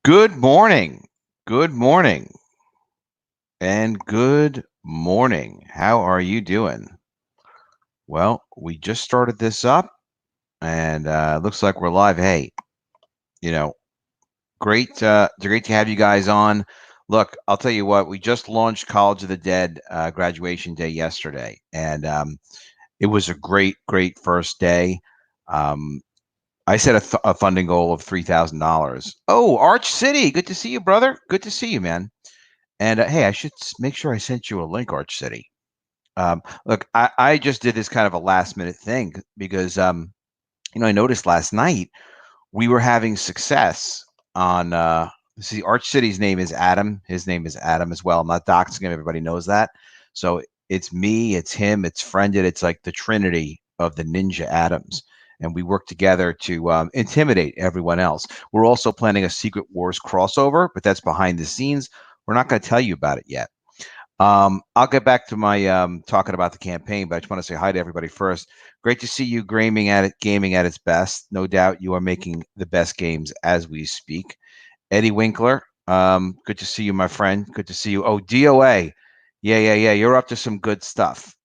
Good morning. Good morning. And good morning. How are you doing? Well, we just started this up and looks like we're live. Hey, you know, great to have you guys on. Look, I'll tell you what, we just launched College of the Dead graduation day yesterday, and it was a great first day. Um, I set a funding goal of $3,000. Oh, Arch City, good to see you, brother. Good to see you, man. And hey, I should make sure I sent you a link, Arch City. Look, I just did this kind of a last minute thing because I noticed last night we were having success on see Arch City's name is Adam. His name is Adam as well. I'm not doxing him, everybody knows that. So it's me, it's him, it's Friended, it's like the trinity of the Ninja Adams. And we work together to intimidate everyone else. We're also planning a Secret Wars crossover, but that's behind the scenes. We're not going to tell you about it yet. I'll get back to my talking about the campaign, but I just want to say hi to everybody first. Great to see you gaming at its best. No doubt you are making the best games as we speak. Eddie Winkler, good to see you, my friend. Good to see you. Oh, DOA. Yeah. You're up to some good stuff.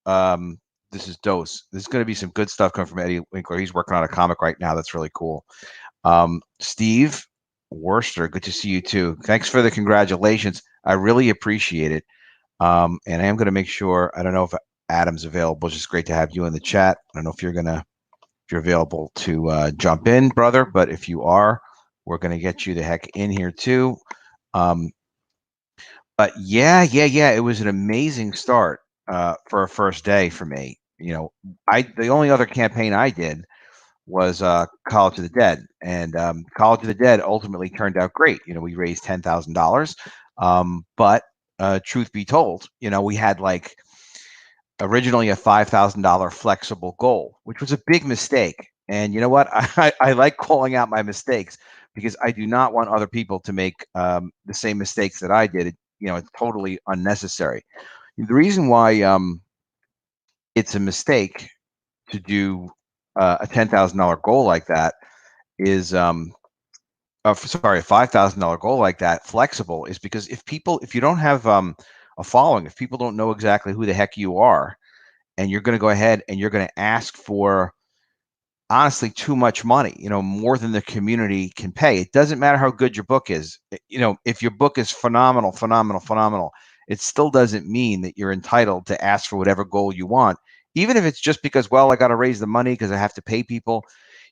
This is Dose. There's going to be some good stuff coming from Eddie Winkler. He's working on a comic right now. That's really cool. Steve Worcester, good to see you too. Thanks for the congratulations. I really appreciate it. And I am going to make sure, I don't know if Adam's available. It's just great to have you in the chat. I don't know if you're available to jump in, brother, but if you are, we're going to get you the heck in here too. But yeah, it was an amazing start for a first day for me. The only other campaign I did was College of the Dead, and College of the Dead ultimately turned out great. We raised $10,000, but truth be told, we had like originally a $5,000 flexible goal, which was a big mistake. And you know what? I like calling out my mistakes because I do not want other people to make the same mistakes that I did. It's totally unnecessary. The reason why it's a mistake to do a $10,000 goal like that is a $5,000 goal like that flexible is because if you don't have a following, if people don't know exactly who the heck you are, and you're going to go ahead and you're going to ask for honestly too much money, more than the community can pay. It doesn't matter how good your book is. If your book is phenomenal, it still doesn't mean that you're entitled to ask for whatever goal you want, even if it's just because, well, I got to raise the money because I have to pay people.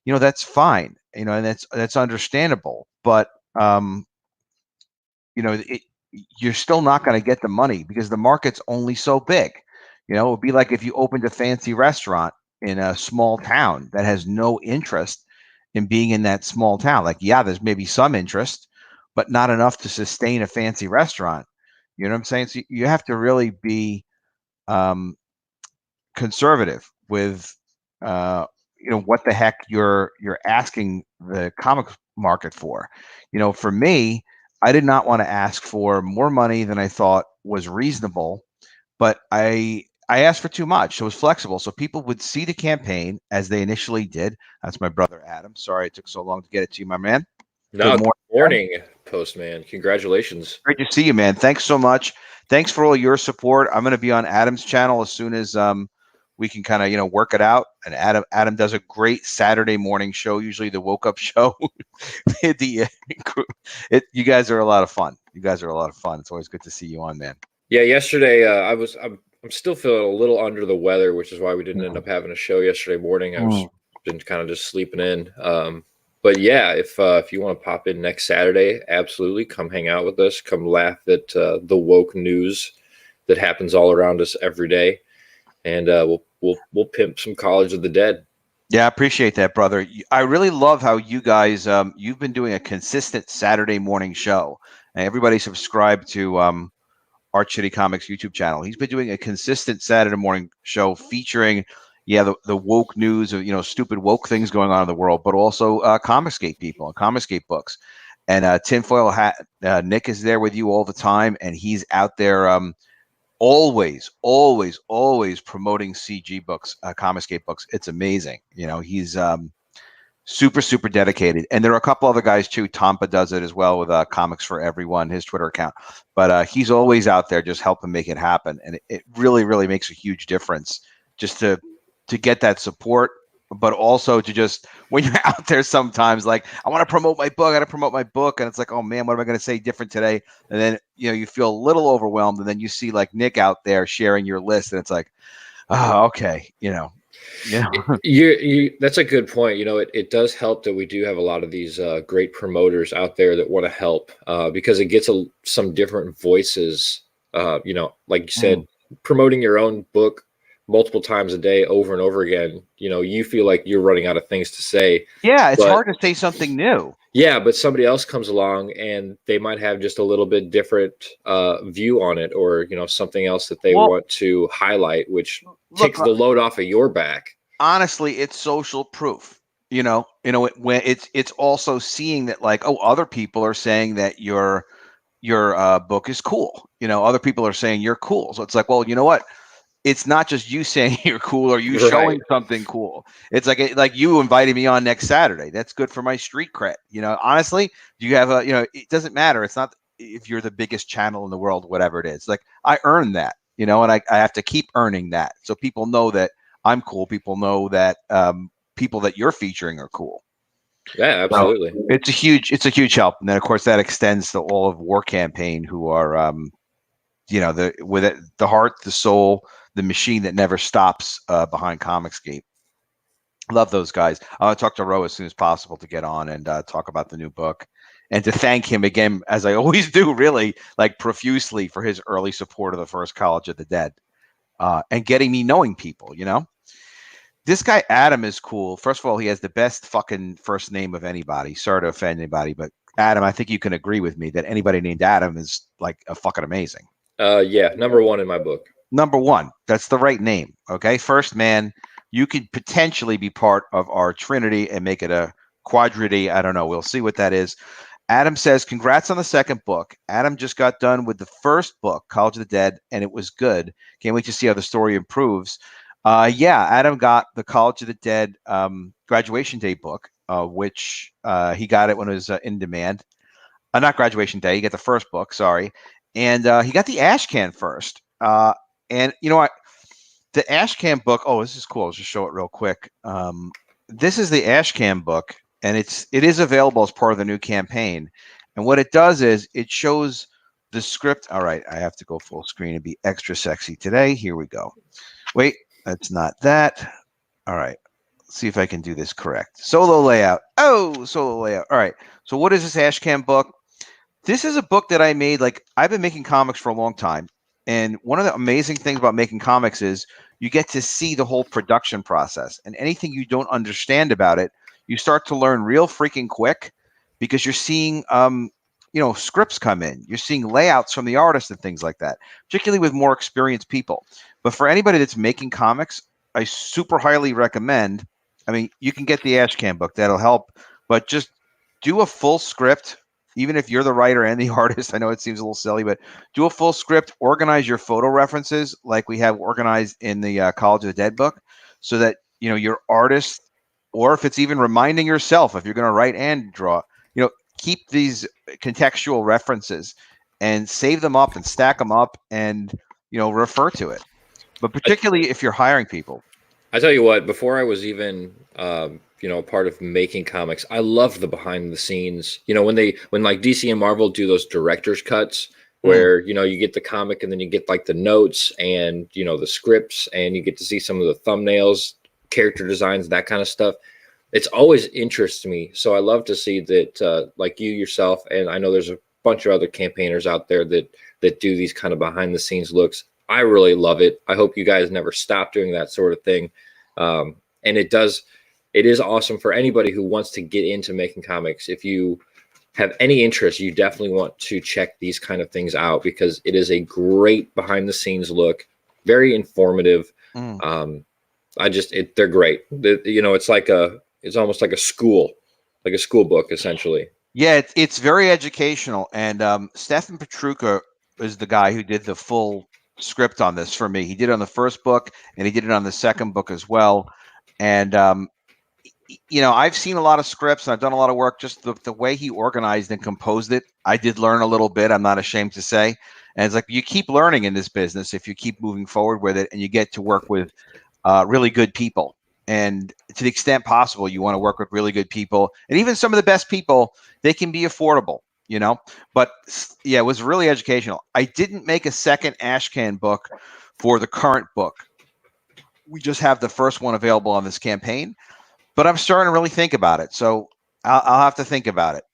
That's fine. And that's understandable. But you're still not going to get the money because the market's only so big. It would be like if you opened a fancy restaurant in a small town that has no interest in being in that small town. Like, yeah, there's maybe some interest, but not enough to sustain a fancy restaurant. You know what I'm saying? So you have to really be conservative with what the heck you're asking the comic market for. For me, I did not want to ask for more money than I thought was reasonable, but I asked for too much. So it was flexible. So people would see the campaign as they initially did. That's my brother, Adam. Sorry it took so long to get it to you, my man. No, good morning, Postman. Congratulations. Great to see you, man. Thanks so much. Thanks for all your support. I'm going to be on Adam's channel as soon as we can kind of work it out. And Adam does a great Saturday morning show, usually the woke up show. You guys are a lot of fun. It's always good to see you on, man. Yeah, yesterday I'm still feeling a little under the weather, which is why we didn't end up having a show yesterday morning. I was been kind of just sleeping in. But yeah, if you want to pop in next Saturday, absolutely come hang out with us. Come laugh at the woke news that happens all around us every day, and we'll pimp some College of the Dead. Yeah, I appreciate that, brother. I really love how you guys you've been doing a consistent Saturday morning show, and everybody subscribe to Arch City Comics YouTube channel. He's been doing a consistent Saturday morning show featuring the woke news of stupid woke things going on in the world, but also Comicsgate people and Comicsgate books. And tinfoil hat Nick is there with you all the time, and he's out there always promoting CG books, Comicscape books. It's amazing. He's super dedicated, and there are a couple other guys too. Tampa does it as well with Comics for Everyone, his Twitter account. But he's always out there just helping make it happen, and it really makes a huge difference just to get that support, but also to just, when you're out there sometimes, like, I want to promote my book, and it's like, oh man, what am I going to say different today? And then you feel a little overwhelmed, and then you see like Nick out there sharing your list, and it's like, oh, okay, Yeah, that's a good point. It does help that we do have a lot of these great promoters out there that want to help, because it gets some different voices. Like you said, promoting your own book multiple times a day over and over again, you feel like you're running out of things to say. Yeah, it's hard to say something new. Yeah, but somebody else comes along and they might have just a little bit different view on it, or something else that they want to highlight, which takes the load off of your back. Honestly, it's social proof. When it's also seeing that, like, oh, other people are saying that your book is cool. Other people are saying you're cool. So it's like, well, you know what? It's not just you saying you're cool or you showing something cool. It's like you invited me on next Saturday. That's good for my street cred. Honestly, do you have it doesn't matter. It's not if you're the biggest channel in the world, whatever it is. Like, I earned that, and I have to keep earning that. So people know that I'm cool. People know that people that you're featuring are cool. Yeah, absolutely. So it's a huge help. And then of course that extends to all of War Campaign, who are with the heart, the soul, the machine that never stops behind Comicsgate. Love those guys. I want to talk to Ro as soon as possible to get on and talk about the new book, and to thank him again, as I always do, really, like, profusely, for his early support of the first College of the Dead, and getting me knowing people. This guy Adam is cool. First of all, he has the best fucking first name of anybody. Sorry to offend anybody, but Adam, I think you can agree with me that anybody named Adam is like a fucking amazing. Yeah, number one in my book. Number one. That's the right name. Okay. First man, you could potentially be part of our trinity and make it a quadrity. I don't know. We'll see what that is. Adam says, congrats on the second book. Adam just got done with the first book, College of the Dead, and it was good. Can't wait to see how the story improves. Yeah, Adam got the College of the Dead graduation day book, which he got it when it was in demand. Not graduation day. He got the first book, sorry. And he got the Ashcan first. And the Ashcan book, oh, this is cool. I'll just show it real quick. This is the Ashcan book, and it is available as part of the new campaign. And what it does is it shows the script. All right, I have to go full screen and be extra sexy today. Here we go. Wait, that's not that. All right, let's see if I can do this correct. Solo layout. Oh, solo layout. All right. So what is this Ashcan book? This is a book that I made. Like, I've been making comics for a long time. And one of the amazing things about making comics is you get to see the whole production process, and anything you don't understand about it, you start to learn real freaking quick, because you're seeing, scripts come in. You're seeing layouts from the artist and things like that, particularly with more experienced people. But for anybody that's making comics, I super highly recommend. I mean, you can get the Ashcan book. That'll help. But just do a full script. Even if you're the writer and the artist, I know it seems a little silly, but do a full script, organize your photo references like we have organized in the College of the Dead book, so that, your artist, or if it's even reminding yourself, if you're going to write and draw, keep these contextual references and save them up and stack them up and, refer to it. But particularly if you're hiring people. I tell you what, before I was even, part of making comics, I loved the behind the scenes. When like DC and Marvel do those director's cuts where, you get the comic and then you get like the notes and, the scripts, and you get to see some of the thumbnails, character designs, that kind of stuff. It's always interests me. So I love to see that, like you yourself, and I know there's a bunch of other campaigners out there that do these kind of behind the scenes looks. I really love it. I hope you guys never stop doing that sort of thing. And it is awesome for anybody who wants to get into making comics. If you have any interest, you definitely want to check these kind of things out, because it is a great behind the scenes look, very informative. They're great. It's almost like a school book, essentially. Yeah, it's very educational. And Stefan Petruka is the guy who did the full script on this for me. He did it on the first book, and he did it on the second book as well. And I've seen a lot of scripts, and I've done a lot of work. Just the way he organized and composed it, I did learn a little bit. I'm not ashamed to say. And it's like you keep learning in this business if you keep moving forward with it, and you get to work with really good people. And to the extent possible, you want to work with really good people, and even some of the best people, they can be affordable, But yeah, it was really educational. I didn't make a second Ashcan book for the current book. We just have the first one available on this campaign, but I'm starting to really think about it. So I'll have to think about it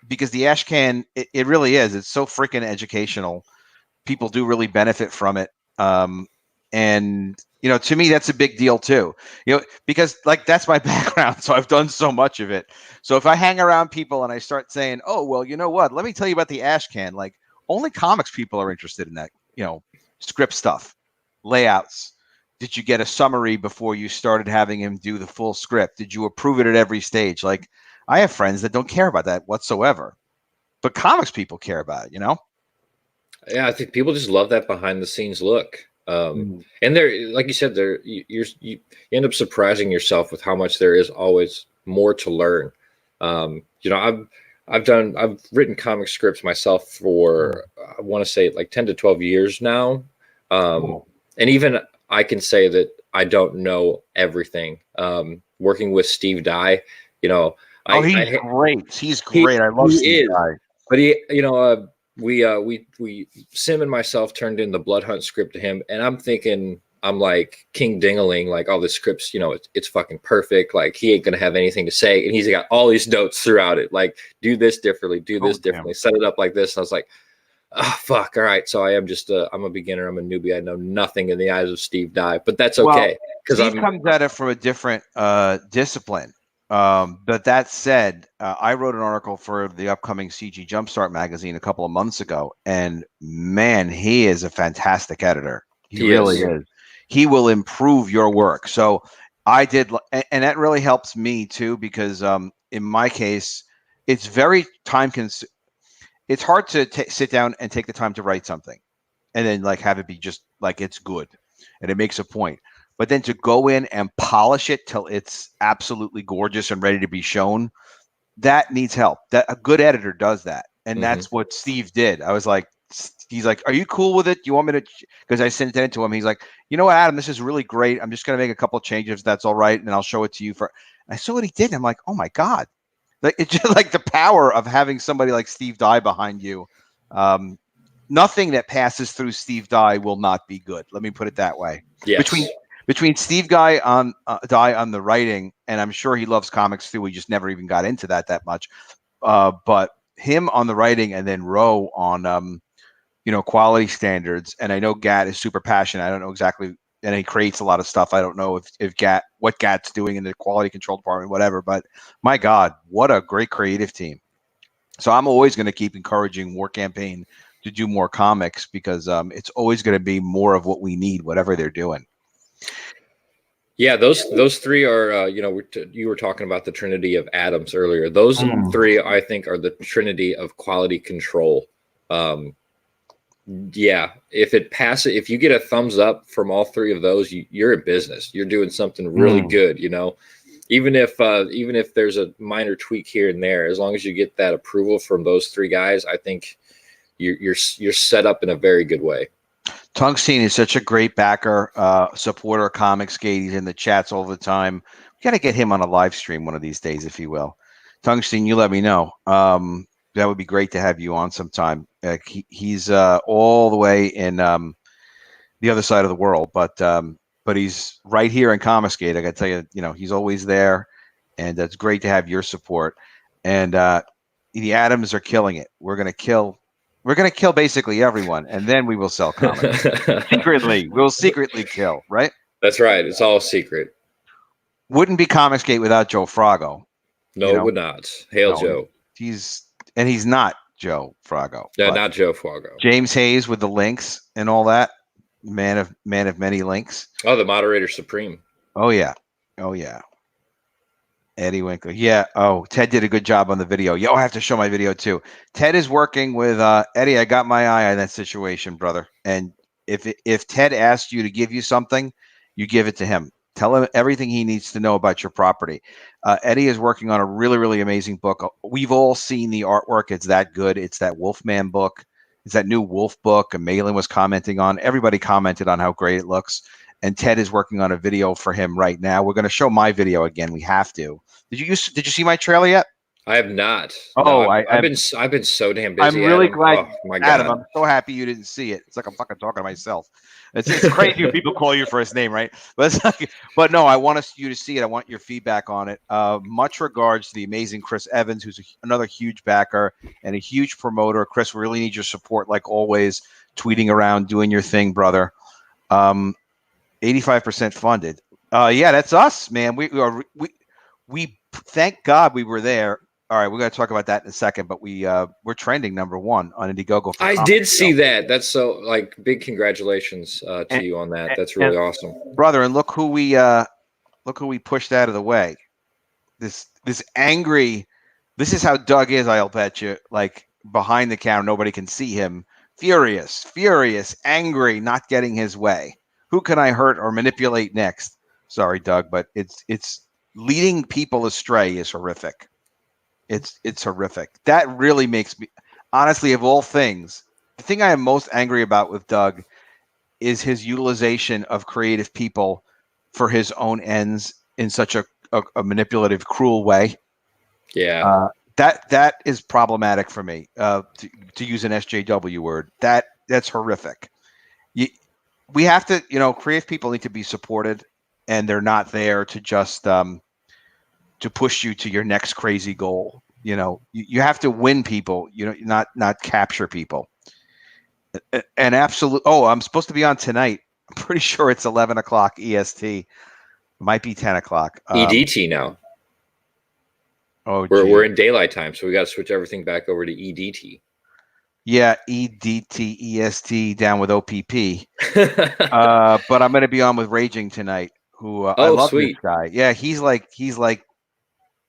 because the Ashcan, it really is. It's so freaking educational. People do really benefit from it. And to me, that's a big deal too, because like that's my background. So I've done so much of it. So if I hang around people and I start saying, oh, well, you know what, let me tell you about the Ashcan, like only comics people are interested in that, script stuff, layouts. Did you get a summary before you started having him do the full script? Did you approve it at every stage? Like I have friends that don't care about that whatsoever, but comics people care about it. Yeah, I think people just love that behind the scenes look. And there, like you said, you end up surprising yourself with how much there is always more to learn. I've written comic scripts myself for I want to say like 10 to 12 years now. And even I can say that I don't know everything. Working with Steve Dye, He's great. He's he great. I love Steve is, Dye. but we Sim and myself turned in the Blood Hunt script to him, and I'm like King Dingaling, like all the scripts, it's fucking perfect. Like he ain't gonna have anything to say, and he's got all these notes throughout it, like do this differently, set it up like this. And I was like, oh fuck, all right. So I am just I'm a beginner, I'm a newbie, I know nothing in the eyes of Steve Dye, but that's okay because Steve comes at it from a different discipline. But that said, I wrote an article for the upcoming CG Jumpstart magazine a couple of months ago, and man, he is a fantastic editor. He really is. He will improve your work. So I did, and that really helps me too, because in my case, it's very time consuming. It's hard to sit down and take the time to write something and then like have it be just like it's good and it makes a point. But then to go in and polish it till it's absolutely gorgeous and ready to be shown, that needs help. That a good editor does that. And that's what Steve did. I was like, he's like, are you cool with it? Do you want me to? Because I sent it to him. He's like, you know what, Adam, this is really great. I'm just going to make a couple of changes. That's all right. And I'll show it to you for. I saw what he did. And I'm like, oh my God. Like it's just like the power of having somebody like Steve Dye behind you. Nothing that passes through Steve Dye will not be good. Let me put it that way. Yes. Between Steve Dye on the writing, and I'm sure he loves comics too. We just never even got into that much. But him on the writing, and then Roe on quality standards. And I know Gat is super passionate. I don't know exactly, and he creates a lot of stuff. I don't know if what Gat's doing in the quality control department, whatever. But my God, what a great creative team. So I'm always going to keep encouraging War Campaign to do more comics because it's always going to be more of what we need, whatever they're doing. Yeah, those three are, you were talking about the Trinity of Adams earlier. Those three, I think, are the Trinity of quality control. Yeah, if you get a thumbs up from all three of those, you're in business. You're doing something really good. Even if there's a minor tweak here and there, as long as you get that approval from those three guys, I think you're set up in a very good way. Tungsten is such a great backer, supporter of Comicsgate. He's in the chats all the time. We got to get him on a live stream one of these days, if you will. Tungsten, you let me know. That would be great to have you on sometime. He's all the way in the other side of the world, but he's right here in Comicsgate. I got to tell you, he's always there, and it's great to have your support. And the Adams are killing it. We're gonna kill basically everyone, and then we will sell comics secretly. We'll secretly kill, right? That's right. It's all secret. Wouldn't be Comicsgate without Joe Frago. No, it would not. Hail Joe. He's not Joe Frago. Yeah, not Joe Frago. James Hayes with the links and all that. Man of many links. Oh, the moderator supreme. Oh yeah. Eddie Winkler. Yeah. Oh, Ted did a good job on the video. Yo, I have to show my video too. Ted is working with Eddie. I got my eye on that situation, brother. And if Ted asked you to give you something, you give it to him. Tell him everything he needs to know about your property. Eddie is working on a really, really amazing book. We've all seen the artwork. It's that good. It's that Wolfman book. It's that new Wolf book. And Malin was commenting on. Everybody commented on how great it looks. And Ted is working on a video for him right now. We're going to show my video again. We have to. Did you see my trailer yet? I have not. No, Oh, I've been so damn I'm busy, really Adam. glad, Oh my Adam. god. I'm so happy you didn't see it. It's like I'm fucking talking to myself. It's crazy when people call your first name, right? But it's like, but no, I want you to see it. I want your feedback on it. Much regards to the amazing Chris Evans, who's another huge backer and a huge promoter. Chris, we really need your support, like always. Tweeting around, doing your thing, brother. 85% funded. Yeah, that's us, man. We thank God we were there. All right, we're going to talk about that in a second, but we're trending #1 on Indiegogo for I Comic did see Show. that. That's so like big congratulations to And, you on that. and, That's and really awesome. brother, and look who we pushed out of the way. This angry. This is how Doug is. I'll bet you. Like behind the camera, nobody can see him. Furious, angry, not getting his way. Who can I hurt or manipulate next? Sorry, Doug, but it's leading people astray is horrific. It's horrific. That really makes me, honestly, of all things, the thing I am most angry about with Doug is his utilization of creative people for his own ends in such a manipulative, cruel way. Yeah. That is problematic for me. To use an SJW word, that's horrific. We have to, creative people need to be supported, and they're not there to just to push you to your next crazy goal. You have to win people, not capture people. And absolute. Oh, I'm supposed to be on tonight. I'm pretty sure it's 11 o'clock EST. It might be 10 o'clock. EDT now. Oh, we're in daylight time, so we got to switch everything back over to EDT. Yeah, EDT EST down with OPP. But I'm going to be on with Raging tonight. Who I love sweet. this guy. Yeah, he's like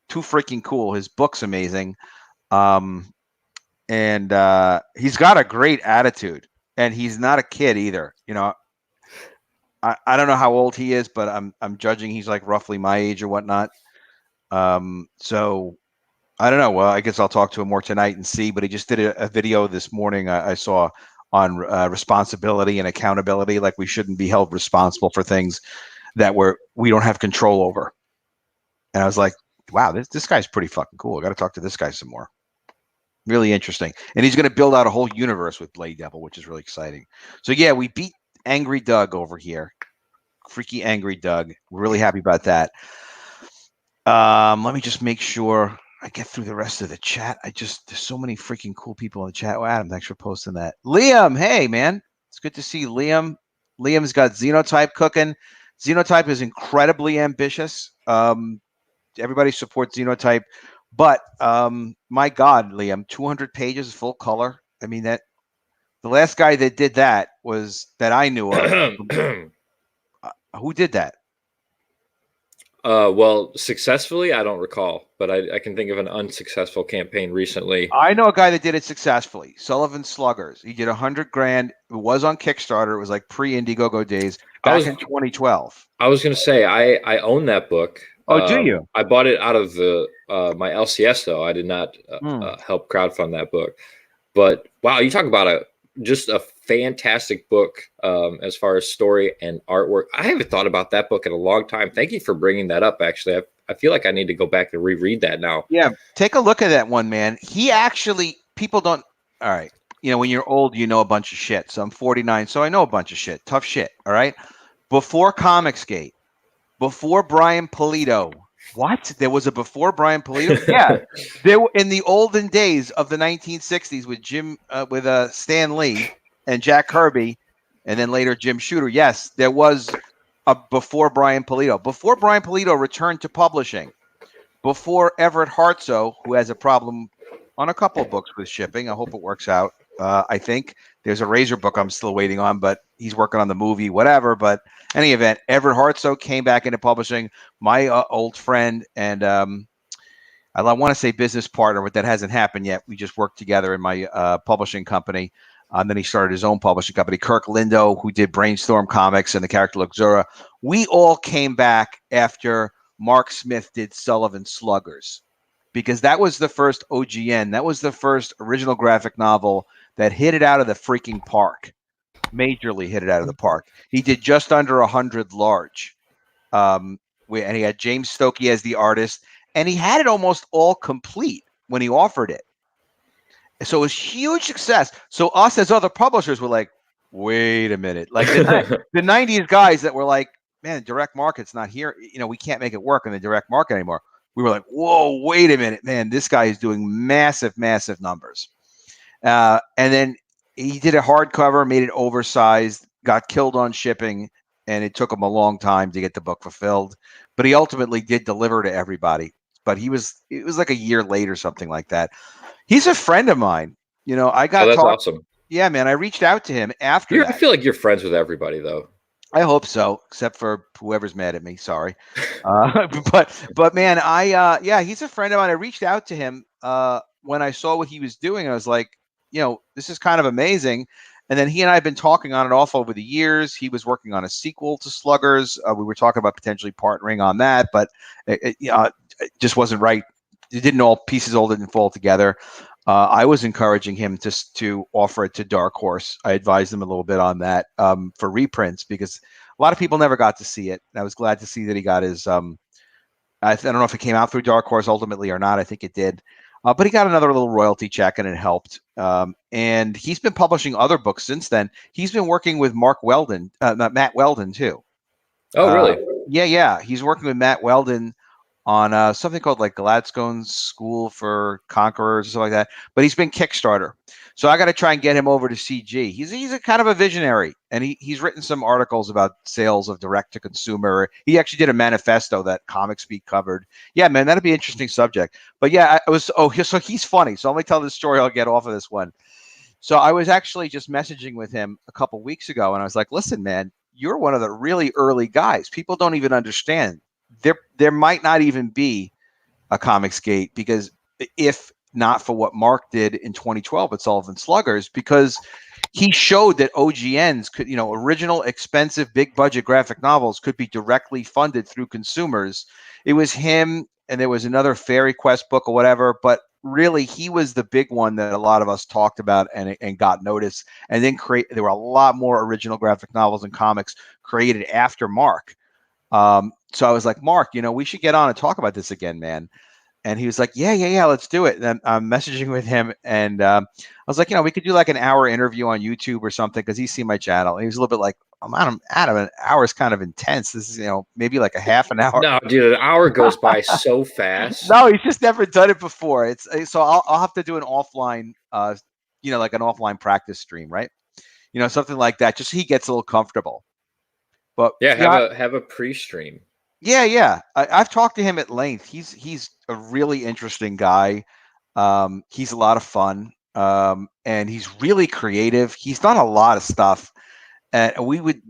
too freaking cool. His book's amazing. And he's got a great attitude, and he's not a kid either. I don't know how old he is, but I'm judging he's like roughly my age or whatnot. So I don't know. Well, I guess I'll talk to him more tonight and see. But he just did a video this morning I saw on responsibility and accountability. Like we shouldn't be held responsible for things that we don't have control over. And I was like, wow, this guy's pretty fucking cool. I got to talk to this guy some more. Really interesting. And he's going to build out a whole universe with Blade Devil, which is really exciting. So yeah, we beat Angry Doug over here. Freaky Angry Doug. We're really happy about that. Let me just make sure I get through the rest of the chat. There's so many freaking cool people in the chat. Oh, Adam, thanks for posting that. Liam, hey man, it's good to see Liam. Liam's got Xenotype cooking. Xenotype is incredibly ambitious. Everybody supports Xenotype, but my God, Liam, 200 pages, full color. I mean, that the last guy that did that was that I knew of. Who did that? Well, successfully, I don't recall, but I can think of an unsuccessful campaign recently. I know a guy that did it successfully. Sullivan Sluggers. He did $100,000. It was on Kickstarter. It was like pre-Indiegogo days back in 2012. I was going to say I own that book. Oh, do you? I bought it out of the my LCS though. I did not help crowdfund that book. But wow, you talk about just a fantastic book as far as story and artwork. I haven't thought about that book in a long time. Thank you for bringing that up. Actually, I feel like I need to go back and reread that now. Yeah, take a look at that one, man. He actually, people don't. All right, when you're old, you know a bunch of shit. So I'm 49, so I know a bunch of shit. Tough shit. All right. Before Comicsgate, before Brian Pulido. What? There was a before Brian Pulido? Yeah. There were in the olden days of the 1960s with Stan Lee and Jack Kirby, and then later Jim Shooter. Yes, there was a before Brian Pulido. Before Brian Pulido returned to publishing. Before Everett Hartsoe, who has a problem on a couple of books with shipping. I hope it works out. I think there's a Razor book I'm still waiting on, but he's working on the movie, whatever. But any event, Everett Hartsoe came back into publishing. My old friend and I want to say business partner, but that hasn't happened yet. We just worked together in my publishing company. And then he started his own publishing company. Kirk Lindo, who did Brainstorm Comics and the character Luxura. We all came back after Mark Smith did Sullivan Sluggers, because that was the first OGN. That was the first original graphic novel that hit it out of the freaking park. Majorly hit it out of the park. He did just under 100 large. And he had James Stokey as the artist, and he had it almost all complete when he offered it. So it was huge success. So us as other publishers were like, wait a minute. Like the 90s guys that were like, man, direct market's not here. We can't make it work in the direct market anymore. We were like, whoa, wait a minute, man. This guy is doing massive, massive numbers. And then he did a hardcover, made it oversized, got killed on shipping, and it took him a long time to get the book fulfilled. But he ultimately did deliver to everybody. But it was like a year late or something like that. He's a friend of mine. I got that's awesome. Yeah, man. I reached out to him after that. I feel like you're friends with everybody, though. I hope so, except for whoever's mad at me. Sorry. But man, yeah, he's a friend of mine. I reached out to him when I saw what he was doing. I was like, this is kind of amazing. And then he and I have been talking on and off over the years. He was working on a sequel to Sluggers. We were talking about potentially partnering on that, but it just wasn't right. It didn't fall together. I was encouraging him to offer it to Dark Horse. I advised him a little bit on that for reprints, because a lot of people never got to see it. And I was glad to see that he got his. I don't know if it came out through Dark Horse ultimately or not. I think it did. But he got another little royalty check, and it helped. And he's been publishing other books since then. He's been working with Matt Weldon too. Oh, really? Yeah. He's working with Matt Weldon on something called like Gladstone's School for Conquerors or something like that. But he's been Kickstarter. So I got to try and get him over to CG. He's a kind of a visionary, and he's written some articles about sales of direct to consumer. He actually did a manifesto that Comic Speak covered. Yeah, man, that'd be an interesting subject. But yeah, so he's funny. So let me tell this story. I'll get off of this one. So I was actually just messaging with him a couple weeks ago, and I was like, listen, man, you're one of the really early guys. People don't even understand. There might not even be a Comicsgate, because if not for what Mark did in 2012 at Sullivan Sluggers, because he showed that OGNs could, original, expensive, big budget graphic novels could be directly funded through consumers. It was him, and there was another Fairy Quest book or whatever, but really he was the big one that a lot of us talked about and got noticed. And then there were a lot more original graphic novels and comics created after Mark. So I was like, Mark, we should get on and talk about this again, man. And he was like, yeah, let's do it. And I'm messaging with him, and I was like, we could do like an hour interview on YouTube or something, because he's seen my channel. And he was a little bit like, Adam, an hour is kind of intense. This is, maybe like a half an hour. No, dude, an hour goes by so fast. No, he's just never done it before. So I'll have to do an offline, like an offline practice stream, right? Something like that, just so he gets a little comfortable. But yeah, have a pre-stream. Yeah. I've talked to him at length. He's a really interesting guy. He's a lot of fun, and he's really creative. He's done a lot of stuff, and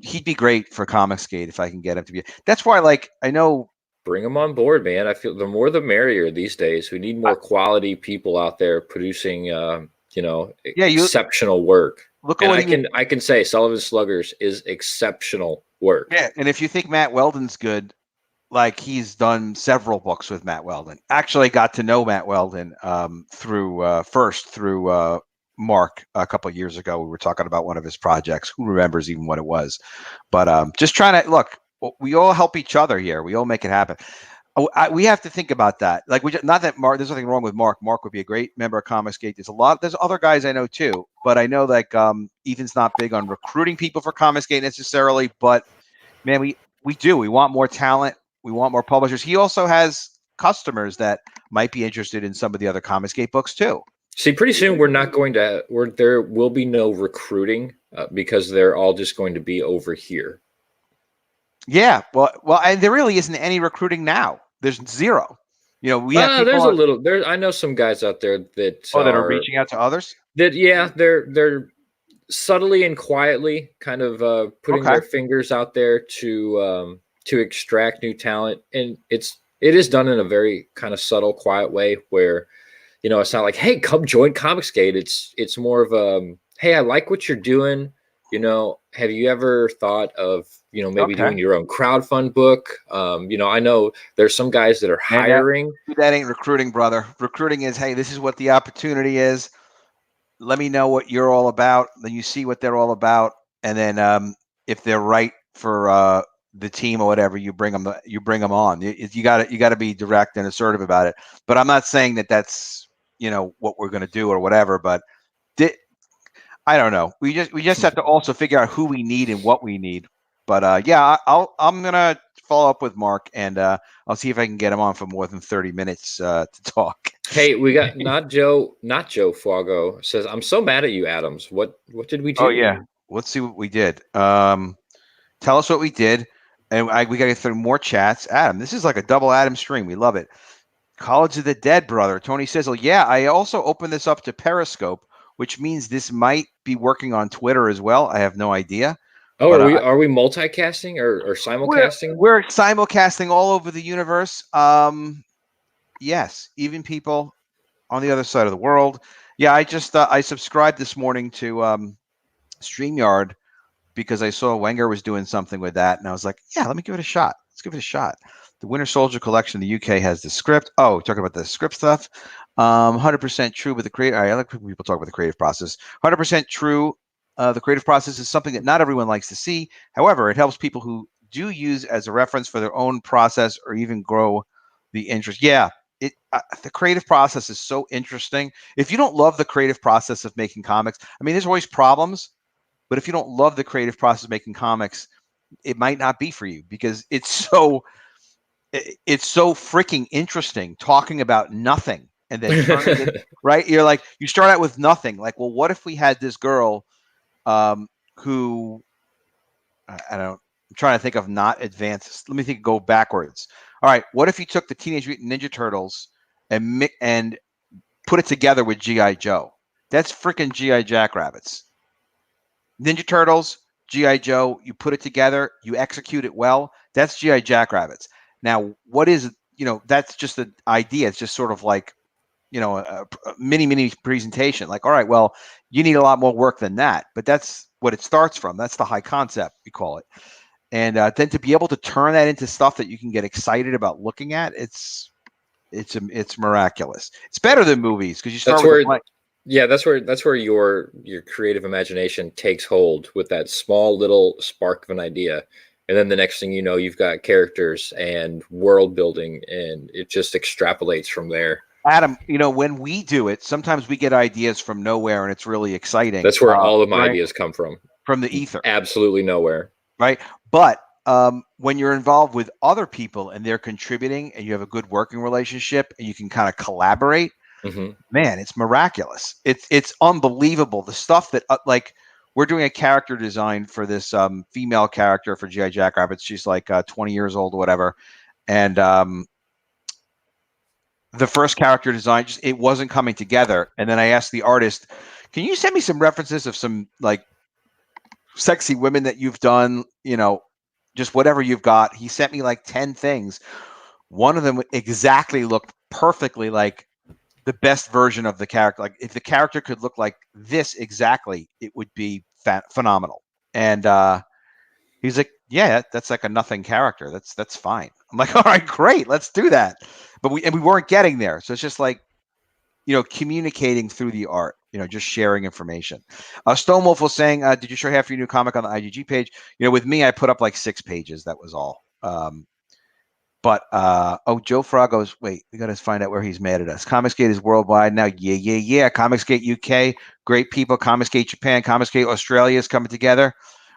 he'd be great for Comicsgate if I can get him to be. That's why, I know. Bring him on board, man. I feel the more the merrier these days. We need more quality people out there producing, exceptional work. Look at what I can say Sullivan Sluggers is exceptional work. Yeah, and if you think Matt Weldon's good, he's done several books with Matt Weldon. Actually, got to know Matt Weldon through Mark a couple of years ago. We were talking about one of his projects. Who remembers even what it was? But just trying to look. We all help each other here. We all make it happen. We have to think about that. Not that Mark. There's nothing wrong with Mark. Mark would be a great member of Comicsgate. There's other guys I know too, but I know Ethan's not big on recruiting people for Comicsgate necessarily. But man, we do. We want more talent. We want more publishers. He also has customers that might be interested in some of the other Comicsgate books too. See, pretty soon there will be no recruiting because they're all just going to be over here. Yeah, well, and there really isn't any recruiting now. There's zero. We have there's a little. I know some guys out there that are reaching out to others. They're subtly and quietly, kind of putting Okay. their fingers out there to extract new talent, and it is done in a very kind of subtle, quiet way where it's not like, hey, come join Comicsgate. It's more of hey, I like what you're doing. Have you ever thought of maybe Okay. doing your own crowdfund book? I know there's some guys that are And hiring. that ain't recruiting, brother. Recruiting is, hey, this is what the opportunity is. Let me know what you're all about. Then you see what they're all about, and then if they're right for the team or whatever, you bring them. You bring them on. You got to be direct and assertive about it. But I'm not saying that that's what we're going to do or whatever. But I don't know. We just have to also figure out who we need and what we need. But yeah, I'm gonna follow up with Mark and I'll see if I can get him on for more than 30 minutes to talk. Hey, we got not Joe Fuago says, I'm so mad at you, Adams. What did we do? Oh yeah, let's see what we did. Tell us what we did, and we got to get through more chats. Adam, this is like a double Adam stream. We love it. College of the Dead, brother. Tony Sizzle. Yeah, I also opened this up to Periscope, which means this might be working on Twitter as well. I have no idea. Oh, But are we multicasting or simulcasting? We're simulcasting all over the universe. Yes, even people on the other side of the world. Yeah, I subscribed this morning to StreamYard because I saw Wenger was doing something with that, and I was like, yeah, let me give it a shot. Let's give it a shot. The Winter Soldier collection in the UK has the script. Oh, talking about the script stuff. 100% true with the creative. I like people talk about the creative process. 100% true. The creative process is something that not everyone likes to see. However, it helps people who do use as a reference for their own process or even grow the interest. Yeah, the creative process is so interesting. If you don't love the creative process of making comics, I mean, there's always problems, but if you don't love the creative process of making comics, it might not be for you because it's so freaking interesting talking about nothing and then turning it right. You're like, you start out with nothing. Like, well, what if we had this girl who I don't. I'm trying to think of not advanced. Let me go backwards. All right, what if you took the Teenage Mutant Ninja Turtles and put it together with GI Joe? That's freaking GI Jackrabbits. Ninja Turtles, GI Joe. You put it together, you execute it well. That's GI Jackrabbits. Now, what is that's just an idea. It's just sort of like a mini presentation. Like, all right, well, you need a lot more work than that, but that's what it starts from. That's the high concept, we call it. And then to be able to turn that into stuff that you can get excited about looking at, it's miraculous. It's better than movies because you start with a blank. Yeah, that's where your creative imagination takes hold with that small little spark of an idea. And then the next thing you know, you've got characters and world building, and it just extrapolates from there. Adam, when we do it, sometimes we get ideas from nowhere and it's really exciting. That's where all of my ideas come from. From the ether. Absolutely nowhere. Right. But when you're involved with other people and they're contributing and you have a good working relationship and you can kind of collaborate, man, it's miraculous. It's unbelievable. The stuff that like we're doing a character design for this female character for GI Jackrabbits. She's like 20 years old or whatever. And the first character design, it wasn't coming together. And then I asked the artist, can you send me some references of some like sexy women that you've done, just whatever you've got. He sent me like 10 things. One of them exactly looked perfectly like the best version of the character. Like if the character could look like this exactly, it would be phenomenal. And he's like, yeah, that's like a nothing character. That's fine. I'm like, all right, great, let's do that. But we weren't getting there. So it's just like, communicating through the art, just sharing information. Stonewolf was saying, did you show half your new comic on the IGG page? With me, I put up like 6 pages. That was all. But Joe Frog goes, wait, we got to find out where he's mad at us. Comicsgate is worldwide now. Yeah. Comicsgate UK, great people. Comicsgate Japan, Comicsgate Australia is coming together,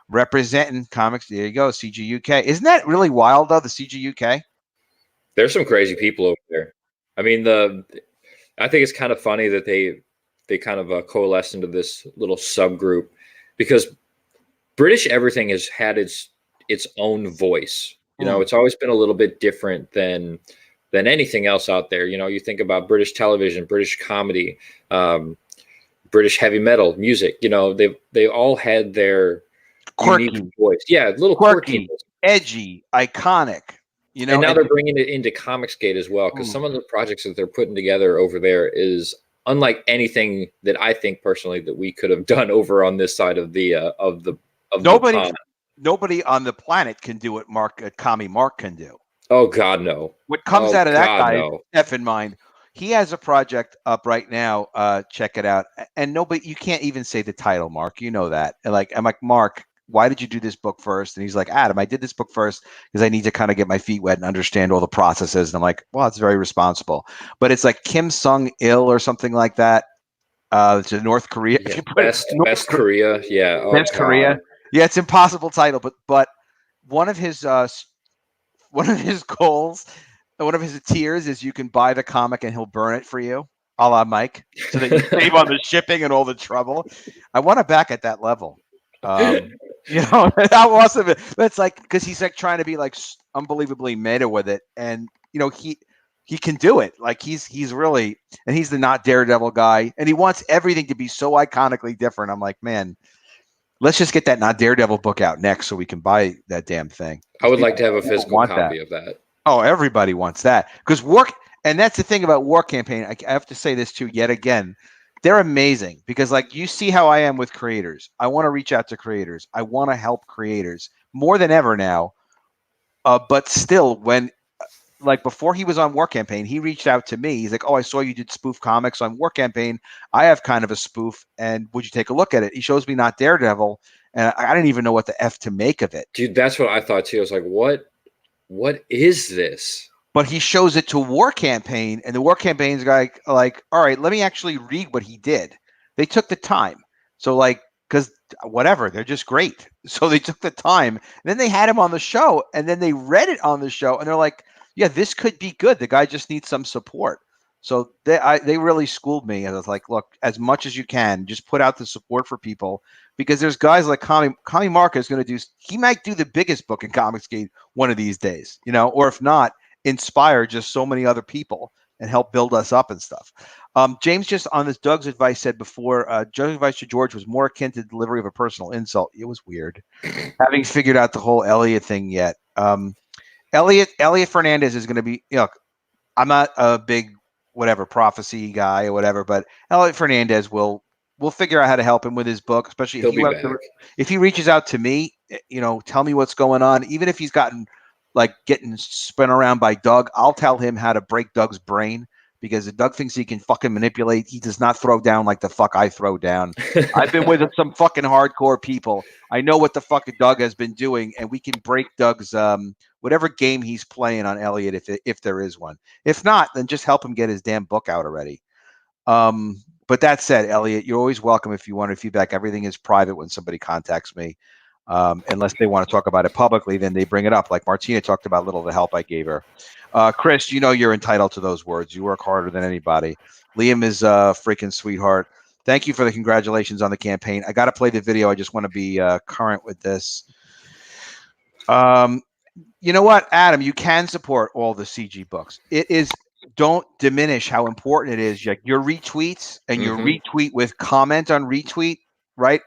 representing comics. There you go, CG UK. Isn't that really wild though? The CG UK. There's some crazy people over there. I mean, I think it's kind of funny that they kind of coalesced into this little subgroup because British everything has had its own voice. It's always been a little bit different than anything else out there. You think about British television, British comedy, British heavy metal music. You know, they all had their unique Quirky, voice. Yeah, a little quirkiness. edgy, iconic. You And know, now and they're bringing it into Comicsgate as well, because some of the projects that they're putting together over there is unlike anything that I think personally that we could have done over on this side of the nobody pond. nobody on the planet can do what Kami Mark can do. Oh God, no! What comes Oh out of that God, guy, no! F in mind, he has a project up right now. Check it out. And nobody, you can't even say the title, Mark. You know that. And I'm like, Mark, why did you do this book first? And he's like, Adam, I did this book first because I need to kind of get my feet wet and understand all the processes. And I'm like, well, it's very responsible. But it's like Kim Sung Il or something like that. It's in North Korea. Yeah, If you put it best Korea. Yeah. Oh Best God. Korea. Yeah, it's impossible title, but one of his one of his goals, one of his tiers is you can buy the comic and he'll burn it for you, a la Mike, so that you save on the shipping and all the trouble. I want to back at that level. You know, how awesome! That's like because he's like trying to be like unbelievably meta with it, and you know he can do it. Like he's really, and he's the not Daredevil guy, and he wants everything to be so iconically different. I'm like, man, let's just get that not Daredevil book out next so we can buy that damn thing. I would like to have a People physical want that. copy of that. Oh, everybody wants that because and that's the thing about War Campaign. I have to say this too yet again. They're amazing because, like, you see how I am with creators. I want to reach out to creators. I want to help creators more than ever now. But still, when like before he was on War Campaign, he reached out to me. He's like, "Oh, I saw you did spoof comics on War Campaign. I have kind of a spoof, and would you take a look at it?" He shows me not Daredevil, and I didn't even know what the F to make of it. Dude, that's what I thought too. I was like, what is this? But he shows it to War Campaign, and the War Campaign's like, all right, let me actually read what he did. They took the time. So like, because whatever, they're just great. So they took the time. And then they had him on the show, and then they read it on the show, and they're like, yeah, this could be good. The guy just needs some support. So they really schooled me. And I was like, look, as much as you can, just put out the support for people because there's guys like Kami Mark is going to do. He might do the biggest book in Comicsgate one of these days, you know, or if not, inspire just so many other people and help build us up and stuff. James just on this Doug's advice said before, Doug's advice to George was more akin to the delivery of a personal insult. It was weird. Having figured out the whole Elliot thing yet. Elliot Fernandez is going to be, you know, I'm not a big whatever prophecy guy or whatever, but Elliot Fernandez will figure out how to help him with his book, especially He'll be back. If he reaches out to me, you know, tell me what's going on. Even if he's gotten like getting spun around by Doug, I'll tell him how to break Doug's brain because if Doug thinks he can fucking manipulate, he does not throw down like the fuck I throw down. I've been with some fucking hardcore people. I know what the fuck Doug has been doing, and we can break Doug's whatever game he's playing on Elliot if there is one. If not, then just help him get his damn book out already. But that said, Elliot, you're always welcome if you want feedback. Everything is private when somebody contacts me. Unless they want to talk about it publicly, then they bring it up. Like Martina talked about a little of the help I gave her. Chris, you know you're entitled to those words. You work harder than anybody. Liam is a freaking sweetheart. Thank you for the congratulations on the campaign. I got to play the video. I just want to be current with this. You know what, Adam? You can support all the CG books. It is. Don't diminish how important it is. Like your retweets and your retweet with comment on retweet, right?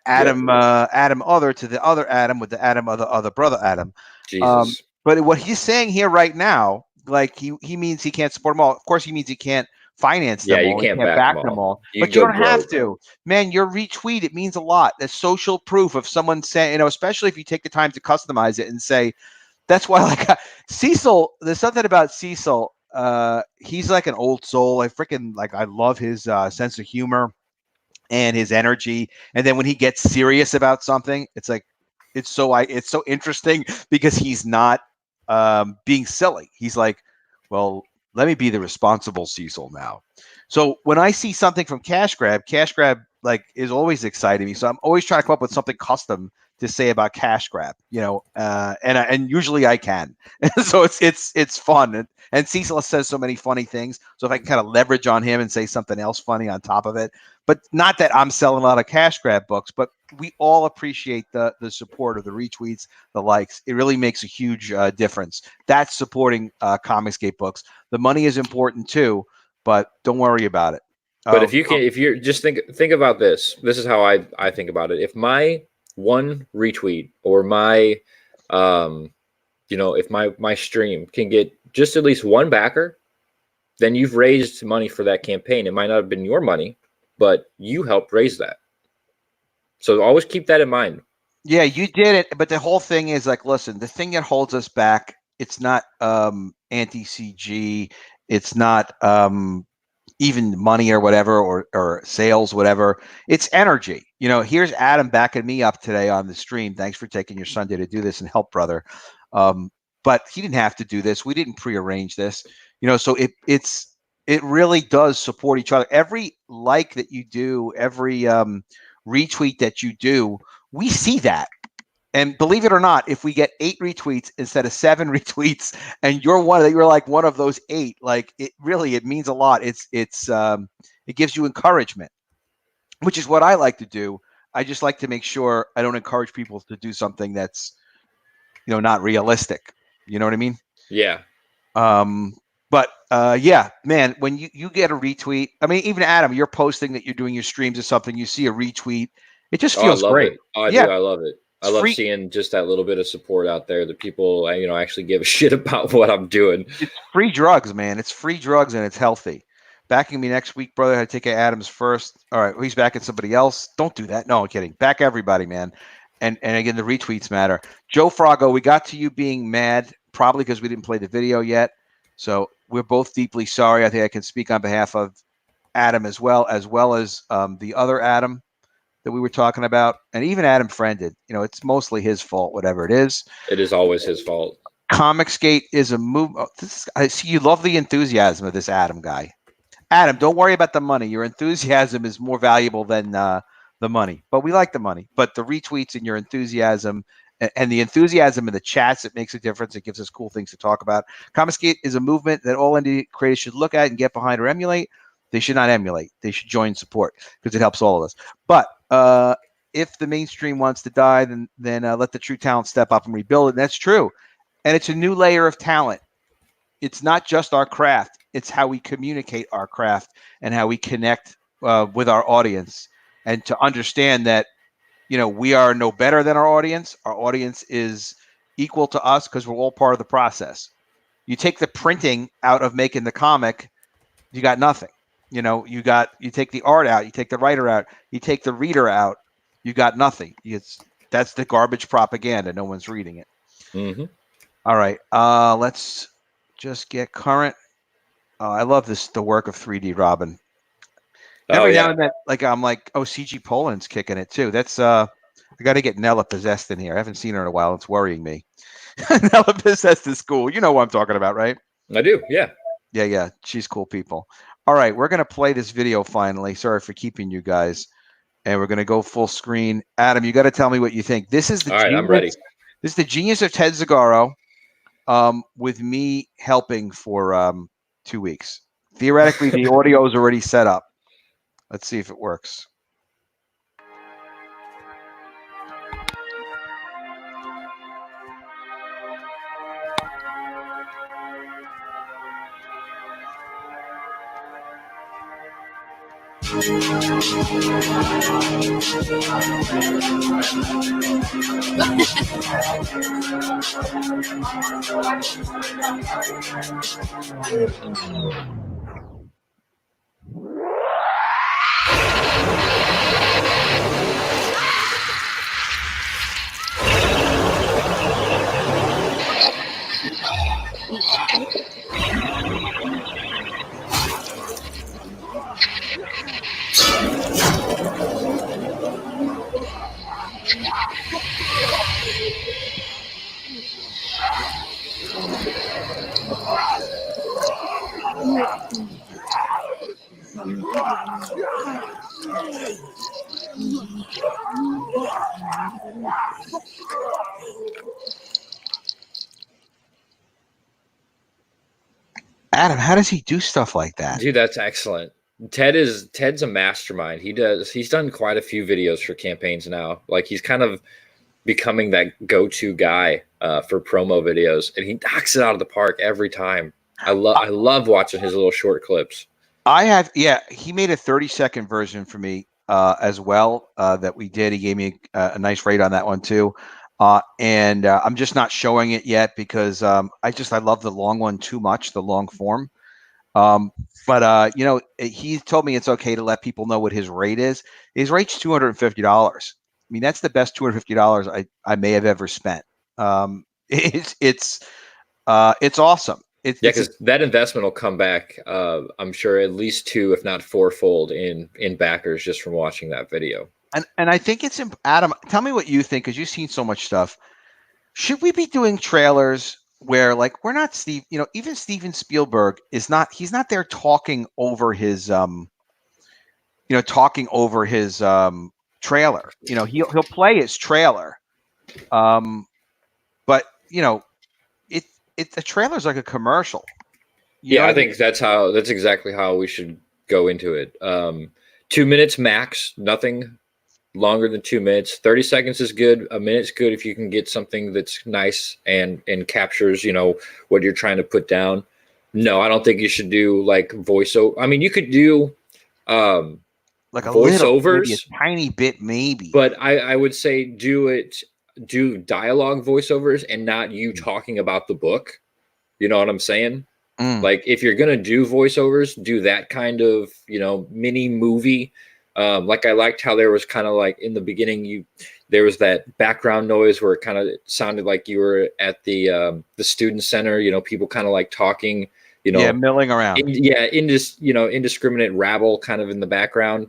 Adam, Adam other to the other Adam with the Adam other brother Adam. Jesus. But what he's saying here right now, like he means he can't support them all. Of course, he means he can't finance them all. You can't back them all. But you don't have to. Man, your retweet, it means a lot. That's social proof of someone saying, you know, especially if you take the time to customize it and say, that's why like Cecil, there's something about Cecil. He's like an old soul. I love his sense of humor and his energy. And then when he gets serious about something, it's like it's so interesting because he's not being silly. He's like, well, let me be the responsible Cecil now. So when I see something from Cash Grab like is always exciting me. So I'm always trying to come up with something custom to say about Cash Grab, you know, and usually I can. So it's fun. And Cecil says so many funny things. So if I can kind of leverage on him and say something else funny on top of it, but not that I'm selling a lot of Cash Grab books, but we all appreciate the support of the retweets, the likes. It really makes a huge difference. That's supporting Comicsgate books. The money is important too, but don't worry about it. But if you're just think about this. This is how I think about it. If my one retweet or my, if my stream can get just at least one backer, then you've raised money for that campaign. It might not have been your money, but you helped raise that. So always keep that in mind. Yeah, you did it. But the whole thing is like, listen, the thing that holds us back, it's not anti-CG. It's not even money or whatever, or sales, whatever. It's energy. Here's Adam backing me up today on the stream. Thanks for taking your Sunday to do this and help, brother. But he didn't have to do this. We didn't prearrange this. So it really does support each other. Every like that you do, every retweet that you do, we see that. And believe it or not, if we get 8 retweets instead of 7 retweets, and you're like one of those 8, like it means a lot. It gives you encouragement, which is what I like to do. I just like to make sure I don't encourage people to do something that's, not realistic. You know what I mean? Yeah. But yeah, man, when you get a retweet, I mean, even Adam, you're posting that you're doing your streams or something, you see a retweet, it just feels great. It. I do. I love it. I love seeing just that little bit of support out there, that people, actually give a shit about what I'm doing. It's free drugs, man. It's free drugs, and it's healthy. Backing me next week, brother. I take Adams first. All right, he's backing somebody else. Don't do that. No, I'm kidding. Back everybody, man. And again, the retweets matter. Joe Frago, we got to you being mad, probably because we didn't play the video yet. So we're both deeply sorry. I think I can speak on behalf of Adam as well as the other Adam that we were talking about, and even Adam Friended. It's mostly his fault, whatever it is. It is always his fault. Comicsgate is a move. I see you love the enthusiasm of this Adam guy. Adam, don't worry about the money. Your enthusiasm is more valuable than the money. But we like the money. But the retweets and your enthusiasm and the enthusiasm in the chats, it makes a difference. It gives us cool things to talk about. Comicsgate is a movement that all indie creators should look at and get behind or emulate. They should not emulate. They should join support because it helps all of us. But if the mainstream wants to die, then let the true talent step up and rebuild it. And that's true. And it's a new layer of talent. It's not just our craft. It's how we communicate our craft and how we connect with our audience. And to understand that, we are no better than our audience. Our audience is equal to us because we're all part of the process. You take the printing out of making the comic, you got nothing. You take the art out, you take the writer out, you take the reader out, you got nothing. That's the garbage propaganda. No one's reading it. Mm-hmm. All right. Let's just get current. I love the work of 3D Robin. Every now and then, I'm like, CG Poland's kicking it too. That's I got to get Nella Possessed in here. I haven't seen her in a while. It's worrying me. Nella Possessed is cool. You know what I'm talking about, right? I do. Yeah. Yeah. She's cool people. All right, we're going to play this video finally. Sorry for keeping you guys. And we're going to go full screen. Adam, you got to tell me what you think. This is the All right, I'm ready. This is the genius of Ted Zagaro with me helping for 2 weeks. Theoretically, the audio is already set up. Let's see if it works. Adam, how does he do stuff like that? Dude, that's excellent. Ted's a mastermind. He's done quite a few videos for campaigns now. Like, he's kind of becoming that go-to guy for promo videos, and he knocks it out of the park every time. I love watching his little short clips. I have, yeah. He made a 30-second version for me as well that we did. He gave me a nice rate on that one too, and I'm just not showing it yet because I love the long one too much, the long form. Um, but he told me it's okay to let people know what his rate is. His rate's $250. I mean, that's the best $250 I may have ever spent. It's awesome. Yeah, because that investment will come back. I'm sure at least two, if not fourfold, in backers just from watching that video. And I think it's Adam. Tell me what you think because you've seen so much stuff. Should we be doing trailers where like we're not Steve? Even Steven Spielberg is not. He's not there talking over his trailer. He'll play his trailer, but it the trailer's like a commercial. You know Yeah, what I I mean? think that's exactly how we should go into it. 2 minutes max, nothing longer than 2 minutes. 30 seconds is good. A minute's good if you can get something that's nice and captures, what you're trying to put down. No, I don't think you should do like voiceover. I mean, you could do Like a little, maybe a voiceovers, tiny bit, maybe. but I would say do dialogue voiceovers and not you talking about the book. You know what I'm saying? Mm. Like if you're gonna do voiceovers, do that kind of mini movie. Like I liked how there was kind of like in the beginning there was that background noise where it kind of sounded like you were at the student center. People kind of like talking. Yeah, milling around. Indiscriminate rabble kind of in the background.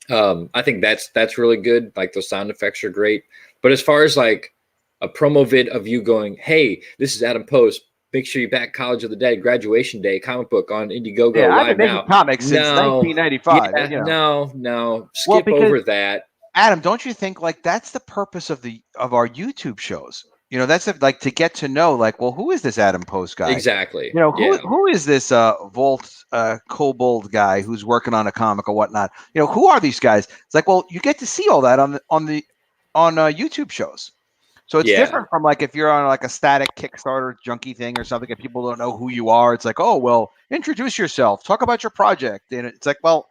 I think that's really good. Like those sound effects are great. But as far as like a promo vid of you going, hey, this is Adam Post. Make sure you back College of the Dead graduation day comic book on Indiegogo Yeah, I've been live making now. comics since No, 1995. yeah, no, Well, skip because over that. Adam, don't you think like that's the purpose of our YouTube shows? That's like to get to know like, well, who is this Adam Post guy? Exactly. Who Yeah. who is this Volt Kobold guy who's working on a comic or whatnot? Who are these guys? It's like, well, you get to see all that on YouTube shows. So it's Yeah. different from like if you're on like a static Kickstarter junkie thing or something, and people don't know who you are. It's like, oh well, introduce yourself, talk about your project, and it's like, well,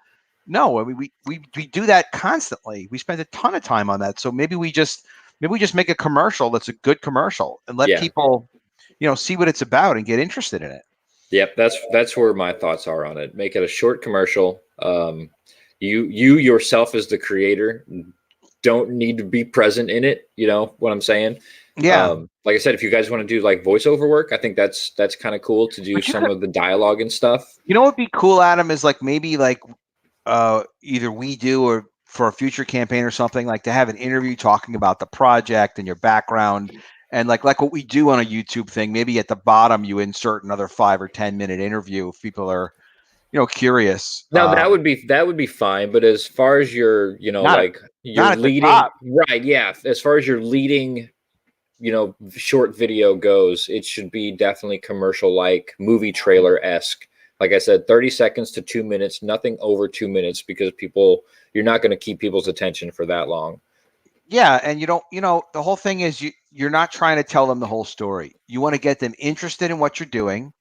no, I mean, we do that constantly. We spend a ton of time on that. So maybe we just make a commercial that's a good commercial and let Yeah. people, see what it's about and get interested in it. Yep. That's where my thoughts are on it. Make it a short commercial. You yourself as the creator don't need to be present in it. You know what I'm saying? Yeah. Like I said, if you guys want to do like voiceover work, I think that's kind of cool to do But some of the dialogue and stuff. what would be cool, Adam, is like maybe like either we do or for a future campaign or something, like to have an interview talking about the project and your background and like what we do on a YouTube thing. Maybe at the bottom you insert another 5 or 10 minute interview if people are curious. Now that would be fine, but as far as your Not at like your not at the leading, top. right? Yeah, as far as your leading short video goes, it should be definitely commercial like movie trailer esque. Like I said, 30 seconds to 2 minutes, nothing over 2 minutes because you're not going to keep people's attention for that long. Yeah, and you don't, the whole thing is you're not trying to tell them the whole story. You want to get them interested in what you're doing,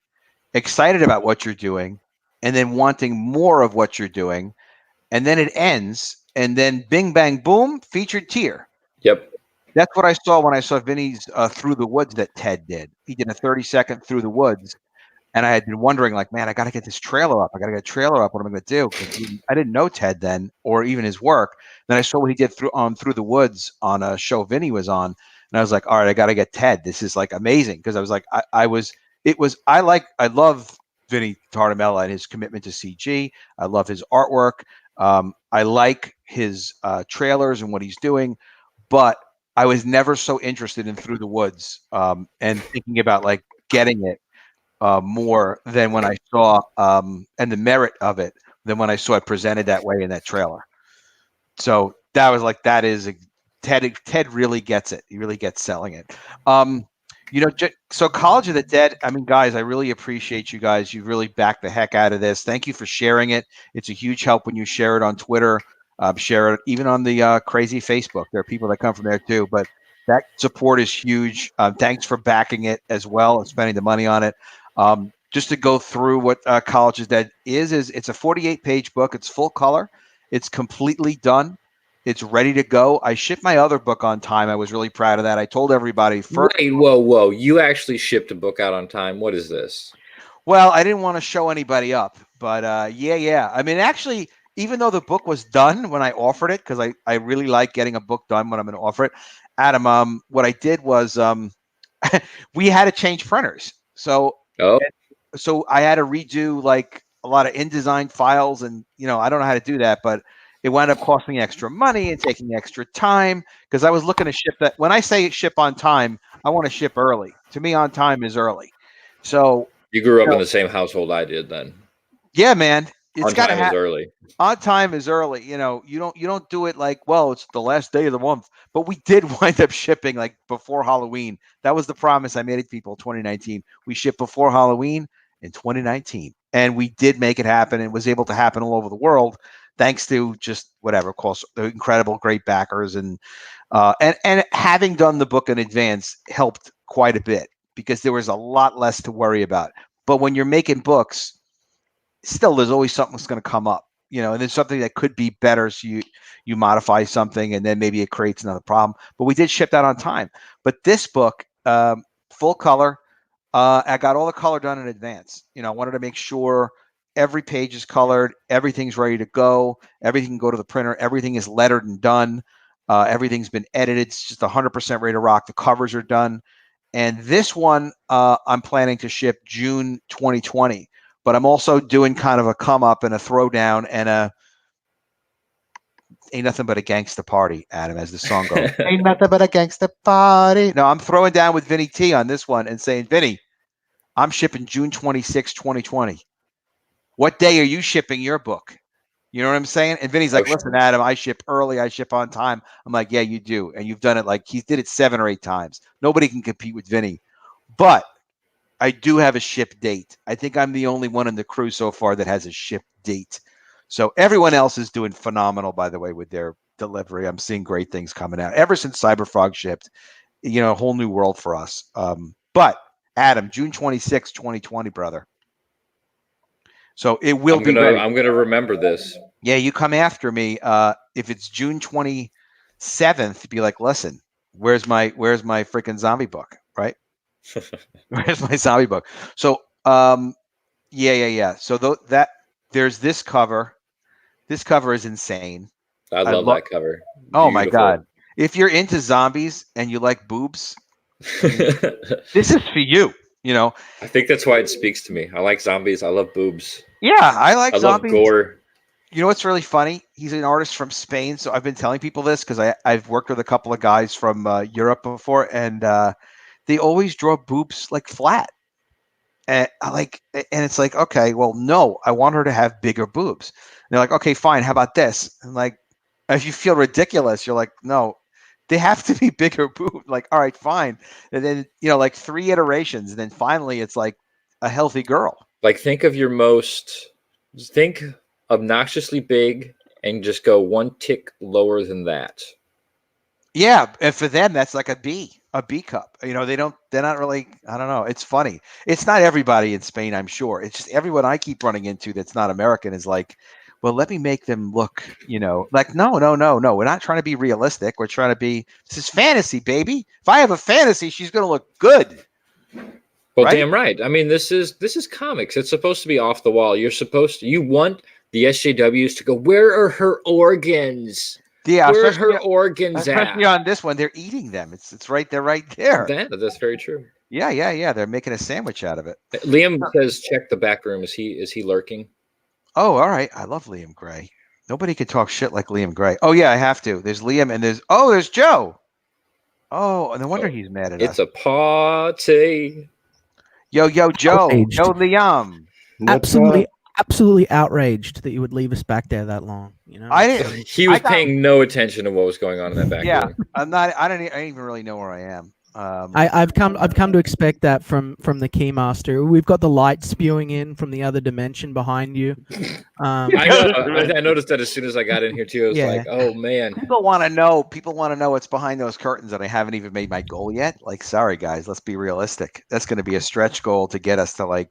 excited about what you're doing, and then wanting more of what you're doing. And then it ends, and then bing bang boom, featured tier. Yep. That's what I saw when I saw Vinny's Through the Woods that Ted did. He did a 30-second Through the Woods, and I had been wondering, like, man, I got to get this trailer up. I got to get a trailer up. What am I going to do? Because I didn't know Ted then, or even his work. Then I saw what he did Through the Woods on a show Vinny was on, and I was like, all right, I got to get Ted. This is like amazing because I was like, I love Vinny Tartamella and his commitment to CG. I love his artwork. I like his trailers and what he's doing, but I was never so interested in Through the Woods and thinking about like getting it more than when I saw and the merit of it than when I saw it presented that way in that trailer. So that was like Ted really gets it. He really gets selling it. So College of the Dead. I mean, guys, I really appreciate you guys. You really backed the heck out of this. Thank you for sharing it. It's a huge help when you share it on Twitter. Share it even on the crazy Facebook. There are people that come from there too, but that support is huge. Thanks for backing it as well and spending the money on it. just to go through what College is Dead is it's a 48-page book. It's full color. It's completely done. It's ready to go. I shipped my other book on time. I was really proud of that. I told everybody first. Wait, whoa! You actually shipped a book out on time. What is this? Well, I didn't want to show anybody up, but yeah. I mean, actually, even though the book was done when I offered it, because I really like getting a book done when I'm going to offer it, Adam, what I did was we had to change printers. So Oh, I had to redo like a lot of InDesign files, and I don't know how to do that, but it wound up costing extra money and taking extra time because I was looking to ship that. When I say ship on time, I want to ship early. To me, on time is early. So you grew up in the same household I did then. yeah, man, it's On got to time is happen. early. On time is early. You don't do it like, well, it's the last day of the month. But we did wind up shipping like before Halloween. That was the promise I made to people in 2019. We shipped before Halloween in 2019. And we did make it happen, and was able to happen all over the world thanks to just whatever, of course, the incredible, great backers. And having done the book in advance helped quite a bit because there was a lot less to worry about. But when you're making books, still there's always something that's going to come up, and there's something that could be better. So you modify something, and then maybe it creates another problem. But we did ship that on time. But this book, full color, I got all the color done in advance. I wanted to make sure every page is colored, everything's ready to go, everything can go to the printer, everything is lettered and done, everything's been edited. It's just 100% ready to rock. The covers are done. And this one, I'm planning to ship June 2020. But I'm also doing kind of a come up and a throwdown and ain't nothing but a gangsta party, Adam, as the song goes. Ain't nothing but a gangsta party. No, I'm throwing down with Vinny T on this one and saying, Vinny, I'm shipping June 26, 2020. What day are you shipping your book? You know what I'm saying? And Vinny's like, listen, Adam, I ship early. I ship on time. I'm like, yeah, you do. And you've done it like he did it 7 or 8 times. Nobody can compete with Vinny. But I do have a ship date. I think I'm the only one in the crew so far that has a ship date. So everyone else is doing phenomenal, by the way, with their delivery. I'm seeing great things coming out. Ever since Cyberfrog shipped, a whole new world for us. But Adam, June 26, 2020, brother. So it will be ready. I'm gonna remember this. Yeah, you come after me. If it's June 27th, be like, listen, where's my freaking zombie book, right? Where's my zombie book? So, yeah. So that there's this cover. This cover is insane. I love that cover. Oh my God! If you're into zombies and you like boobs, this is for you. I think that's why it speaks to me. I like zombies. I love boobs. Yeah, I like zombies. I love gore. You know what's really funny? He's an artist from Spain, so I've been telling people this because I've worked with a couple of guys from Europe before, and they always draw boobs like flat. And it's like, okay, well, no, I want her to have bigger boobs. And they're like, okay, fine. How about this? And like, if you feel ridiculous, you're like, no, they have to be bigger boobs. Like, all right, fine. And then, like 3 iterations. And then finally it's like a healthy girl. Like think obnoxiously big and just go one tick lower than that. Yeah. And for them, that's like a B cup. They're not really, I don't know. It's funny. It's not everybody in Spain, I'm sure. It's just everyone I keep running into that's not American is like, well, let me make them look, like, no. We're not trying to be realistic. We're trying to be, this is fantasy, baby. If I have a fantasy, she's going to look good. Well, right? Damn right. I mean, this is comics. It's supposed to be off the wall. You want the SJWs to go, where are her organs? Yeah, where are her organs especially on this one, they're eating them. It's right there, right there. That's very true. Yeah. They're making a sandwich out of it. Liam says, check the back room. Is he lurking? Oh, all right. I love Liam Gray. Nobody can talk shit like Liam Gray. Oh yeah, I have to. There's Liam and there's Joe. Oh, no wonder he's mad at us. It's a party. Yo, Joe. Outraged. Yo, Liam. Absolutely outraged that you would leave us back there that long. He was paying no attention to what was going on in that back room. I don't even really know where I am. I've come to expect that from the Keymaster. We've got the light spewing in from the other dimension behind you. I know. I noticed that as soon as I got in here too. I was like, oh man. People want to know what's behind those curtains, and I haven't even made my goal yet. Like, sorry guys, let's be realistic. That's going to be a stretch goal to get us to like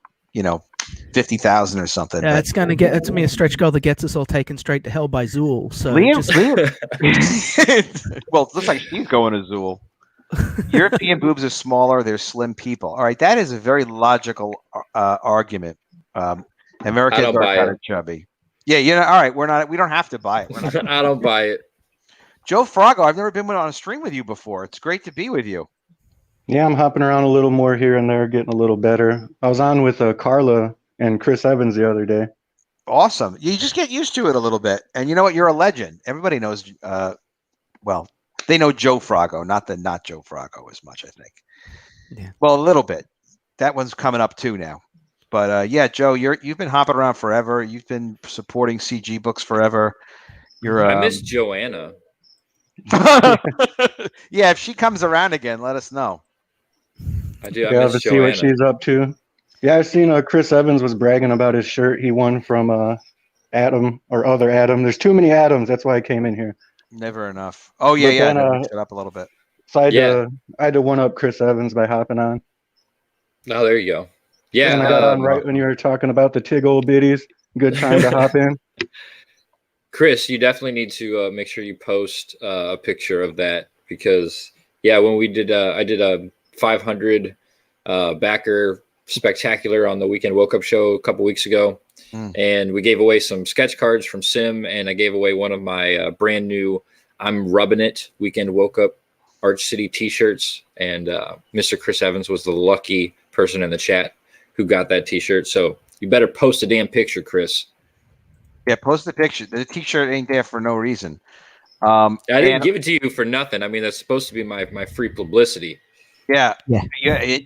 50,000 or something. Yeah, But it's gonna be a stretch goal that gets us all taken straight to hell by Zool. So Liam, well, it looks like she's going to Zool. European boobs are smaller. They're slim people. All right, that is a very logical argument. Americans don't are buy kind it. of chubby. Yeah, all right, we don't have to buy it. We're not I don't buy it. Joe Frago, I've never been on a stream with you before. It's great to be with you. Yeah, I'm hopping around a little more here and there, getting a little better. I was on with Carla and Chris Evans the other day. Awesome. You just get used to it a little bit. And you know what? You're a legend. Everybody knows, well, they know Joe Frago, not Joe Frago as much, I think. Yeah. Well, a little bit. That one's coming up too now. But yeah, Joe, you've been hopping around forever. You've been supporting CG Books forever. I miss Joanna. Yeah, if she comes around again, let us know. I do. I Yeah, miss to see Joanna. what she's up to. Yeah, I've seen Chris Evans was bragging about his shirt he won from Adam or other Adam. There's too many Adams. That's why I came in here. Never enough. Oh But yeah, then, mix it up a little bit. So Yeah. I had to one up Chris Evans by hopping on. Oh, there you go. Yeah. And I got on right when you were talking about the Tig old biddies. Good time to hop in. Chris, you definitely need to make sure you post a picture of that because, yeah, when we did, I did a 500 backer spectacular on the Weekend Woke Up show a couple weeks ago. And we gave away some sketch cards from Sim, and I gave away one of my brand new I'm Rubbing It Weekend Woke Up Arch City t-shirts. And Mr. Chris Evans was the lucky person in the chat who got that t-shirt. So you better post a damn picture, Chris. Yeah, post the picture. The t-shirt ain't there for no reason. I didn't give it to you for nothing. I mean, that's supposed to be my free publicity. Yeah.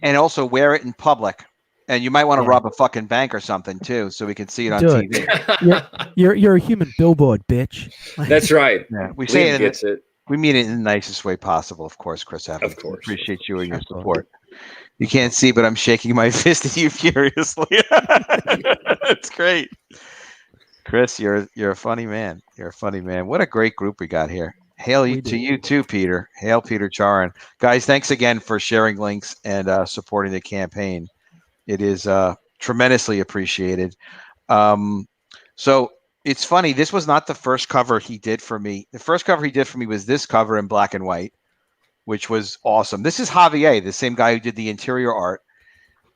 And also wear it in public. And you might want to rob a fucking bank or something too, so we can see it on TV. You're a human billboard, bitch. That's right. Yeah, we say Liam gets it. We mean it in the nicest way possible, of course, Chris Evans. Of course. Appreciate you and your support. You can't see, but I'm shaking my fist at you furiously. It's great. Chris, you're a funny man. You're a funny man. What a great group we got here. Hail to you too, Peter. Hail Peter Charin. Guys, thanks again for sharing links and supporting the campaign. It is tremendously appreciated. So it's funny. This was not the first cover he did for me. The first cover he did for me was this cover in black and white, which was awesome. This is Javier, the same guy who did the interior art.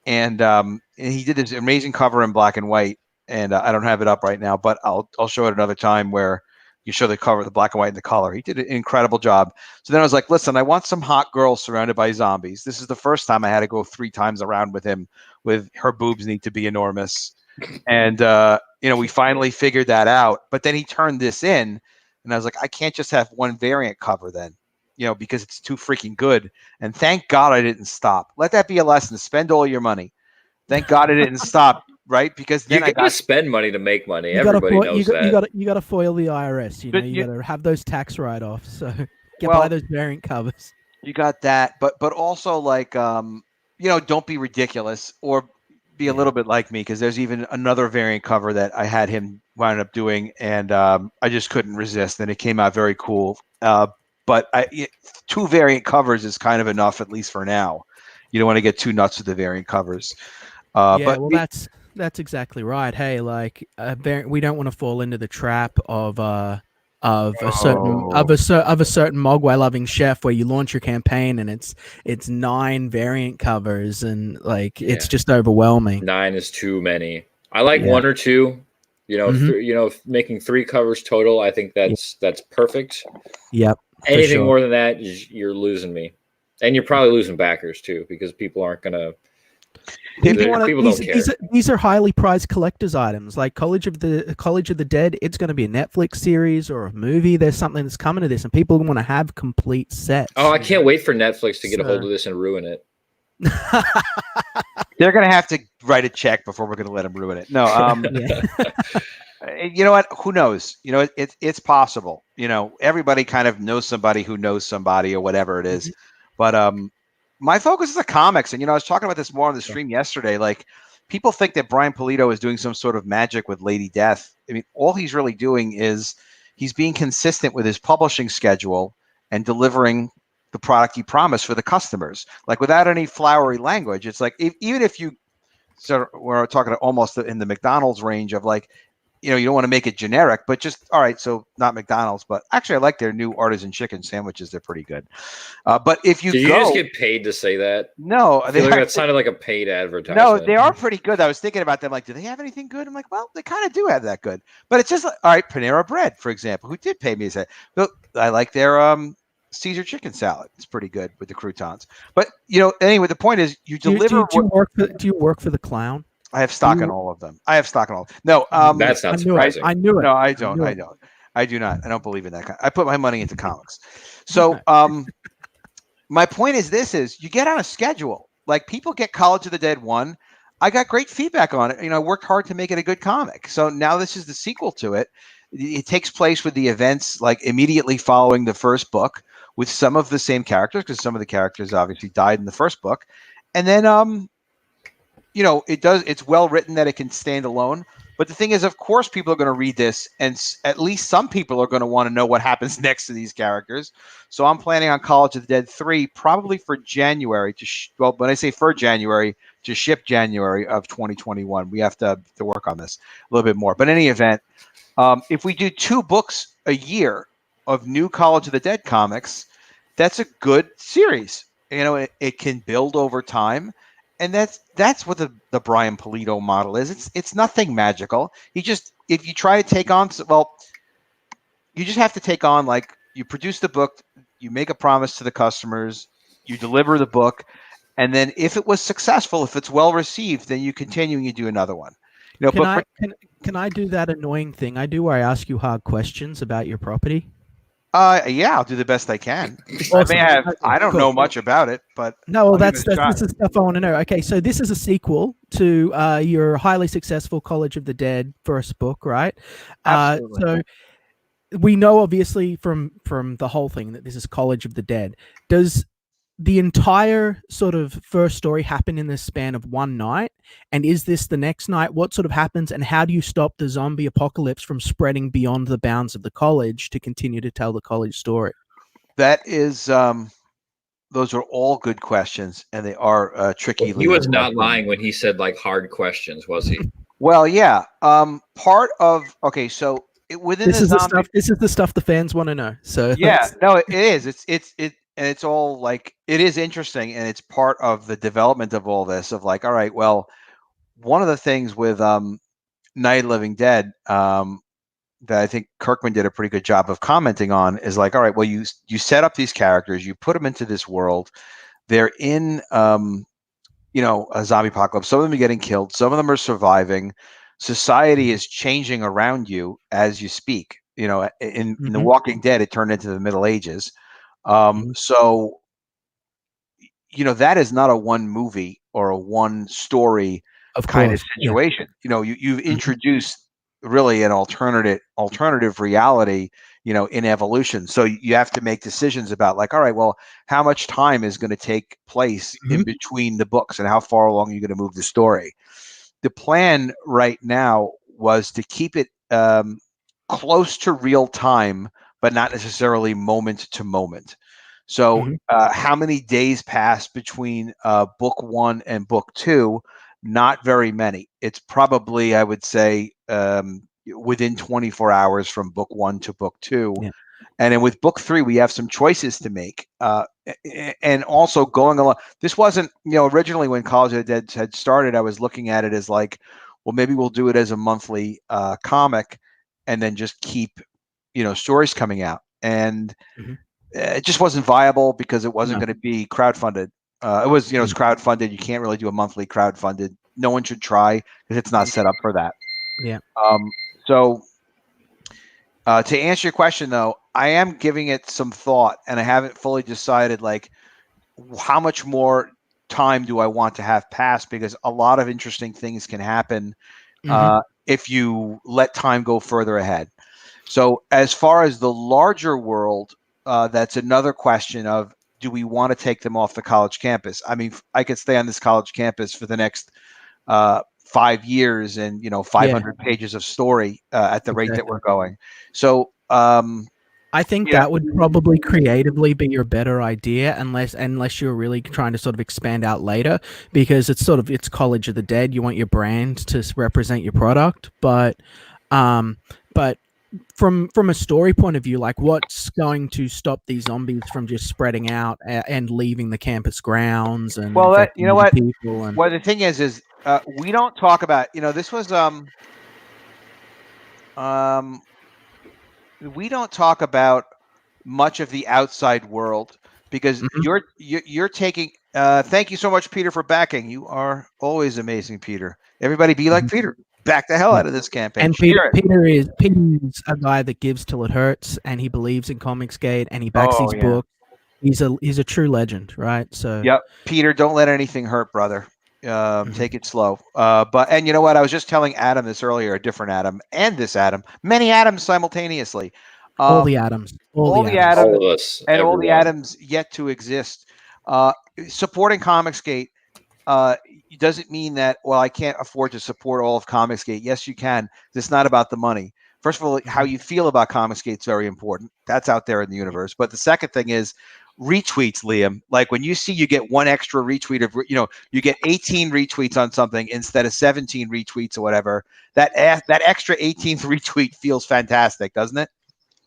And he did this amazing cover in black and white. And I don't have it up right now, but I'll show it another time where you show the cover, the black and white and the color. He did an incredible job. So then I was like, listen, I want some hot girls surrounded by zombies. This is the first time I had to go 3 times around with him with her boobs need to be enormous. And, we finally figured that out. But then he turned this in and I was like, I can't just have one variant cover then, because it's too freaking good. And thank God I didn't stop. Let that be a lesson. Spend all your money. Thank God I didn't stop. Right, because then I got to spend money to make money. Everybody knows that. You got to foil the IRS. You got to have those tax write-offs. So buy those variant covers. You got that, but also like don't be ridiculous or be a little bit like me because there's even another variant cover that I had him wound up doing, and I just couldn't resist, and it came out very cool. But 2 variant covers is kind of enough, at least for now. You don't want to get too nuts with the variant covers. That's exactly right. Hey, like we don't want to fall into the trap of a certain Mogwai loving chef where you launch your campaign and it's 9 variant covers and it's just overwhelming. 9 is too many. I like 1 or 2. Making 3 covers total. I think that's perfect. Yep. Anything more than that, you're losing me, and you're probably losing backers too because people aren't gonna. People don't care. These are highly prized collector's items, like College of the Dead. It's going to be a Netflix series or a movie. There's something that's coming to this, and people want to have complete sets. Oh, I can't wait for Netflix to get a hold of this and ruin it. They're going to have to write a check before we're going to let them ruin it. No, you know what? Who knows? It's possible. Everybody kind of knows somebody who knows somebody or whatever it is, but my focus is the comics. And, I was talking about this more on the stream yesterday. Like, people think that Brian Pulido is doing some sort of magic with Lady Death. I mean, all he's really doing is he's being consistent with his publishing schedule and delivering the product he promised for the customers. Like, without any flowery language, it's like, even if you so we're talking almost in the McDonald's range of like, you don't want to make it generic, but just all right. So not McDonald's, but actually I like their new artisan chicken sandwiches. They're pretty good. But if you Did you go, just get paid to say that? no, I feel like that sounded like a paid advertisement. no, they are pretty good. I was thinking about them. Like, do they have anything good? I'm like, well, they kind of do have that good. But it's just like, all right, Panera Bread, for example, who did pay me to say, look, I like their Caesar chicken salad. It's pretty good with the croutons. But anyway, the point is, you deliver. Do you work for the clown? I have stock in all of them. I have stock in all. No, that's not surprising. I knew it. No, I don't. I don't. I do not. I don't believe in that kind. I put my money into comics. So, my point is you get on a schedule. Like people get College of the Dead 1. I got great feedback on it. I worked hard to make it a good comic. So now this is the sequel to it. It takes place with the events like immediately following the first book with some of the same characters because some of the characters obviously died in the first book. And then it's well written that it can stand alone. But the thing is, of course, people are going to read this, and at least some people are going to want to know what happens next to these characters. So I'm planning on College of the Dead 3 probably for January when I say for January, to ship January of 2021. We have to work on this a little bit more. But in any event, if we do 2 books a year of new College of the Dead comics, that's a good series. It can build over time. And that's what the Brian Pulido model is. It's nothing magical. If you try to take on, you just have to take on, like, you produce the book, you make a promise to the customers, you deliver the book, and then if it was successful, if it's well received, then you continue and you do another one. Can I do that annoying thing I do where I ask you hard questions about your property? Yeah, I'll do the best I can. Awesome. I don't know much about it, but no, well, that's the stuff I want to know. Okay, so this is a sequel to your highly successful College of the Dead first book, right? Absolutely. So we know obviously from the whole thing that this is College of the Dead. Does the entire sort of first story happen in the span of one night? And is this the next night? What sort of happens? And how do you stop the zombie apocalypse from spreading beyond the bounds of the college to continue to tell the college story? That is, those are all good questions, and they are tricky. He was not lying when he said like hard questions, was he? Well, yeah. Part of so within this is the stuff the fans want to know. So yeah, no, it is. And it's all like, it is interesting, and it's part of the development of all this. Of like, all right, well, one of the things with Night of the Living Dead that I think Kirkman did a pretty good job of commenting on is like, all right, well, you set up these characters, you put them into this world, they're in a zombie apocalypse. Some of them are getting killed, some of them are surviving. Society is changing around you as you speak. In The Walking Dead, it turned into the Middle Ages. So, that is not a one movie or a one story kind of situation. Yeah. You've introduced really an alternative reality, in evolution. So you have to make decisions about like, all right, well, how much time is going to take place in between the books and how far along you're going to move the story. The plan right now was to keep it close to real time, but not necessarily moment to moment. So how many days pass between book 1 and book 2? Not very many. It's probably, I would say, within 24 hours from book 1 to book 2. Yeah. And then with book 3, we have some choices to make. And also going along, this wasn't, originally when College of the Dead had started, I was looking at it as like, well, maybe we'll do it as a monthly comic and then just keep, stories coming out. And it just wasn't viable because it wasn't going to be crowdfunded. It was, it's crowdfunded. You can't really do a monthly crowdfunded. No one should try because it's not set up for that. Yeah. So to answer your question, though, I am giving it some thought, and I haven't fully decided like how much more time do I want to have pass, because a lot of interesting things can happen if you let time go further ahead. So as far as the larger world, that's another question of, do we want to take them off the college campus? I mean, I could stay on this college campus for the next 5 years and 500 pages of story at the rate that we're going. So I think Yeah. that would probably creatively be your better idea, unless you're really trying to sort of expand out later, because it's College of the Dead. You want your brand to represent your product, um, but from a story point of view, like what's going to stop these zombies from just spreading out and leaving the campus grounds and Well, you infecting know more what? people? And Well, the thing is we don't talk about. This was um we don't talk about much of the outside world because Mhm. you're taking. Thank you so much, Peter, for backing. You are always amazing, Peter. Everybody, be like Mhm. Peter. Back the hell Yeah. out of this campaign. And Share it. Peter's a guy that gives till it hurts, and he believes in Comicsgate, and he backs Oh these yeah. books. He's a true legend, right? So Yep. Peter, don't let anything hurt, brother. Mhm. Take it slow. And you know what? I was just telling Adam this earlier, a different Adam, and this Adam, many Adams simultaneously. all the Um, atoms, all all the the atoms. All Adams of us, and all the everyone. Adams yet to exist. Uh, Supporting Comicsgate it doesn't mean that, well, I can't afford to support all of Comicsgate. Yes, you can. It's not about the money. First of all, how Mhm. you feel about Comicsgate is very important. That's out there in the universe. But the second thing is retweets, Liam. Like when you see you get one extra retweet of, you get 18 retweets on something instead of 17 retweets or whatever. That extra 18th retweet feels fantastic, doesn't it?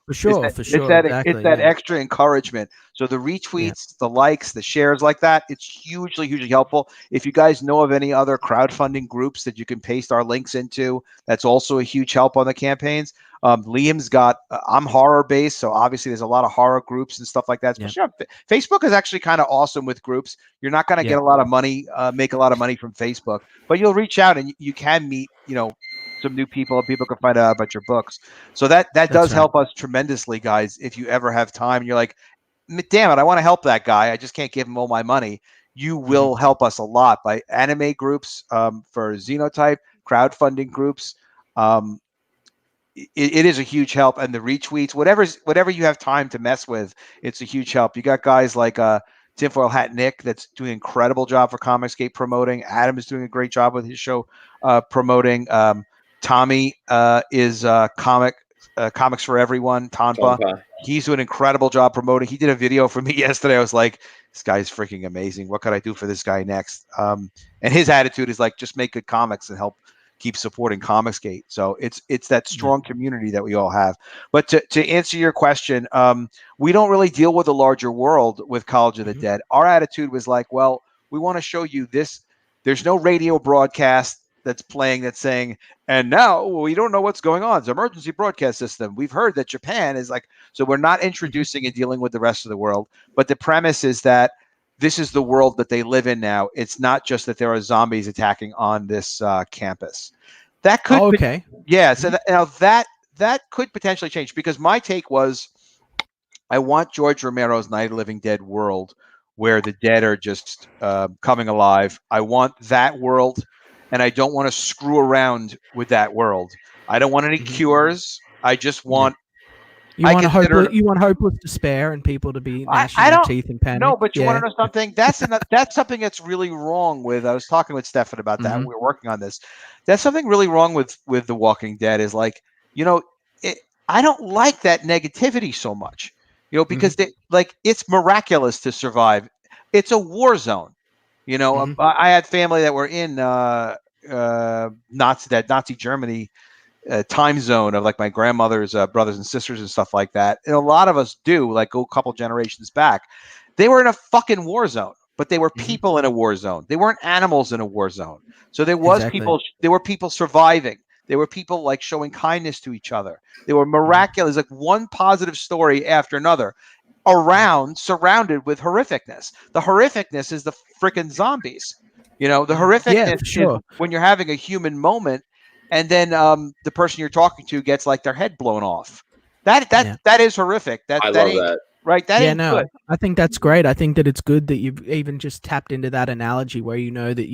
For It's sure, that for it's sure, that it's exactly. that Yeah, extra encouragement. So the yeah, retweets, the likes, the shares like that, it's hugely, hugely helpful. If you guys know of any other crowdfunding groups that you can paste our links into, that's also a huge help on the campaigns. Liam's got I'm horror based, so obviously there's a lot of horror groups and stuff like that. yeah, Especially on Facebook is actually kind of awesome with groups. You're not going to yeah. get a lot of money, make a lot of money from Facebook, but you'll reach out and you can meet, some new people and people can find out about your books. So that That's does right. help us tremendously, guys. If you ever have time and you're like, damn it, I want to help that guy. I just can't give him all my money. You Mhm. will help us a lot by anime groups for Xenotype, crowdfunding groups. Um, it is a huge help, and the retweets, whatever you have time to mess with, it's a huge help. You got guys like Tinfoil Hat Nick that's doing an incredible job for Comicsgate promoting. Adam is doing a great job with his show promoting. Tommy is Comics for Everyone. Tanpa, Tompa. he's doing an incredible job promoting. He did a video for me yesterday. I was like, this guy's freaking amazing. What could I do for this guy next? And his attitude is like, just make good comics and help keep supporting Comicsgate. So it's that Yeah. strong community that we all have. But to answer your question, we don't really deal with the larger world with College of the Mhm. Dead. Our attitude was like, well, we want to show you this. There's no radio broadcast that's playing that's saying, and now we don't know what's going on. It's an emergency broadcast system. We've heard that Japan is like, so we're not introducing and dealing with the rest of the world. But the premise is that this is the world that they live in now. It's not just that there are zombies attacking on this campus. That could, Oh, okay. yeah. So now that could potentially change because my take was, I want George Romero's Night of the Living Dead world where the dead are just coming alive. I want that world, and I don't want to screw around with that world. I don't want any Mhm. cures. I just Yeah. want. I consider it. You want hopeless despair and people to be gnashing I their don't teeth in no, panic. but you want to Yeah. know something? That's something that's really wrong with. I was talking with Stefan about that. Mhm. We were working on this. That's something really wrong with The Walking Dead. Is like, you know, it, I don't like that negativity so much. Mhm. Because it's miraculous to survive. It's a war zone. Mhm. I had family that were in Nazi Germany time zone of like my grandmother's brothers and sisters and stuff like that. And a lot of us do, like, go a couple generations back. They were in a fucking war zone, but they were Mhm. people in a war zone. They weren't animals in a war zone. So Exactly. there were people surviving. There were people like showing kindness to each other. They were Mhm. miraculous, like one positive story after another, Mhm. surrounded with horrificness. The horrificness is the freaking zombies. The Mhm. Yeah, horrificness for is sure. when you're having a human moment and then the person you're talking to gets like their head blown off. That that Yeah. that is horrific. That I that love ain't that. right. That Yeah, ain't good. no, I think that's great. I think that it's good that you've even just tapped into that analogy where you know that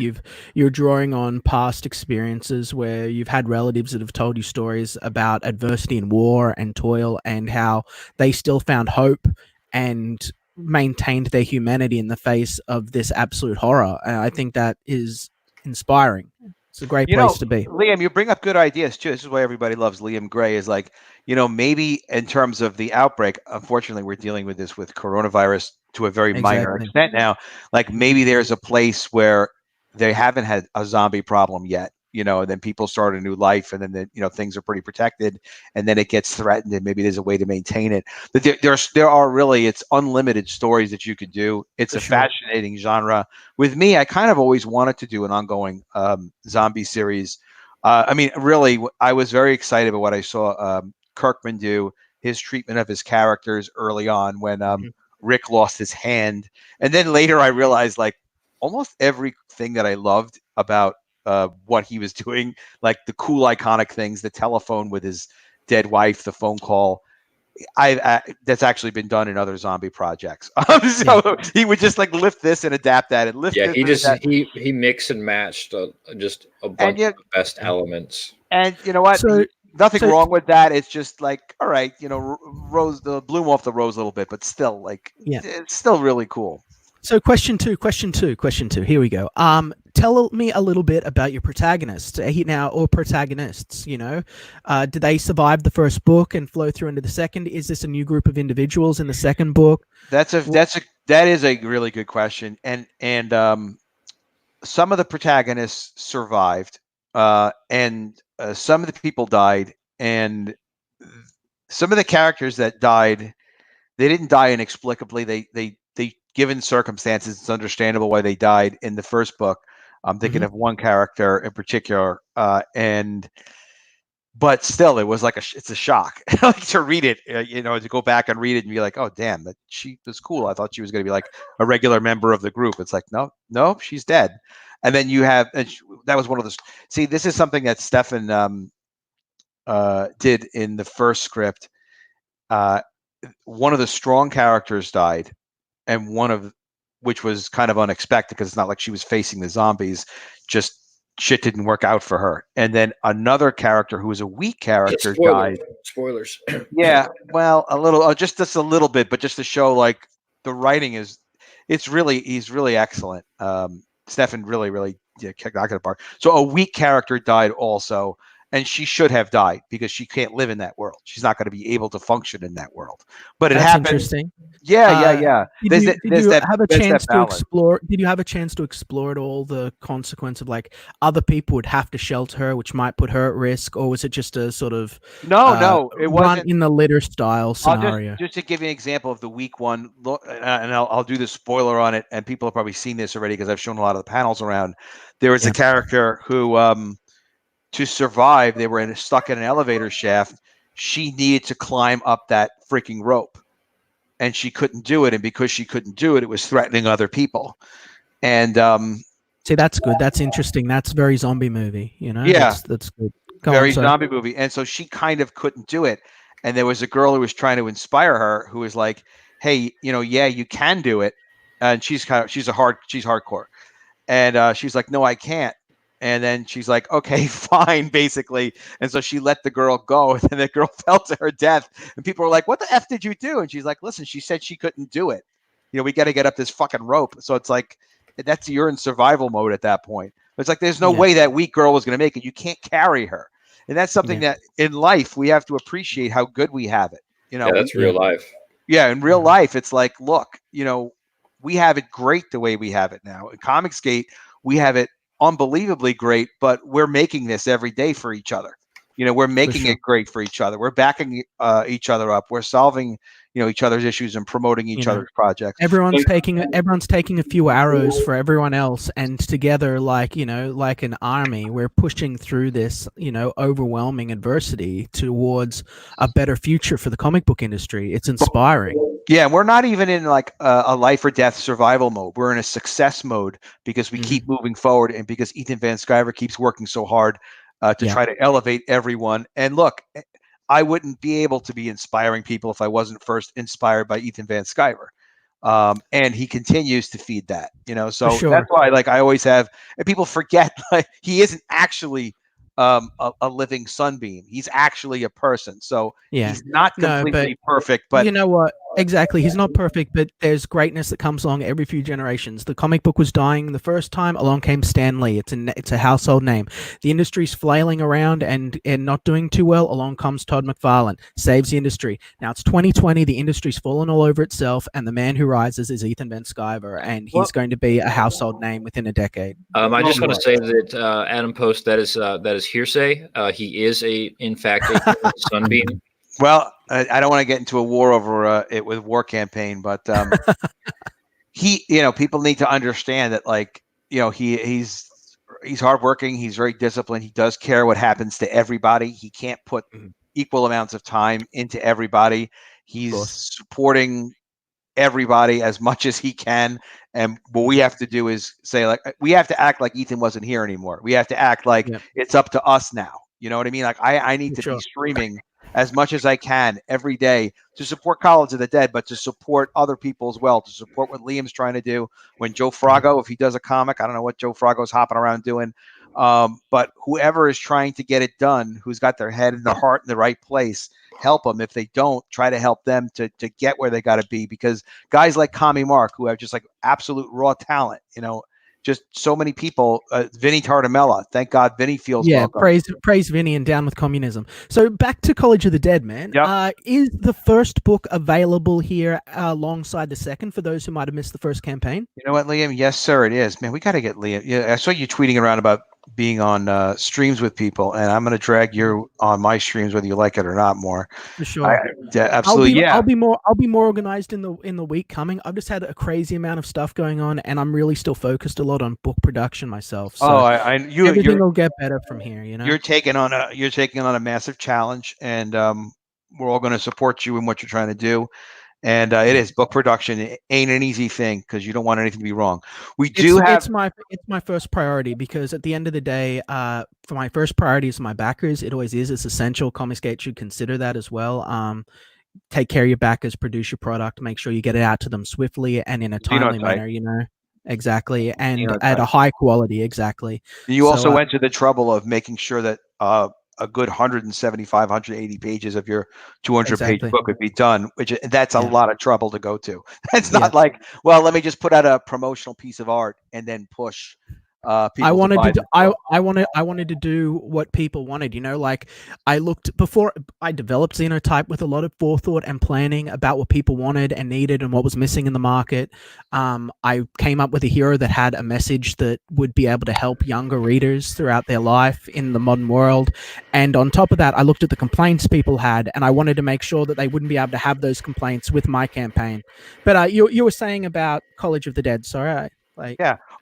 you're drawing on past experiences where you've had relatives that have told you stories about adversity and war and toil and how they still found hope and maintained their humanity in the face of this absolute horror. And I think that is inspiring. It's a great place to be. Liam, you bring up good ideas too. This is why everybody loves Liam Gray. Is like, maybe in terms of the outbreak. Unfortunately, we're dealing with this with coronavirus to a very minor Exactly. extent now. Like maybe there's a place where they haven't had a zombie problem yet. And then people start a new life, and then things are pretty protected, and then it gets threatened, and maybe there's a way to maintain it. But there are really, it's unlimited stories that you could do. It's a fascinating genre. With me, I kind of always wanted to do an ongoing zombie series. I mean, really, I was very excited about what I saw Kirkman do, his treatment of his characters early on when Rick lost his hand, and then later I realized like almost everything that I loved about what he was doing, like the cool iconic things, the telephone with his dead wife, the phone call. That's actually been done in other zombie projects. He would just like lift this and adapt that, and lift. Yeah, this he mixed and matched just a bunch of the best elements. And you know what? Nothing wrong with that. It's just like, all right, rose the bloom off the rose a little bit, but still, like, it's still really cool. So question two. Here we go. Tell me a little bit about your protagonists now, or protagonists. Did they survive the first book and flow through into the second? Is this a new group of individuals in the second book? That is a really good question, and some of the protagonists survived, and some of the people died, and some of the characters that died, they didn't die inexplicably. They given circumstances, it's understandable why they died in the first book. I'm thinking of one character in particular, but still, it was like it's a shock like to read it, to go back and read it and be like, oh damn, that she was cool. I thought she was going to be like a regular member of the group. It's like, no, she's dead. And then you have, that was one of those. See, this is something that Stefan did in the first script. One of the strong characters died, and which was kind of unexpected because it's not like she was facing the zombies, just shit didn't work out for her. And then another character who was a weak character died. Spoilers. Yeah, well, a little, just a little bit, but just to show like the writing he's really excellent. Stefan really knocked it apart. So a weak character died also, and she should have died because she can't live in that world. She's not going to be able to function in that world. But it happened. Interesting. Yeah. Did you have a chance to explore? Did you have a chance to explore at all the consequence of like other people would have to shelter her, which might put her at risk, or was it just a sort of no, it wasn't run in the litter style scenario? Just to give you an example of the weak one, and I'll do the spoiler on it, and people have probably seen this already because I've shown a lot of the panels around. There was a character who, to survive, they were stuck in an elevator shaft. She needed to climb up that freaking rope, and she couldn't do it. And because she couldn't do it, it was threatening other people. And see, that's good. That's interesting. That's very zombie movie. Yeah, that's good. Very zombie movie. And so she kind of couldn't do it. And there was a girl who was trying to inspire her, who was like, "Hey, you can do it." And she's hardcore, and she's like, "No, I can't." And then she's like, okay, fine, basically. And so she let the girl go, and then the girl fell to her death. And people were like, what the F did you do? And she's like, listen, she said she couldn't do it. We got to get up this fucking rope. So it's like, you're in survival mode at that point. It's like, there's no way that weak girl was going to make it. You can't carry her. And that's something that in life, we have to appreciate how good we have it. Yeah, that's real life. Yeah, in real life, it's like, look, we have it great the way we have it now. In Comicsgate, we have it unbelievably great, but we're making this every day for each other. We're making it great for each other. We're backing each other up. We're solving each other's issues and promoting each other's projects. Everyone's taking a few arrows for everyone else, and together, like an army, we're pushing through this overwhelming adversity towards a better future for the comic book industry. It's inspiring. Yeah, and we're not even in like a life or death survival mode. We're in a success mode because we keep moving forward, and because Ethan Van Sciver keeps working so hard to try to elevate everyone. And look, I wouldn't be able to be inspiring people if I wasn't first inspired by Ethan Van Sciver. And he continues to feed that, so that's why, like, I always have, and people forget, like, he isn't actually a living sunbeam. He's actually a person. So he's not completely perfect, but you know what? Exactly. He's not perfect, but there's greatness that comes along every few generations. The comic book was dying the first time. Along came Stan Lee. It's a household name. The industry's flailing around and not doing too well. Along comes Todd McFarlane, saves the industry. Now it's 2020. The industry's fallen all over itself, and the man who rises is Ethan Van Sciver, and he's going to be a household name within a decade. I just want to say that Adam Post, that is hearsay. He is in fact a Sunbeam. Well, I don't want to get into a war over it with War Campaign, but people need to understand that, like, he's hardworking. He's very disciplined. He does care what happens to everybody. He can't put equal amounts of time into everybody. He's supporting everybody as much as he can. And what we have to do is say, like, we have to act like Ethan wasn't here anymore. We have to act like it's up to us now. You know what I mean? Like, I need to be streaming as much as I can every day to support College of the Dead, but to support other people as well, to support what Liam's trying to do. When Joe Frago, if he does a comic, I don't know what Joe Frago's hopping around doing, but whoever is trying to get it done, who's got their head and their heart in the right place, help them. If they don't, try to help them to get where they got to be, because guys like Kami Mark, who have just like absolute raw talent, just so many people. Vinny Tartamella, thank God Vinny feels welcome. Praise Vinny and down with communism. So back to College of the Dead, man. Yep. Is the first book available here alongside the second for those who might have missed the first campaign? You know what, Liam? Yes, sir, it is. Man, we got to get Liam. Yeah, I saw you tweeting around about being on streams with people, and I'm going to drag you on my streams whether you like it or not more. For sure. Absolutely. I'll be more organized in the week coming. I've just had a crazy amount of stuff going on, and I'm really still focused a lot on book production myself. So everything will get better from here. You're taking on a massive challenge, and we're all going to support you in what you're trying to do. And it is book production. It ain't an easy thing because you don't want anything to be wrong. It's my first priority, because at the end of the day, for my first priority is my backers. It always is. It's essential. Comicsgate should consider that as well. Take care of your backers, produce your product, make sure you get it out to them swiftly and in a timely manner. Exactly, and at a high quality. Exactly. You also went to the trouble of making sure that a good 175, 180 pages of your 200-page book would be done, that's a lot of trouble to go to. That's not like, well, let me just put out a promotional piece of art and then push people. I wanted to do what people wanted. Like, I looked before I developed Xenotype with a lot of forethought and planning about what people wanted and needed and what was missing in the market. I came up with a hero that had a message that would be able to help younger readers throughout their life in the modern world. And on top of that, I looked at the complaints people had, and I wanted to make sure that they wouldn't be able to have those complaints with my campaign. But you were saying about College of the Dead. Sorry.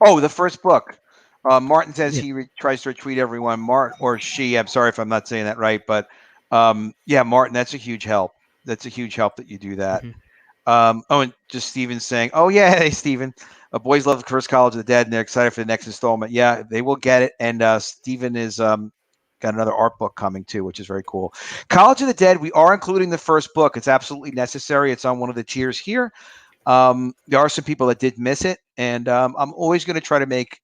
Oh, the first book. Martin says he tries to retweet everyone. Martin, or she, I'm sorry if I'm not saying that right, but Martin, that's a huge help. That's a huge help that you do that. And just Steven saying, oh yeah, hey Steven, boys love the first College of the Dead and they're excited for the next installment. Yeah, they will get it. And Steven is got another art book coming too, which is very cool. College of the Dead, we are including the first book. It's absolutely necessary. It's on one of the tiers here. There are some people that did miss it, and I'm always going to try to make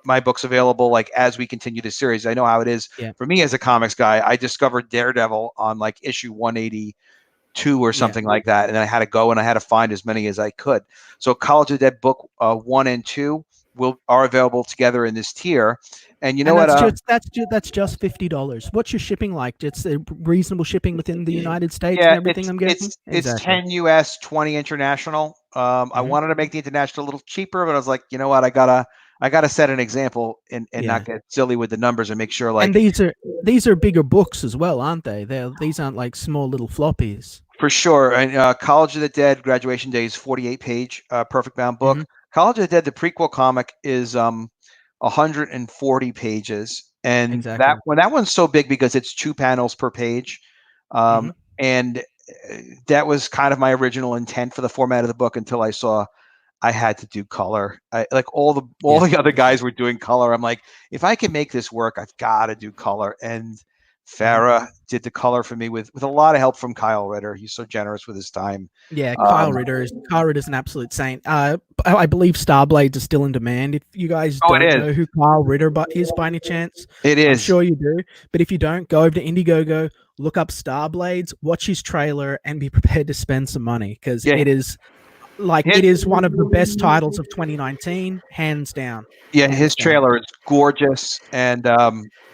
my books available like as we continue the series. I know how it is for me as a comics guy. I discovered Daredevil on like issue 182 or something like that, and then I had to go and I had to find as many as I could. So College of the Dead book 1 and 2 are available together in this tier. And you know what? That's just $50. What's your shipping like? It's a reasonable shipping within the United States and everything. I'm guessing it's 10 US, 20 international. I wanted to make the international a little cheaper, but I was like, you know what? I gotta set an example and not get silly with the numbers and make sure. Like, and these are bigger books as well, aren't they? These aren't like small little floppies. For sure. And College of the Dead Graduation Day is 48-page perfect bound book. College of the Dead, the prequel comic, is 140 pages, and that one's so big because it's 2 panels per page, and that was kind of my original intent for the format of the book until I saw I had to do color. Like all the other guys were doing color. I'm like, if I can make this work, I've got to do color. And Farah did the color for me with a lot of help from Kyle Ritter. He's so generous with his time. Yeah, Kyle Ritter's an absolute saint. I believe Starblades are still in demand. If you guys Oh, it don't is. know who Kyle Ritter is by any chance, It I'm is. sure you do. But if you don't, go over to Indiegogo, look up Starblades, watch his trailer, and be prepared to spend some money because Yeah. it is it is one of the best titles of 2019, hands down. Yeah, Hands his down. trailer is gorgeous, and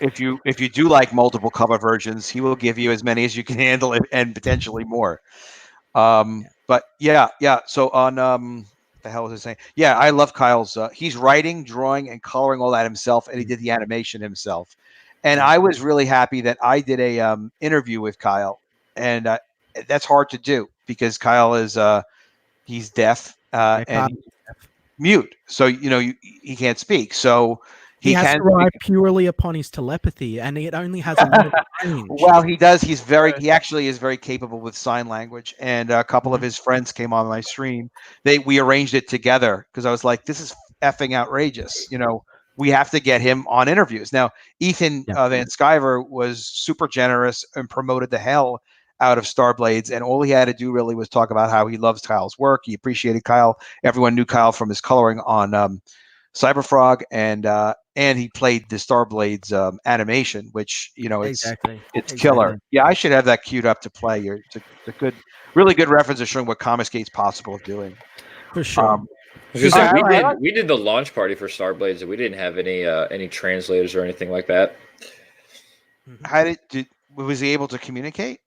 if you do like multiple cover versions, he will give you as many as you can handle and potentially more. But yeah. So on what the hell was I saying? Yeah, I love Kyle's. He's writing, drawing, and coloring all that himself, and he did the animation himself. And I was really happy that I did a interview with Kyle, and that's hard to do because Kyle is he's deaf and he's mute, so he can't speak. So He he has can to rely speak. purely upon his telepathy, and it only has a limited range. Well, he does. He actually is very capable with sign language. And a couple of his friends came on my stream. We arranged it together because I was like, this is effing outrageous. We have to get him on interviews. Now, Ethan Van Sciver was super generous and promoted the hell out of Starblades. And all he had to do really was talk about how he loves Kyle's work. He appreciated Kyle. Everyone knew Kyle from his coloring on Cyberfrog, and he played the Starblades animation, which it's killer. Yeah, I should have that queued up to play. It's a good, really good reference to showing what Comicsgate's possible of doing. For sure. We did the launch party for Starblades, and we didn't have any translators or anything like that. How was he able to communicate?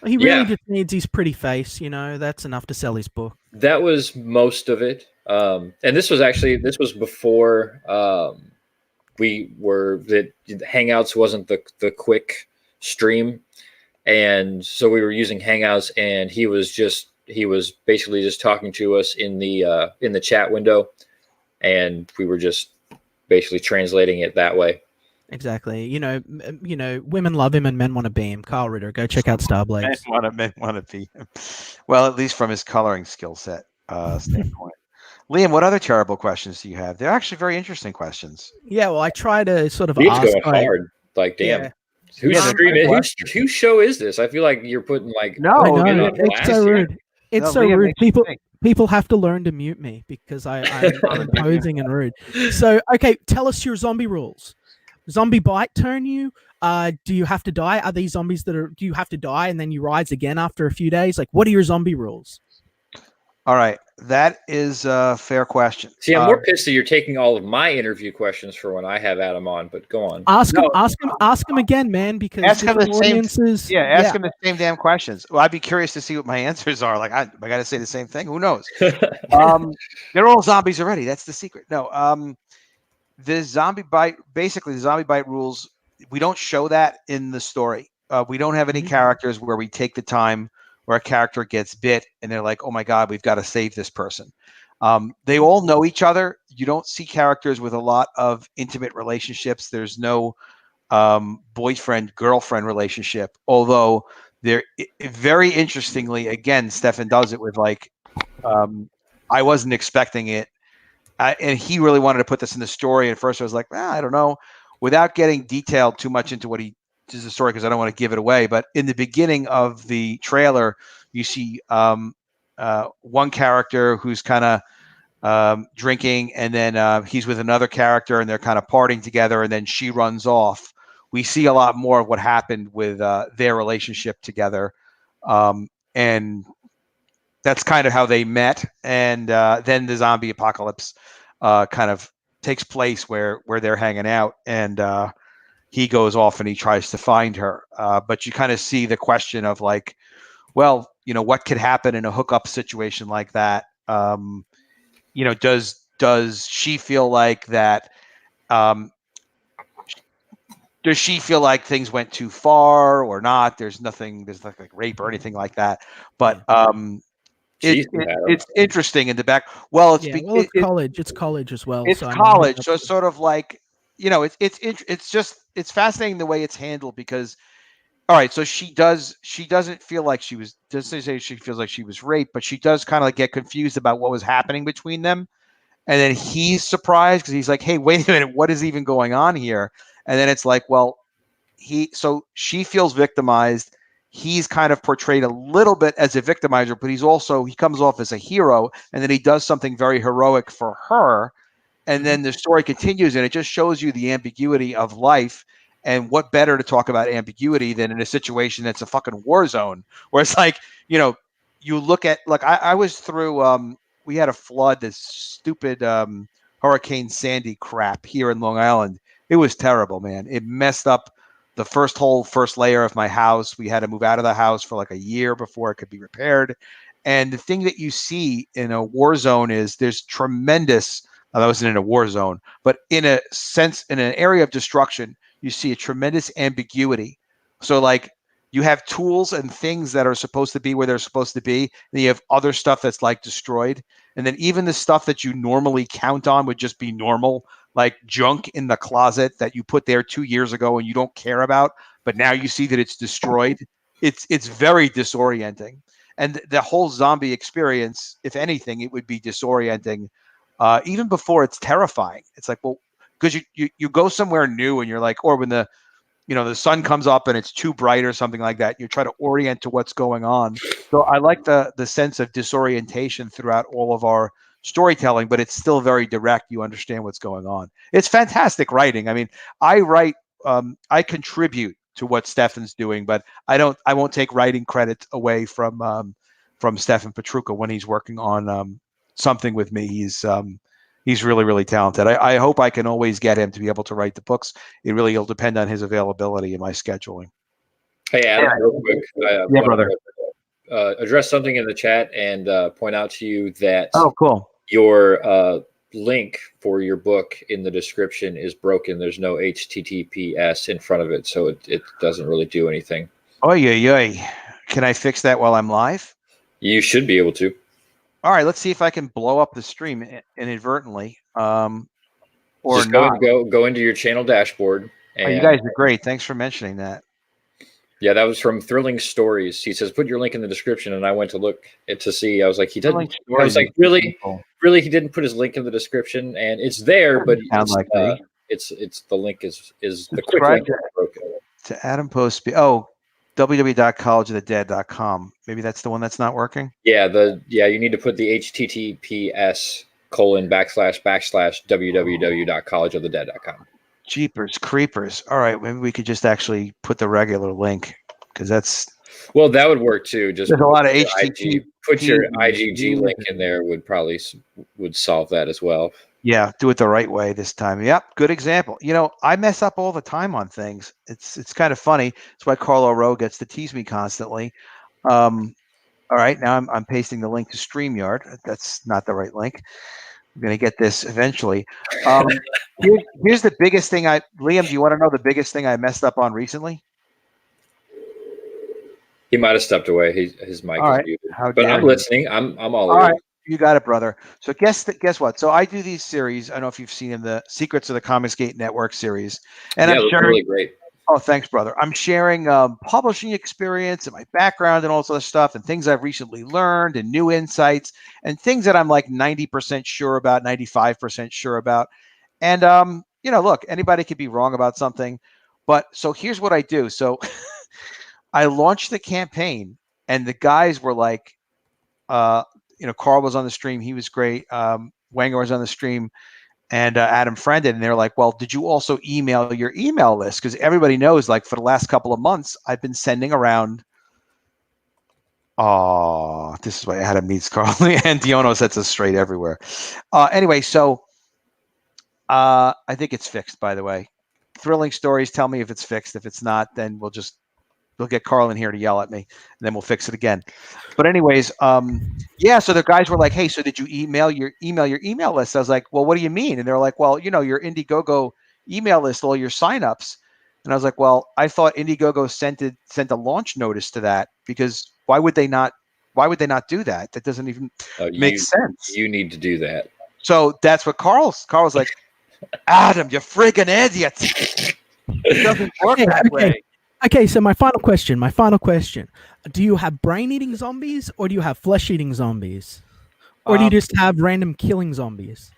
He really just needs his pretty face. That's enough to sell his book. That was most of it. And this was before that Hangouts wasn't the quick stream, and so we were using Hangouts, and he was basically just talking to us in the chat window, and we were just basically translating it that way. Exactly. Women love him and men want to be him. Kyle Ritter, go check out Starblades. Men want to be him. Well, at least from his coloring skill set standpoint. Liam, what other terrible questions do you have? They're actually very interesting questions. Yeah, well, I try to sort of ask. Going hard. Like, damn. Yeah. Who's streaming? Whose show is this? I feel like you're putting it's so rude. It's so rude. People have to learn to mute me because I'm imposing and rude. So, okay, tell us your zombie rules. Zombie bite turn you? Do you have to die? Are these zombies do you have to die and then you rise again after a few days? Like, what are your zombie rules? All right, that is a fair question. See, I'm more pissed that you're taking all of my interview questions for when I have Adam on, but go on. Ask him again, man, because ask him the same damn questions. Well, I'd be curious to see what my answers are. Like, I got to say the same thing. Who knows? They're all zombies already. That's the secret. No, the zombie bite rules, we don't show that in the story. We don't have any characters where we take the time where a character gets bit and they're like, oh my God, we've got to save this person. They all know each other. You don't see characters with a lot of intimate relationships. There's no boyfriend-girlfriend relationship, although they're very interestingly, again, Stefan does it with I wasn't expecting it. And he really wanted to put this in the story. At first I was like, I don't know, without getting detailed too much into what he does the story, because I don't want to give it away. But in the beginning of the trailer, you see one character who's kind of drinking, and then he's with another character, and they're kind of partying together, and then she runs off. We see a lot more of what happened with their relationship together. And that's kind of how they met. And then the zombie apocalypse kind of takes place where they're hanging out, and he goes off and he tries to find her. But you kind of see the question of like, well, what could happen in a hookup situation like that? Does she feel like that? Does she feel like things went too far or not? There's nothing like rape or anything like that. But it's interesting in the back. Well, it's college. It's college as well. It's college, so it's sort of like it's fascinating the way it's handled because, all right, so she doesn't feel like she feels like she was raped, but she does kind of get confused about what was happening between them, and then he's surprised because he's like, hey, wait a minute, what is even going on here? And then it's like, well, she feels victimized. He's kind of portrayed a little bit as a victimizer, but he comes off as a hero, and then he does something very heroic for her. And then the story continues, and it just shows you the ambiguity of life. And what better to talk about ambiguity than in a situation that's a fucking war zone, where it's like, you look at, like, I was through, we had a flood, this stupid Hurricane Sandy crap here in Long Island. It was terrible, man. It messed up the first layer of my house. We had to move out of the house for like a year before it could be repaired. And the thing that you see in a war zone is there's tremendous, I wasn't in a war zone, but in a sense, in an area of destruction, you see a tremendous ambiguity. So like, you have tools and things that are supposed to be where they're supposed to be, and you have other stuff that's like destroyed. And then even the stuff that you normally count on would just be normal, like junk in the closet that you put there 2 years ago and you don't care about, but now you see that it's destroyed. It's very disorienting. And the whole zombie experience, if anything, it would be disorienting, even before it's terrifying. It's like, well, because you go somewhere new and you're like, or when the sun comes up and it's too bright or something like that, you try to orient to what's going on. So I like the sense of disorientation throughout all of our storytelling, but it's still very direct. You understand what's going on. It's fantastic writing. I mean, I contribute to what Stefan's doing, but I won't take writing credit away from Stefan Petrucca when he's working on something with me. He's really, really talented. I hope I can always get him to be able to write the books. It really will depend on his availability and my scheduling. Hey, Adam, real quick. Yeah, brother. Address something in the chat and point out to you that cool. Your link for your book in the description is broken. There's no HTTPS in front of it, so it doesn't really do anything. Oy. Can I fix that while I'm live? You should be able to. All right, let's see if I can blow up the stream inadvertently, or just not. Go into your channel dashboard. And, you guys are great. Thanks for mentioning that. Yeah, that was from Thrilling Stories. He says, "Put your link in the description," and I went to look to see. I was like, he doesn't. I was like, really, he didn't put his link in the description, and it's there, but it's the link is the quick link broken. To Adam Postby. www.collegeofthedead.com. Maybe that's the one that's not working. Yeah, you need to put the https://www.collegeofthedead.com. Jeepers creepers. All right, maybe we could just actually put the regular link, because that's, well, that would work too. Just there's a lot of HTTP. Put your IGG link in there would solve that as well. Yeah, do it the right way this time. Yep, good example. I mess up all the time on things. It's kind of funny. That's why Carlo Rowe gets to tease me constantly. All right, now I'm pasting the link to StreamYard. That's not the right link. I'm going to get this eventually. Here's the biggest thing Liam, do you want to know the biggest thing I messed up on recently? He might have stepped away. His mic is muted. But I'm listening. I'm all right. You got it, brother. So guess what? So I do these series. I don't know if you've seen in the Secrets of the Comicsgate Network series. And I'm sharing, really great. Oh, thanks, brother. I'm sharing publishing experience and my background and all this other stuff, and things I've recently learned and new insights and things that I'm like 90% sure about, 95% sure about. And look, anybody could be wrong about something, but so here's what I do. So I launched the campaign, and the guys were like, Carl was on the stream. He was great. Wanger was on the stream, and Adam Friended. And they're like, well, did you also email your email list? Because everybody knows, like, for the last couple of months, I've been sending around. Oh, this is why Adam needs Carl. And Diono sets us straight everywhere. Anyway, so I think it's fixed, by the way. Thrilling Stories, tell me if it's fixed. If it's not, then we'll get Carl in here to yell at me, and then we'll fix it again. But anyways, yeah, so the guys were like, hey, so did you email your email list? I was like, well, what do you mean? And they're like, well, your Indiegogo email list, all your signups. And I was like, well, I thought Indiegogo sent a launch notice to that, because why would they not do that? That doesn't even make sense. You need to do that. So that's what Carl's like, Adam, you friggin' idiot. It doesn't work that way. Okay, so my final question. Do you have brain-eating zombies, or do you have flesh-eating zombies? Or do you just have random killing zombies?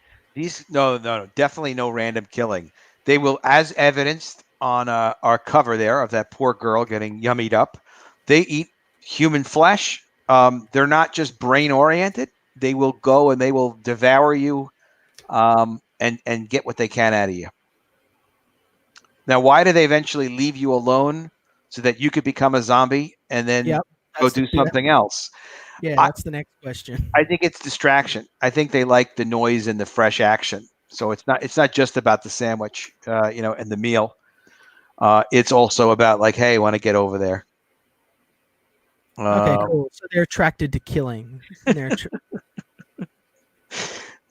No, definitely no random killing. They will, as evidenced on our cover there of that poor girl getting yummied up. They eat human flesh. They're not just brain oriented. They will go and they will devour you and get what they can out of you. Now, why do they eventually leave you alone so that you could become a zombie and then Yep. go do something else? Yeah, I- that's the next question. I think it's distraction. I think they like the noise and the fresh action. So it's not just about the sandwich, and the meal. It's also about like, hey, I want to get over there. Okay, cool. So they're attracted to killing.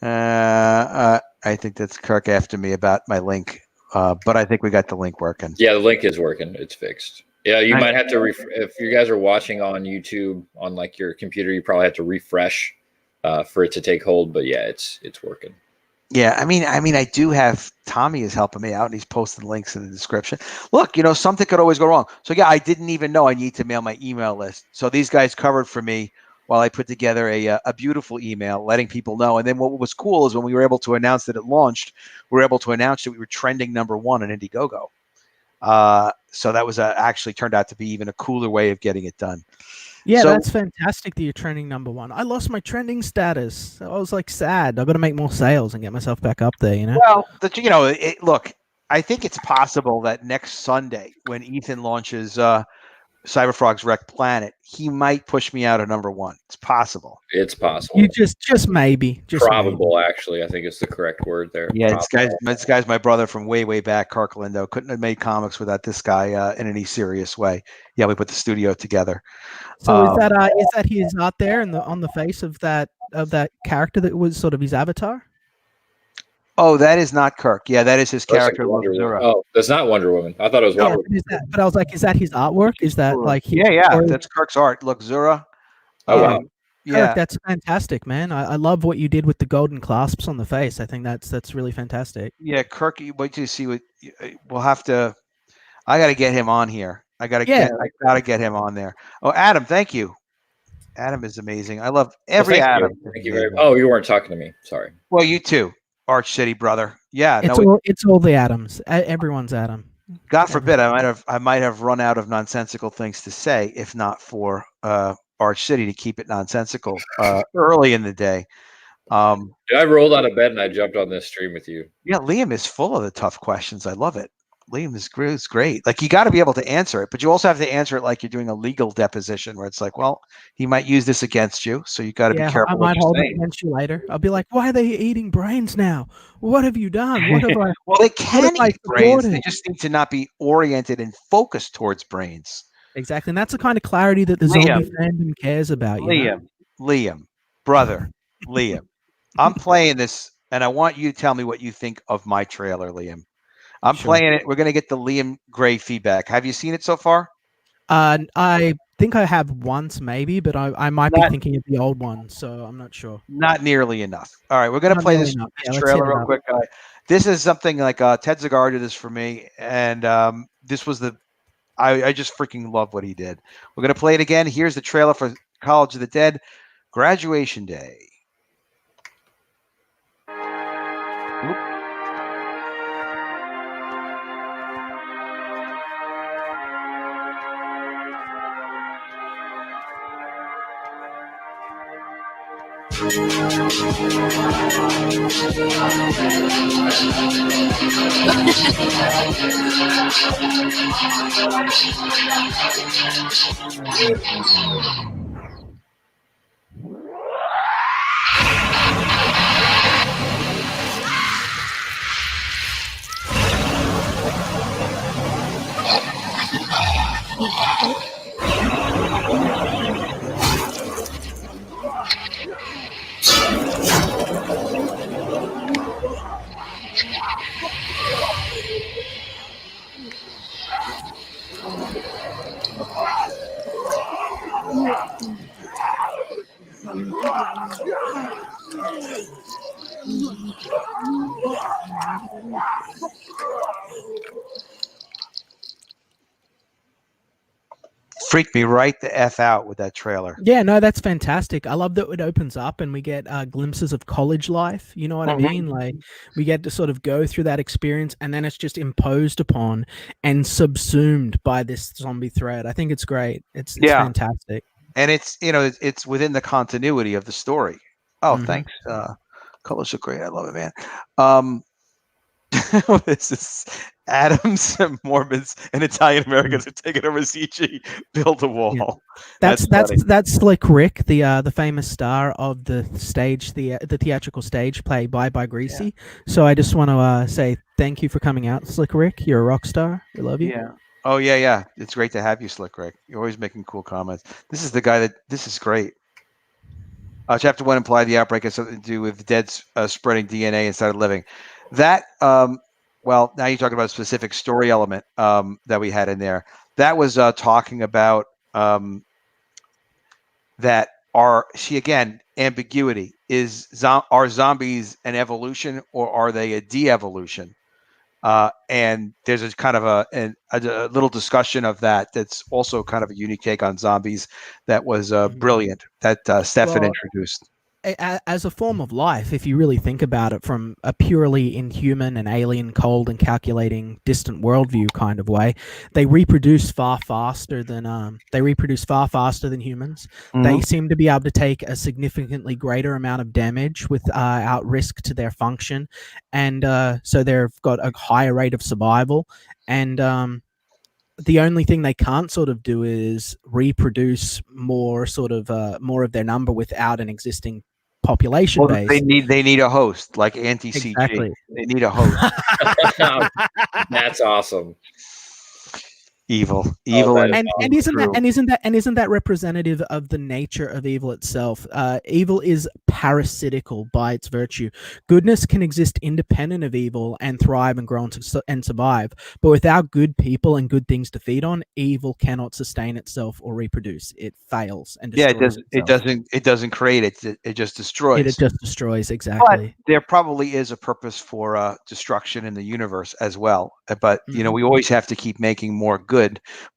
I think that's Kirk after me about my link, but I think we got the link working. Yeah, the link is working. It's fixed. Yeah, you might have to if you guys are watching on YouTube on like your computer, you probably have to refresh for it to take hold. But yeah, it's working. Yeah, I mean, I do have Tommy is helping me out, and he's posted links in the description. Look, something could always go wrong. So yeah, I didn't even know I need to mail my email list. So these guys covered for me while I put together a beautiful email letting people know. And then what was cool is when we were able to announce that it launched, we were able to announce that we were trending #1 on Indiegogo. So that was actually turned out to be even a cooler way of getting it done. Yeah, So, that's fantastic that you're trending #1. I lost my trending status. I was like sad. I've got to make more sales and get myself back up there, Well, look, I think it's possible that next Sunday when Ethan launches Cyberfrog's Wreck Planet, he might push me out of #1. It's possible. It's possible. You just maybe. Probable, maybe. actually. I think it's the correct word there. Yeah, this guy's my brother from way back, Kirk Lindo. Couldn't have made comics without this guy in any serious way. Yeah, we put the studio together. So is that his art there on the face of that character that was sort of his avatar? Oh, that is not Kirk. Yeah, that is his character. Like oh, that's not Wonder Woman. I thought it was Wonder Woman. But I was like, is that his artwork? Is that like that's Kirk's art. Look, Zura. Oh wow. Yeah, Kirk, that's fantastic, man. I love what you did with the golden clasps on the face. I think that's really fantastic. Yeah, Kirk. Wait till you see what we'll have to. I got to get him on here. I gotta get him on there. Oh, Adam, thank you. Adam is amazing. I love every Adam. Thank you very much. Oh, you weren't talking to me. Sorry. Well, you too, Arch City brother. Yeah, it's all the Adams. Everyone's Adam. God forbid, I might have run out of nonsensical things to say if not for Arch City to keep it nonsensical early in the day. I rolled out of bed and I jumped on this stream with you. Yeah, Liam is full of the tough questions. I love it. Liam is great. Like, you got to be able to answer it, but you also have to answer it like you're doing a legal deposition where it's like, well, he might use this against you, so you got to be careful. I might hold it against you later. I'll be like, why are they eating brains now? What have you done? What have I? Well, they can eat brains. They just need to not be oriented and focused towards brains. Exactly, and that's the kind of clarity that the zombie fandom cares about. Liam, brother, Liam. I'm playing this, and I want you to tell me what you think of my trailer, Liam. I'm playing it. We're going to get the Liam Gray feedback. Have you seen it so far? I think I have once, maybe, but I might be thinking of the old one, so I'm not sure. Not nearly enough. All right, we're going to play this trailer real quick. This is something like Ted Zagar did this for me, and this was I just freaking love what he did. We're going to play it again. Here's the trailer for College of the Dead, Graduation Day. Oop. freaked me right the F out with that trailer. Yeah, no, that's fantastic. I love that it opens up and we get glimpses of college life. You know what I mean? Like we get to sort of go through that experience, and then it's just imposed upon and subsumed by this zombie threat. I think it's great. It's fantastic. And it's within the continuity of the story. Oh, Mhm. thanks. Colors look great. I love it, man. This is Adams and Mormons and Italian Americans are taking over CG, build a wall. Yeah. That's Slick Rick, the famous star of the theatrical stage play Bye Bye Greasy. Yeah. So I just want to say thank you for coming out, Slick Rick. You're a rock star. We love you. Yeah. Oh yeah. It's great to have you, Slick Rick. You're always making cool comments. This is the guy this is great. Chapter 1 implied the outbreak has something to do with the dead spreading DNA instead of living. That, well, now you're talking about a specific story element that we had in there. That was talking about that again, ambiguity. Are zombies an evolution or are they a de-evolution? And there's a kind of a little discussion of that. That's also kind of a unique take on zombies. That was brilliant. That Stefan introduced. As a form of life, if you really think about it from a purely inhuman and alien, cold and calculating, distant worldview kind of way, they reproduce far faster than humans. Mm-hmm. They seem to be able to take a significantly greater amount of damage without risk to their function, and so they've got a higher rate of survival. And the only thing they can't sort of do is reproduce more of their number without an existing population base. They need a host like anti-CG. Exactly. They need a host. That's awesome. Evil, and isn't that representative of the nature of evil itself? Evil is parasitical by its virtue. Goodness can exist independent of evil and thrive and grow and survive, but without good people and good things to feed on, evil cannot sustain itself or reproduce. It fails and destroys itself. It doesn't create it. It just destroys. It just destroys, exactly. But there probably is a purpose for destruction in the universe as well. But we always have to keep making more good.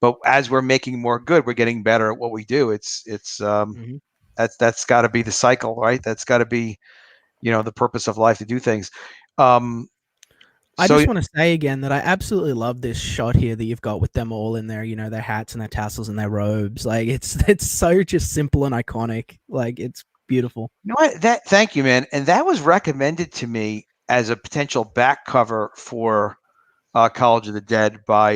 But as we're making more good, we're getting better at what we do. That's got to be the cycle, right? That's got to be, the purpose of life, to do things. I just want to say again that I absolutely love this shot here that you've got with them all in their, their hats and their tassels and their robes. Like it's so just simple and iconic. Like it's beautiful. You know what? Thank you, man. And that was recommended to me as a potential back cover for College of the Dead by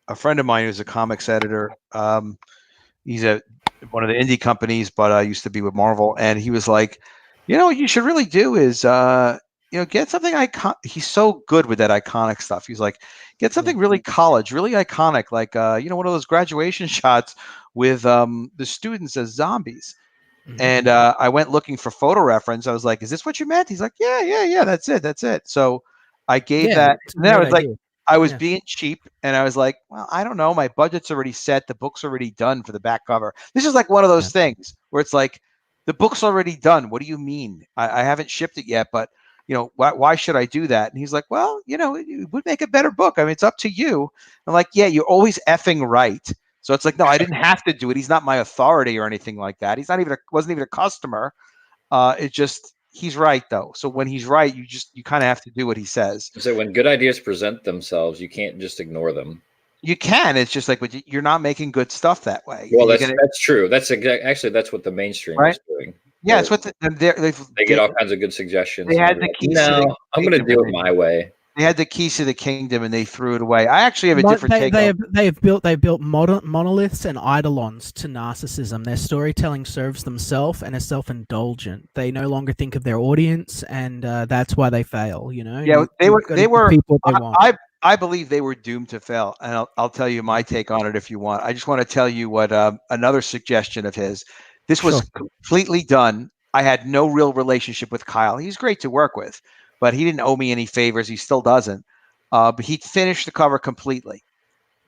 a friend of mine who's a comics editor. He's one of the indie companies, but used to be with Marvel. And he was like, what you should really do is, get something iconic. He's so good with that iconic stuff. He's like, get something really college, really iconic, like, one of those graduation shots with the students as zombies. Mm-hmm. And I went looking for photo reference. I was like, is this what you meant? He's like, yeah, that's it. So I gave that. And then I was like, I was being cheap, and I was like, well, I don't know. My budget's already set. The book's already done for the back cover. This is like one of those things where it's like, the book's already done. What do you mean? I haven't shipped it yet, but, why should I do that? And he's like, well, it would make a better book. I mean, it's up to you. I'm like, yeah, you're always effing right. So it's like, no, I didn't have to do it. He's not my authority or anything like that. He's wasn't even a customer. It's just, he's right though. So when he's right, you kind of have to do what he says. So when good ideas present themselves, you can't just ignore them. You can. It's just like, but you're not making good stuff that way. Well, that's true. That's what the mainstream is doing. Yeah, it's what they get all kinds of good suggestions. They had the keys. No, I'm going to do it my way. They had the keys to the kingdom and they threw it away. I actually have a different take. They've built monoliths and eidolons to narcissism. Their storytelling serves themselves and is self-indulgent. They no longer think of their audience, and that's why they fail. Yeah, they were. I believe they were doomed to fail, and I'll tell you my take on it if you want. I just want to tell you what another suggestion of his. This was completely done. I had no real relationship with Kyle. He's great to work with, but he didn't owe me any favors. He still doesn't. But he finished the cover completely.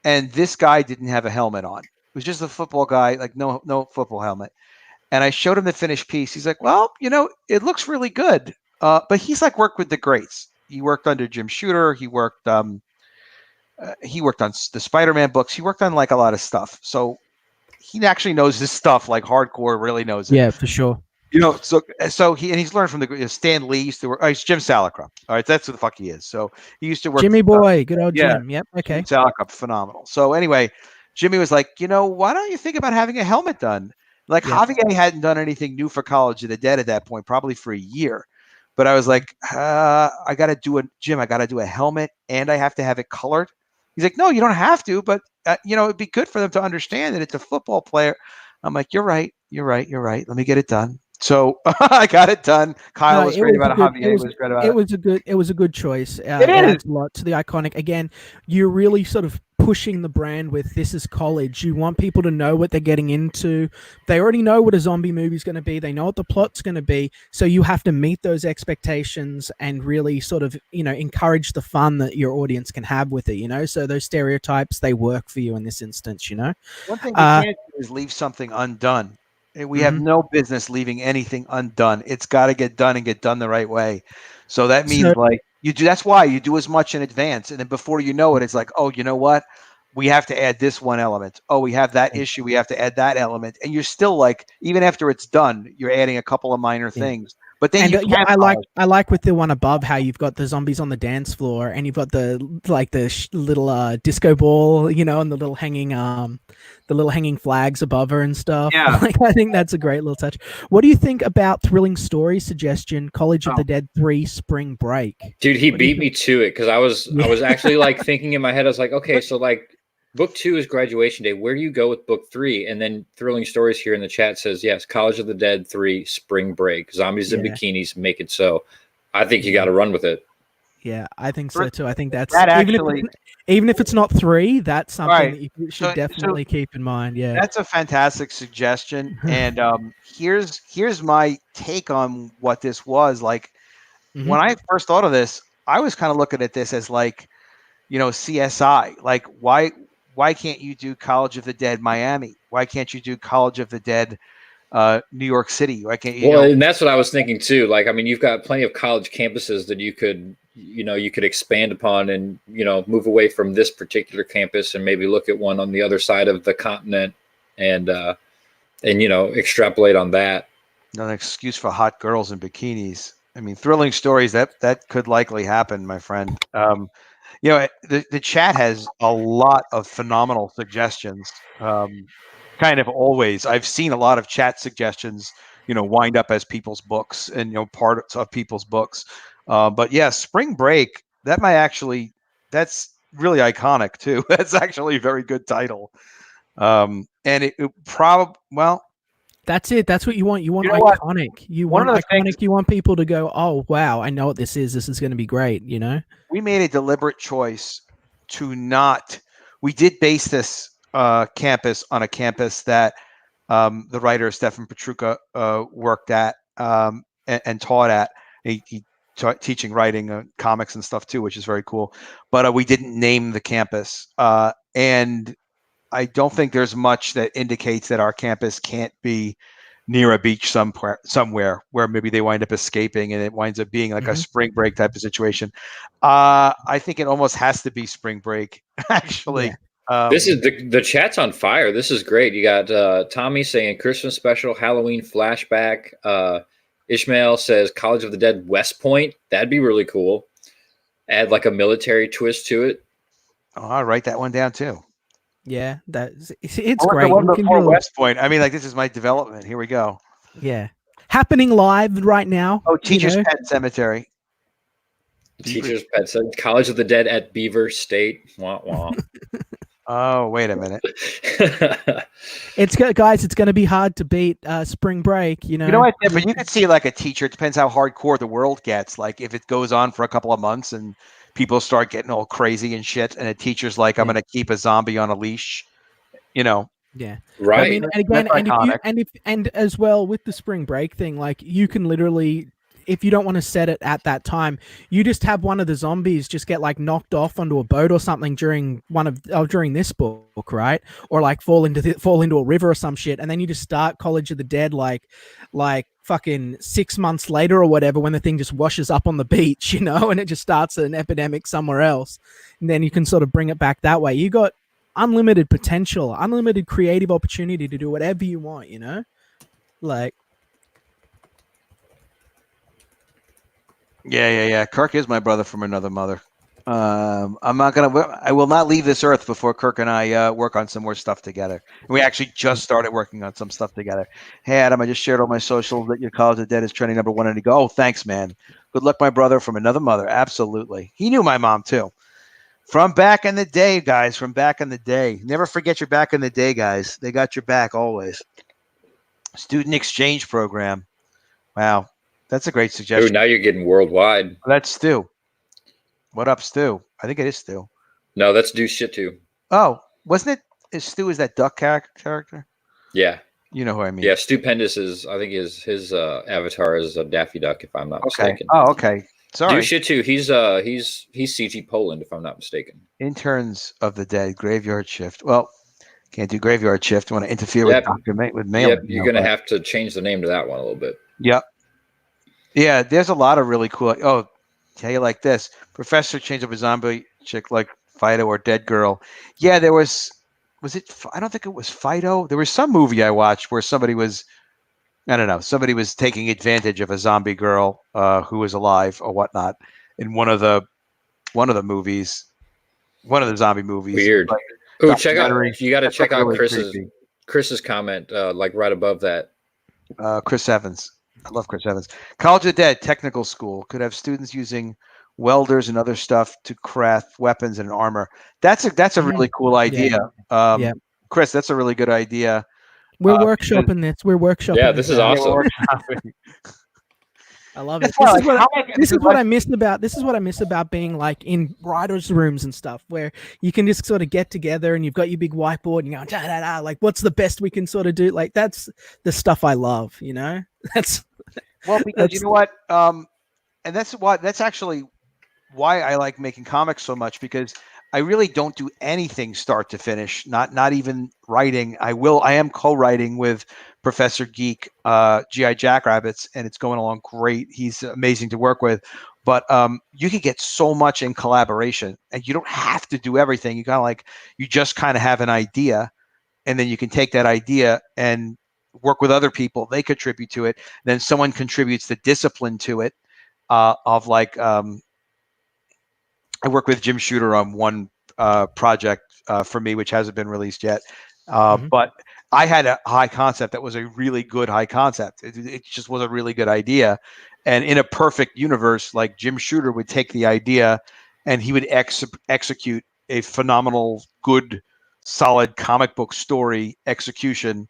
And this guy didn't have a helmet on. It was just a football guy, like no football helmet. And I showed him the finished piece. He's like, well, it looks really good. But he's like worked with the greats. He worked under Jim Shooter. He worked on the Spider-Man books. He worked on like a lot of stuff. So he actually knows his stuff, like hardcore, really knows it. Yeah, for sure. So he's learned from the Stan Lee used to work. He's Jim Salicrup. All right, that's who the fuck he is. So he used to work. Jimmy boy, good old yeah, Jim. Yep. Okay. Jim Salicrup, phenomenal. So anyway, Jimmy was like, why don't you think about having a helmet done? Like Javier hadn't done anything new for College of the Dead at that point, probably for a year. But I was like, I got to do a helmet, and I have to have it colored. He's like, no, you don't have to, but it'd be good for them to understand that it's a football player. I'm like, you're right. Let me get it done. So I got it done. Kyle was great about it. Javier was great about it. It was a good choice. It adds a lot to the iconic. Again, you're really sort of pushing the brand with this is College. You want people to know what they're getting into. They already know what a zombie movie is going to be. They know what the plot's going to be. So you have to meet those expectations and really sort of, encourage the fun that your audience can have with it, So those stereotypes, they work for you in this instance, One thing we can't do is leave something undone. We have no business leaving anything undone. It's got to get done and get done the right way. So that means that's why you do as much in advance. And then before you know it, it's like, oh, you know what? We have to add this one element. Oh, we have that issue. We have to add that element. And you're still like, even after it's done, you're adding a couple of minor things. But then I like with the one above how you've got the zombies on the dance floor and you've got the little disco ball, and the little hanging flags above her and stuff. Yeah. I think that's a great little touch. What do you think about Thrilling Story suggestion, College of the Dead 3 Spring Break? Dude, he beat me to it because I was actually like thinking in my head, I was like, okay, so like book 2 is Graduation Day. Where do you go with book 3? And then Thrilling Stories here in the chat says, yes, College of the Dead 3 Spring Break. Zombies in bikinis, make it so. I think you got to run with it. Yeah, I think so too. I think that's even if it's not 3, that's something that you should definitely keep in mind. Yeah, that's a fantastic suggestion. And here's my take on what this was like. When I first thought of this, I was kind of looking at this as like, CSI. Like, why can't you do College of the Dead Miami? Why can't you do College of the Dead New York City? Why can't you? And that's what I was thinking too. Like, I mean, you've got plenty of college campuses that you could expand upon and, move away from this particular campus and maybe look at one on the other side of the continent and extrapolate on that. Not an excuse for hot girls in bikinis. I mean, Thrilling Stories, that could likely happen, my friend. The chat has a lot of phenomenal suggestions. Kind of always. I've seen a lot of chat suggestions, wind up as people's books and, parts of people's books. But yeah, Spring Break, that's really iconic too. That's actually a very good title. And it probably, that's it. That's what you want. You want iconic. You want iconic. You want people to go, oh, wow, I know what this is. This is going to be great, We made a deliberate choice we did base this campus on a campus that the writer Stefan Petruka worked at and taught at. He taught teaching writing, comics and stuff too, which is very cool. But we didn't name the campus. And I don't think there's much that indicates that our campus can't be near a beach somewhere where maybe they wind up escaping and it winds up being like a Spring Break type of situation. I think it almost has to be Spring Break, actually. Yeah. This is the chat's on fire. This is great. You got Tommy saying Christmas special, Halloween flashback. Ishmael says College of the Dead West Point. That'd be really cool. Add like a military twist to it. Oh, I'll write that one down too. Yeah, it's great. The one before West Point. I mean, like, this is my development. Here we go. Yeah, happening live right now. Oh, Teacher's Pet Cemetery. Teacher's Pet Cemetery. College of the Dead at Beaver State. Wah, wah. Oh, wait a minute. It's going to be hard to beat Spring Break. You know what? But you could see like a teacher. It depends how hardcore the world gets. Like if it goes on for a couple of months and people start getting all crazy and shit, and a teacher's like, "I'm going to keep a zombie on a leash," Yeah. Right. I mean, and again, and as well with the Spring Break thing, like you can literally, if you don't want to set it at that time, you just have one of the zombies just get like knocked off onto a boat or something during this book, right? Or like fall into a river or some shit, and then you just start College of the Dead like fucking 6 months later or whatever, when the thing just washes up on the beach, and it just starts an epidemic somewhere else, and then you can sort of bring it back that way. You got unlimited potential, unlimited creative opportunity to do whatever you want, like. Yeah. Kirk is my brother from another mother. I will not leave this earth before Kirk and I work on some more stuff together. We actually just started working on some stuff together. Hey, Adam, I just shared on my socials that your College of Dead is trending #1. And he go, oh, thanks, man. Good luck, my brother from another mother. Absolutely. He knew my mom, too. From back in the day, guys, from back in the day. Never forget your back in the day, guys. They got your back always. Student exchange program. Wow. That's a great Ooh, suggestion. now you're getting worldwide. That's Stu. What up, Stu? I think it is Stu. No, that's do shit too. Oh, wasn't it? Stu is that duck character? Yeah. You know who I mean. Yeah, Stupendous is, I think his avatar is a Daffy Duck, if I'm not mistaken. Oh, okay. Sorry. Do shit too. He's CG Poland, if I'm not mistaken. Interns of the Dead, Graveyard Shift. Well, can't do Graveyard Shift. Want to interfere with Dr. with mail? Yep, you're gonna have to change the name to that one a little bit. Yep. Yeah, there's a lot of really cool. Oh, tell you like this: Professor changed up a zombie chick like Fido or Dead Girl. Yeah, there was it? I don't think it was Fido. There was some movie I watched where somebody was, I don't know, somebody was taking advantage of a zombie girl who was alive or whatnot in one of the movies, one of the zombie movies. Weird. Like, oh, check out. You got to check out really Chris's comment, like right above that. Chris Evans. I love Chris Evans. College of the Dead Technical School could have students using welders and other stuff to craft weapons and armor. That's a really cool idea. Yeah. Chris, that's a really good idea. We're workshopping this. We're workshopping. Yeah, this is awesome. I love it. This is what I miss about being like in writers' rooms and stuff, where you can just sort of get together and you've got your big whiteboard and you go, da, da, da, like, what's the best we can sort of do? Like, that's the stuff I love, That's because you know what, and that's actually why I like making comics so much, because I really don't do anything start to finish, not even writing. I am co-writing with Professor Geek, G.I. Jackrabbits, and it's going along great. He's amazing to work with. But you can get so much in collaboration, and you don't have to do everything. You just kind of have an idea, and then you can take that idea and work with other people. They contribute to it. Then someone contributes the discipline to it, of like, I work with Jim Shooter on one project for me, which hasn't been released yet. But I had a high concept that was a really good high concept. It just was a really good idea. And in a perfect universe, like, Jim Shooter would take the idea and he would execute a phenomenal, good, solid comic book story execution,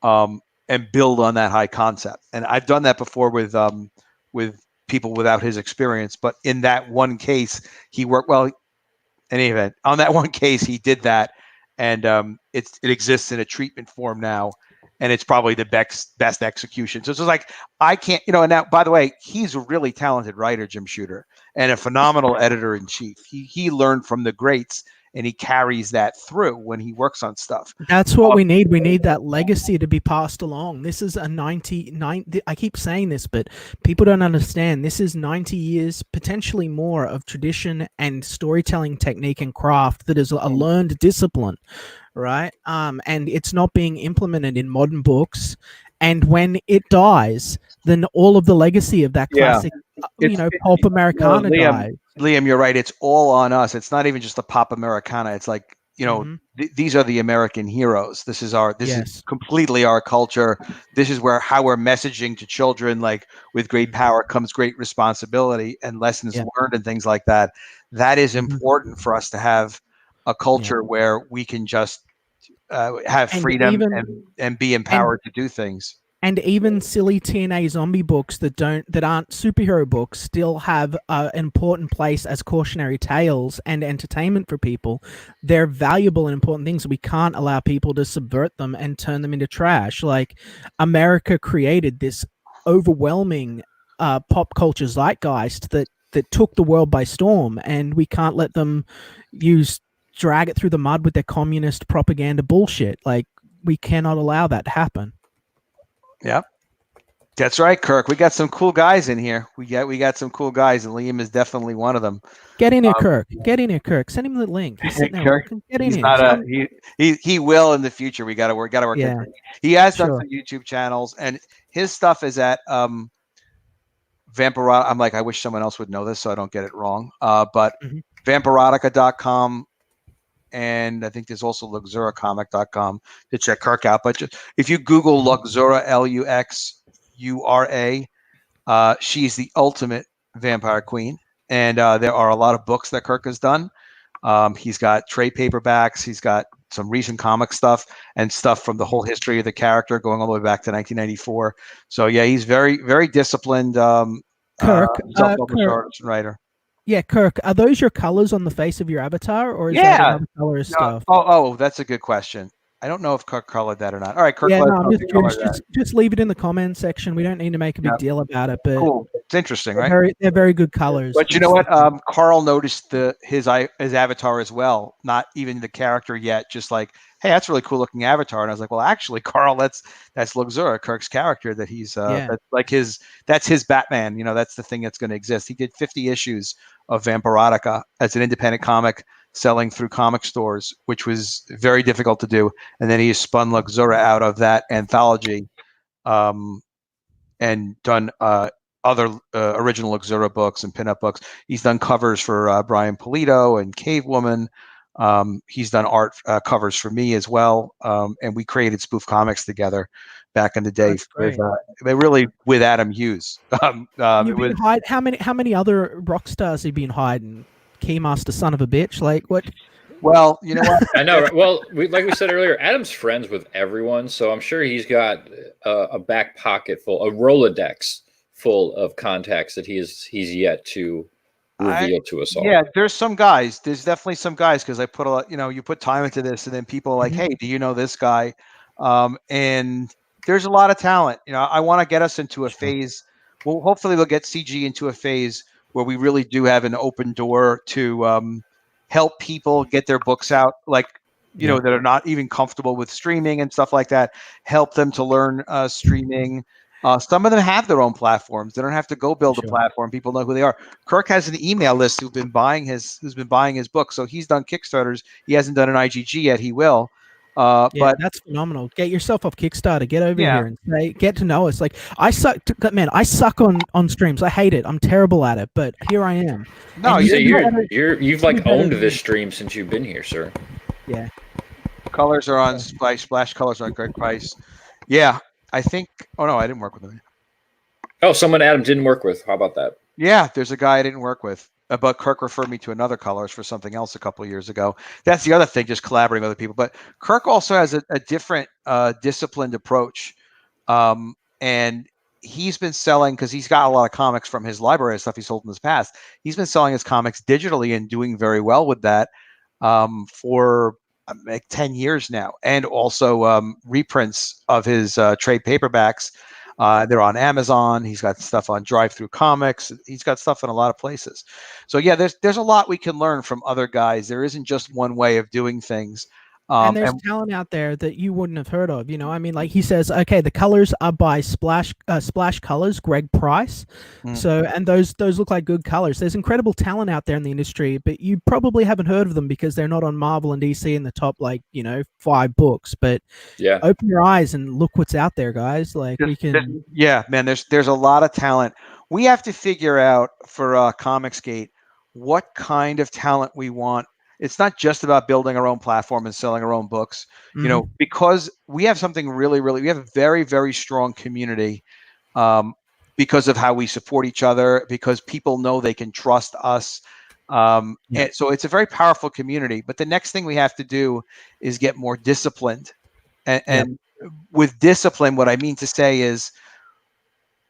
and build on that high concept. And I've done that before with people without his experience. But in that one case, he worked well. In any event, on that one case, he did that, and it exists in a treatment form now, and it's probably the best execution. So it's just like, I can't, and now, by the way, he's a really talented writer, Jim Shooter, and a phenomenal editor in chief. He learned from the greats, and he carries that through when he works on stuff. That's what we need. We need that legacy to be passed along. This is a 99. I keep saying this, but people don't understand. This is 90 years, potentially more, of tradition and storytelling technique and craft that is a learned discipline, right? And it's not being implemented in modern books. And when it dies, then all of the legacy of that classic, pulp Americana dies. Liam, you're right. It's all on us. It's not even just the pop Americana. It's like, these are the American heroes. This is completely our culture. This is how we're messaging to children, like, with great power comes great responsibility, and lessons learned and things like that. That is important for us to have a culture where we can just have freedom and be empowered to do things. And even silly TNA zombie books that aren't superhero books still have an important place as cautionary tales and entertainment for people. They're valuable and important things. We can't allow people to subvert them and turn them into trash. Like, America created this overwhelming pop culture zeitgeist that took the world by storm, and we can't let them drag it through the mud with their communist propaganda bullshit. Like, we cannot allow that to happen. Yeah. That's right, Kirk. We got some cool guys in here. We got some cool guys, and Liam is definitely one of them. Get in here, Kirk. Get in here, Kirk. Send him the link. He's sitting there Kirk, looking. Get in he's here. not Tell a him- he will in the future. We got to work. Yeah, He has done sure. some YouTube channels, and his stuff is at Vampirata. I'm like, I wish someone else would know this so I don't get it wrong. But Mhm. Vampirotica.com, and I think there's also luxuracomic.com to check Kirk out. But just, if you Google Luxura, Luxura, she's the ultimate vampire queen. And there are a lot of books that Kirk has done. He's got trade paperbacks. He's got some recent comic stuff and stuff from the whole history of the character going all the way back to 1994. So yeah, he's very, very disciplined Kirk, self-published Kirk. artist and writer. Yeah, Kirk. Are those your colors on the face of your avatar, or is that Yeah. another color stuff? Oh, that's a good question. I don't know if Kirk colored that or not. All right, Kirk. Yeah, let no, us I'm know if just he colored curious. that. Just leave it in the comment section. We don't need to make a big Yeah. deal about it, but Cool. It's interesting, right? they're very good colors. But you know what? Carl noticed his avatar as well. Not even the character yet. Just like, hey, that's a really cool looking avatar. And I was like, well, actually, Carl, that's Luxura, Kirk's character. That he's Yeah. that's like that's his Batman. You know, that's the thing that's going to exist. He did 50 issues of Vampirotica as an independent comic, selling through comic stores, which was very difficult to do. And then he spun Luxura out of that anthology, and done other original Luxura books and pinup books. He's done covers for Brian Pulido and Cave Woman. He's done art covers for me as well, and we created spoof comics together back in the day. They really with Adam Hughes. You've been how many other rock stars have you been hiding? Keymaster, son of a bitch. Like what? Well, you know what? I know. Well, like we said earlier, Adam's friends with everyone, so I'm sure he's got a back pocket full, a Rolodex full of contacts that he's yet to reveal to us all. Yeah, there's some guys. There's definitely some guys because I put a lot. You know, you put time into this, and then people are like, "Hey, do you know this guy?" And there's a lot of talent. You know, I want to get us into a phase. Well, hopefully, we'll get CG into a phase where we really do have an open door to help people get their books out, like you know, that are not even comfortable with streaming and stuff like that. Help them to learn streaming. Some of them have their own platforms. They don't have to go build a platform. People know who they are. Kirk has an email list who's been buying his book. So he's done Kickstarters. He hasn't done an IGG yet. He will. But that's phenomenal. Get yourself off Kickstarter. Get over here and get to know us. Like I suck, man. I suck on streams. I hate it. I'm terrible at it. But here I am. No, you've like owned this stream since you've been here, sir. Yeah. Colors are on Splash colors are on Greg Price. Yeah, I think. Oh no, I didn't work with him. Oh, someone Adam didn't work with. How about that? Yeah, there's a guy I didn't work with. But Kirk referred me to another colors for something else a couple of years ago. That's the other thing, just collaborating with other people. But Kirk also has a different disciplined approach. And he's been selling, because he's got a lot of comics from his library and stuff he sold in his past. He's been selling his comics digitally and doing very well with that for like 10 years now. And also reprints of his trade paperbacks. They're on Amazon. He's got stuff on Drive Through Comics. He's got stuff in a lot of places. So yeah, there's a lot we can learn from other guys. There isn't just one way of doing things. And there's talent out there that you wouldn't have heard of. You know, I mean, like he says, okay, the colors are by Splash Colors, Greg Price. So, and those look like good colors. There's incredible talent out there in the industry, but you probably haven't heard of them because they're not on Marvel and DC in the top, like, 5 books. But yeah, open your eyes and look what's out there, guys. Like we can. Yeah, man, there's a lot of talent. We have to figure out for Comicsgate what kind of talent we want. It's not just about building our own platform and selling our own books, because we have something we have a very, very strong community because of how we support each other, because people know they can trust us. And so it's a very powerful community. But the next thing we have to do is get more disciplined. And with discipline, what I mean to say is,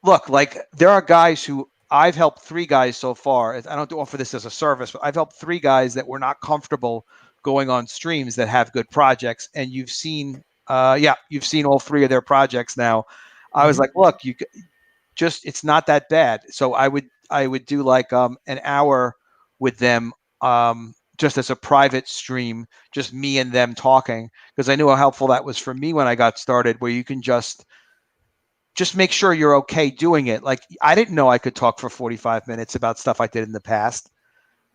look, like there are guys who I've helped 3 guys so far. I don't offer this as a service, but I've helped 3 guys that were not comfortable going on streams that have good projects. And you've seen all 3 of their projects now. I was like, look, it's not that bad. So I would do like an hour with them just as a private stream, just me and them talking, because I knew how helpful that was for me when I got started, where you can just just make sure you're okay doing it. Like, I didn't know I could talk for 45 minutes about stuff I did in the past.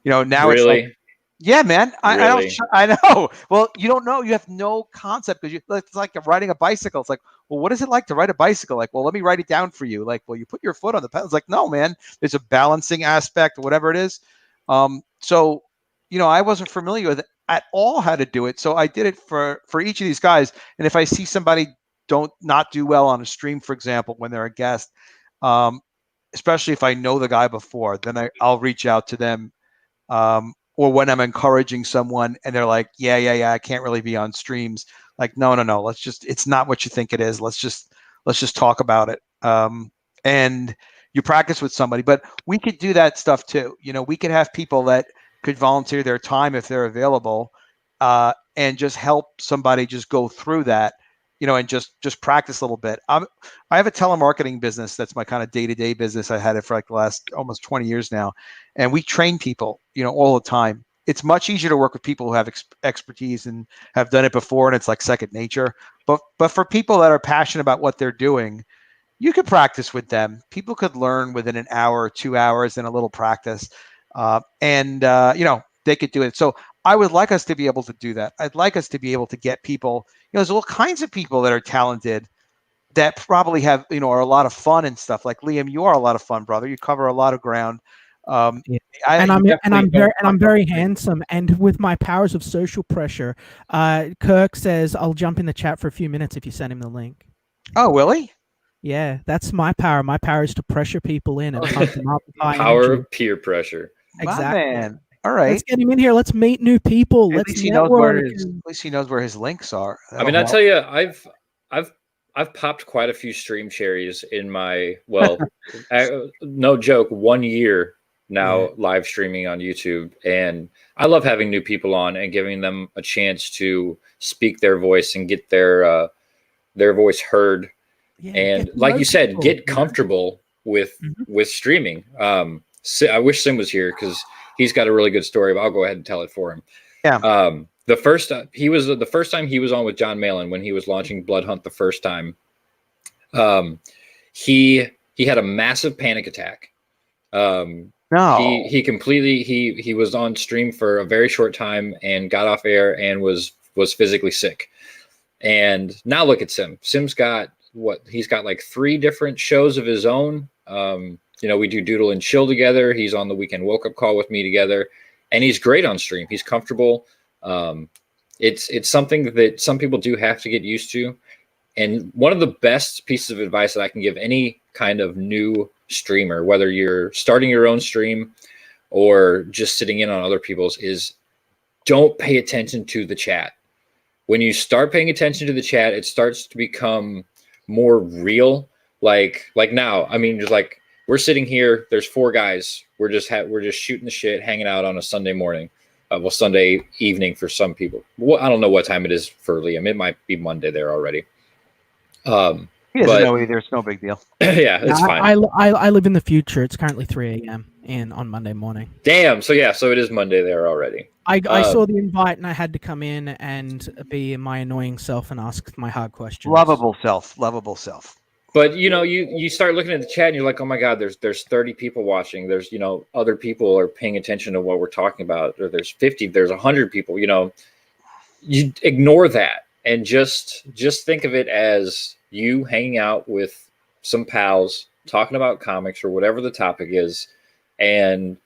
Now it's like, Really? yeah, man. Really? I know. Well, you don't know. You have no concept because it's like riding a bicycle. It's like, well, what is it like to ride a bicycle? Like, well, let me write it down for you. Like, well, you put your foot on the pedal. It's like, no, man. There's a balancing aspect, whatever it is. So, I wasn't familiar with at all how to do it. So I did it for each of these guys. And if I see somebody not do well on a stream, for example, when they're a guest, especially if I know the guy before, then I'll reach out to them. Or when I'm encouraging someone and they're like, yeah, I can't really be on streams. Like, no. It's not what you think it is. Let's just talk about it. And you practice with somebody, but we could do that stuff too. We could have people that could volunteer their time if they're available, and just help somebody just go through that, and just practice a little bit. I have a telemarketing business. That's my kind of day-to-day business. I had it for like the last almost 20 years now. And we train people, all the time. It's much easier to work with people who have expertise and have done it before, and it's like second nature. But for people that are passionate about what they're doing, you could practice with them. People could learn within an hour or 2 hours and a little practice, and they could do it. So I would like us to be able to do that. I'd like us to be able to get people. There's all kinds of people that are talented that probably have, are a lot of fun and stuff. Like Liam, you are a lot of fun, brother. You cover a lot of ground. Yeah. I'm very handsome, and with my powers of social pressure, Kirk says I'll jump in the chat for a few minutes if you send him the link. Oh, Willie? Yeah, that's my power. My power is to pressure people in and pump them up. Power of peer pressure. Exactly. My man. All right. Let's get him in here. Let's meet new people. At least he knows where his links are. I mean, I tell you, I've popped quite a few stream cherries in my, no joke, 1 year now live streaming on YouTube. And I love having new people on and giving them a chance to speak their voice and get their voice heard. Yeah, and like you said, get comfortable with streaming. I wish Sim was here because he's got a really good story, but I'll go ahead and tell it for him. Yeah. The first time he was on with John Malin when he was launching Blood Hunt the first time. He had a massive panic attack. No. He was on stream for a very short time and got off air and was physically sick. And now look at Sim. Sim's got he's got like 3 different shows of his own. We do Doodle and Chill together. He's on the Weekend Woke Up Call with me together, and he's great on stream. He's comfortable. It's something that some people do have to get used to. And one of the best pieces of advice that I can give any kind of new streamer, whether you're starting your own stream or just sitting in on other people's, is don't pay attention to the chat. When you start paying attention to the chat, it starts to become more real. Like now, I mean, just like we're sitting here, there's 4 guys. We're just shooting the shit, hanging out on a Sunday morning. Sunday evening for some people. Well, I don't know what time it is for Liam. It might be Monday there already. He doesn't know either. It's no big deal. Yeah, it's fine. I live in the future. It's currently 3 a.m. and on Monday morning. Damn. So it is Monday there already. I saw the invite and I had to come in and be my annoying self and ask my hard questions. Lovable self. But you start looking at the chat and you're like, oh my God, there's 30 people watching. There's other people are paying attention to what we're talking about. Or there's 50, there's 100 people. You ignore that and just think of it as you hanging out with some pals talking about comics or whatever the topic is, and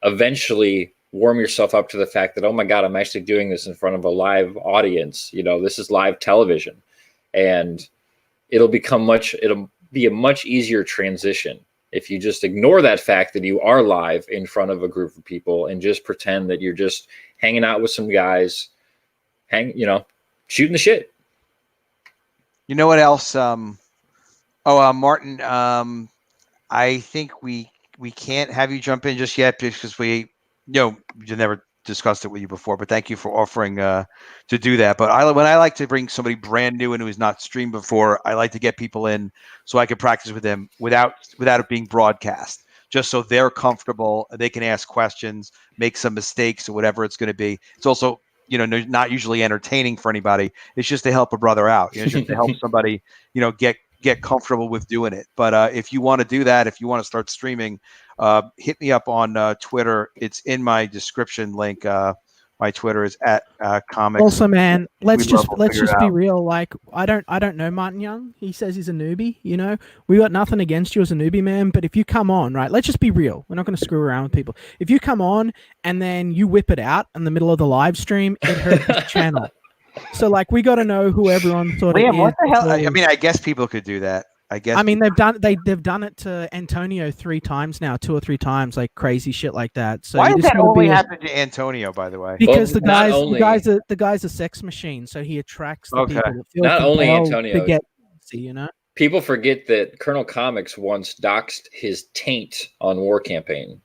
eventually warm yourself up to the fact that, oh my God, I'm actually doing this in front of a live audience. This is live television, and it'll be a much easier transition if you just ignore that fact that you are live in front of a group of people and just pretend that you're just hanging out with some guys, shooting the shit. You know what else? Martin, I think we can't have you jump in just yet because we never discussed it with you before, but thank you for offering to do that. But when I like to bring somebody brand new and who's not streamed before, I like to get people in so I can practice with them without it being broadcast, just so they're comfortable, they can ask questions, make some mistakes or whatever it's going to be. It's also not usually entertaining for anybody. It's just to help a brother out. It's just to help somebody get get comfortable with doing it. But if you want to do that, if you want to start streaming, hit me up on Twitter. It's in my description link. My Twitter is at comics. Also, man, let's We'll figure just it be out. real. Like, I don't know Martin Young. He says he's a newbie. You know, we got nothing against you as a newbie, man. But if you come on, right, let's just be real. We're not going to screw around with people. If you come on and then you whip it out in the middle of the live stream, it hurts the channel. So, like, we got to know who everyone sort of Liam, is. what the hell? I mean, I guess people could do that. I guess. I mean, they've done it to Antonio 3 times now, 2 or 3 times, like crazy shit like that. So why you does just that gotta only be a- happen to Antonio? By the way, Because Well, the guy's a sex machine, so he attracts the Okay. people that feel Not only compelled Antonio. to get, you know. People forget that Colonel Comics once doxed his taint on War Campaign.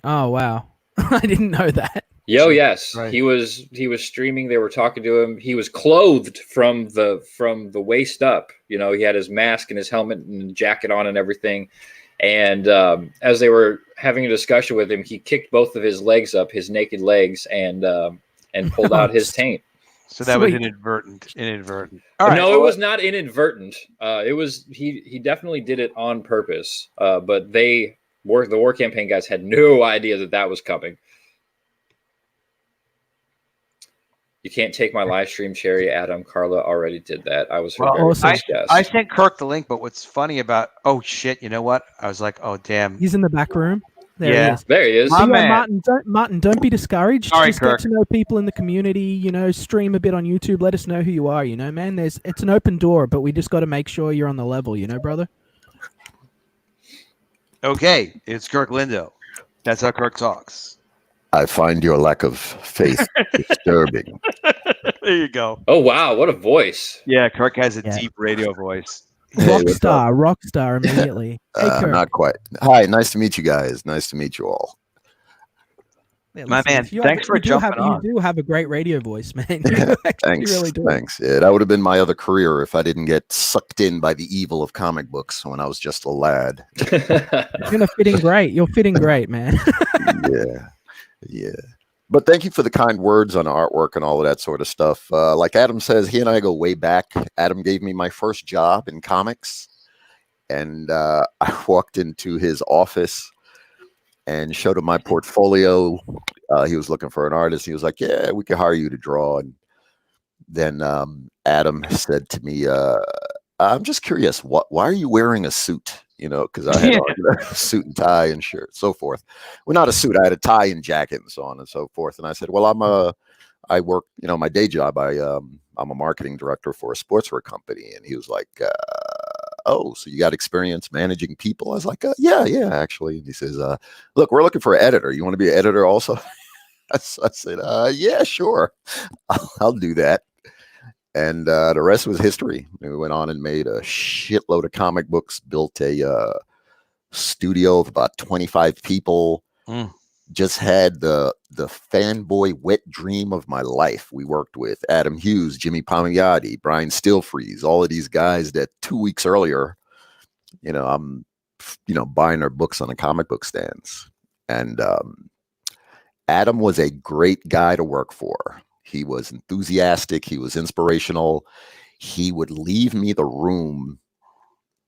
Oh wow, I didn't know that. Yes, Right. he was streaming. They were talking to him. He was clothed from the waist up. You know, he had his mask and his helmet and jacket on and everything. And as they were having a discussion with him, he kicked both of his legs up, his naked legs, and pulled out his taint. so that was Sweet. inadvertent. No, it was not inadvertent. It was he definitely did it on purpose. But the War Campaign guys had no idea that was coming. You can't take my live stream, Cherry. Adam, Carla already did that. I was her very awesome. first guest. I sent Kirk the link, but what's funny about shit, you know what? I was like, oh damn. He's in the back room. There Yeah. he is. There he is. My So, yeah, man. Martin, don't be discouraged. Sorry, Just Kirk. get to know people in the community. You know, stream a bit on YouTube. Let us know who you are. You know, man. It's an open door, but we just got to make sure you're on the level. You know, brother. Okay, it's Kirk Lindo. That's how Kirk talks. I find your lack of faith disturbing. There you go. Oh wow, what a voice! Yeah, Kirk has a Yeah. deep radio voice. Hey, what's up? Rock star immediately. Hey, Kirk. Not quite. Hi, nice to meet you guys. Nice to meet you all. Yeah, My listen, man, if you thanks for jumping on. You do have a great radio voice, man. You actually Thanks. really do. Thanks. Yeah, that would have been my other career if I didn't get sucked in by the evil of comic books when I was just a lad. You're gonna fit in great. You're fitting great, man. Yeah. But thank you for the kind words on artwork and all of that sort of stuff. Like Adam says, he and I go way back. Adam gave me my first job in comics. And I walked into his office and showed him my portfolio. He was looking for an artist. He was like, yeah, we can hire you to draw. And then Adam said to me, I'm just curious, why are you wearing a suit? You know, because I had on a suit and tie and shirt, so forth. Well, not a suit. I had a tie and jacket and so on and so forth. And I said, well, I work, you know, my day job. I'm a marketing director for a sportswear company. And he was like, oh, so you got experience managing people? I was like, yeah, actually. And he says, look, we're looking for an editor. You want to be an editor also? I said, yeah, sure. I'll do that. And the rest was history. We went on and made a shitload of comic books, built a studio of about 25 people. Just had the fanboy wet dream of my life. We worked with Adam Hughes, Jimmy Palmiotti, Brian Stilfreeze, all of these guys that 2 weeks earlier, you know, I'm, you know, buying their books on the comic book stands. And Adam was a great guy to work for. He was enthusiastic. He was inspirational. He would leave me the room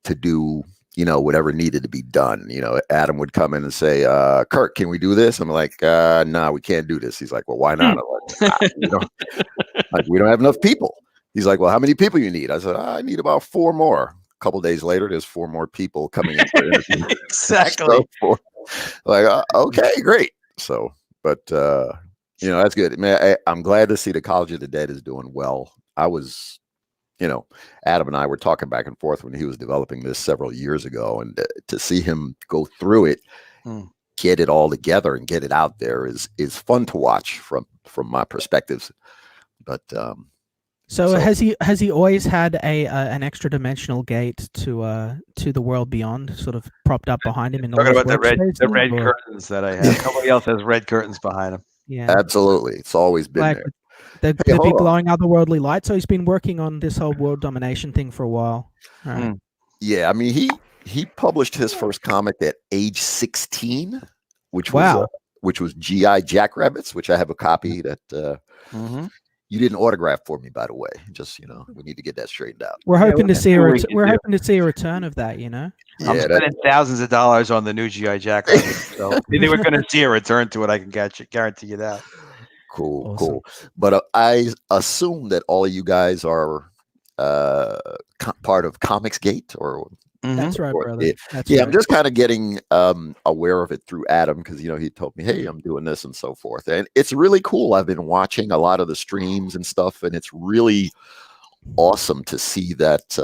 to do, you know, whatever needed to be done. You know, Adam would come in and say, Kurt, can we do this? I'm like, no, we can't do this. He's like, well, why not? I'm like, we don't have enough people. He's like, well, how many people you need? I said, I need about 4 more. A couple days later, there's 4 more people coming in for interviews. Exactly. Like, okay, great. So, but, you know, that's good. Man, I'm glad to see the College of the Dead is doing well. I was, you know, Adam and I were talking back and forth when he was developing this several years ago, and to see him go through it, get it all together and get it out there is fun to watch from my perspectives. But so has he always had an extra dimensional gate to the world beyond, sort of propped up behind him in all Talking his about the red workspaces, or- curtains that I have. Nobody else has red curtains behind them. Yeah, absolutely, it's always been like there. the Hey, big hold on. glowing otherworldly light. So he's been working on this whole world domination thing for a while. Right. Yeah, I mean, he published his first comic at age 16, which Wow. was GI Jackrabbits, which I have a copy that You didn't autograph for me, by the way. Just we need to get that straightened out. We're hoping to see we could we're do. hoping to see a return of that. You know. I'm Yeah, spending thousands of dollars on the new GI Jack. So I think we're going to see a return to it. I can guarantee you that. cool, Awesome. cool. But I assume that all of you guys are part of Comicsgate, or That's right, or- brother. yeah, That's yeah, right. I'm just kind of getting aware of it through Adam, because he told me, hey, I'm doing this and so forth, and it's really cool. I've been watching a lot of the streams and stuff, and it's really awesome to see that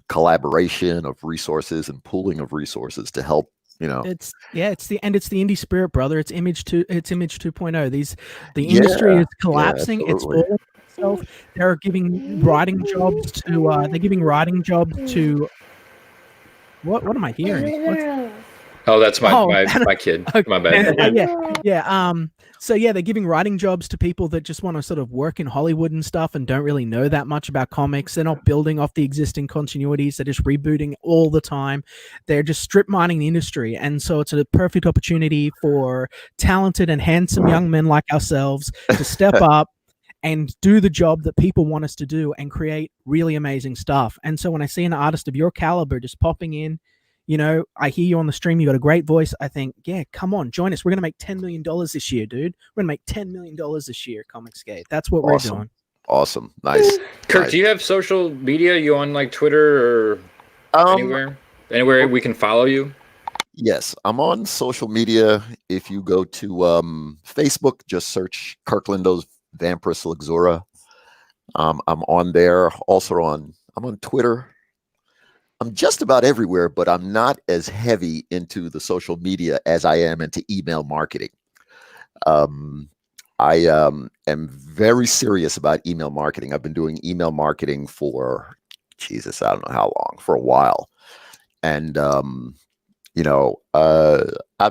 collaboration of resources and pooling of resources to help. It's the indie spirit, brother. It's Image 2.0. The Yeah, industry is collapsing. It's absolutely. falling itself. They're giving writing jobs to what am I hearing? Oh, that's my Oh, my kid. My bad. yeah. So yeah, they're giving writing jobs to people that just want to sort of work in Hollywood and stuff and don't really know that much about comics. They're not building off the existing continuities. They're just rebooting all the time. They're just strip mining the industry. And so it's a perfect opportunity for talented and handsome young men like ourselves to step up and do the job that people want us to do and create really amazing stuff. And so when I see an artist of your caliber just popping in, I hear you on the stream. You got a great voice. I think, yeah, come on, join us. We're gonna make $10 million this year, dude. We're gonna make $10 million this year. Comicsgate. That's what we're doing. Awesome, nice. Kirk, nice. do you have social media? You on like Twitter or anywhere? Anywhere we can follow you? Yes, I'm on social media. If you go to Facebook, just search Kirklando's Vampirus Luxura. I'm on there. Also I'm on Twitter. I'm just about everywhere, but I'm not as heavy into the social media as I am into email marketing. I am very serious about email marketing. I've been doing email marketing for, Jesus, I don't know how long, for a while. And, I've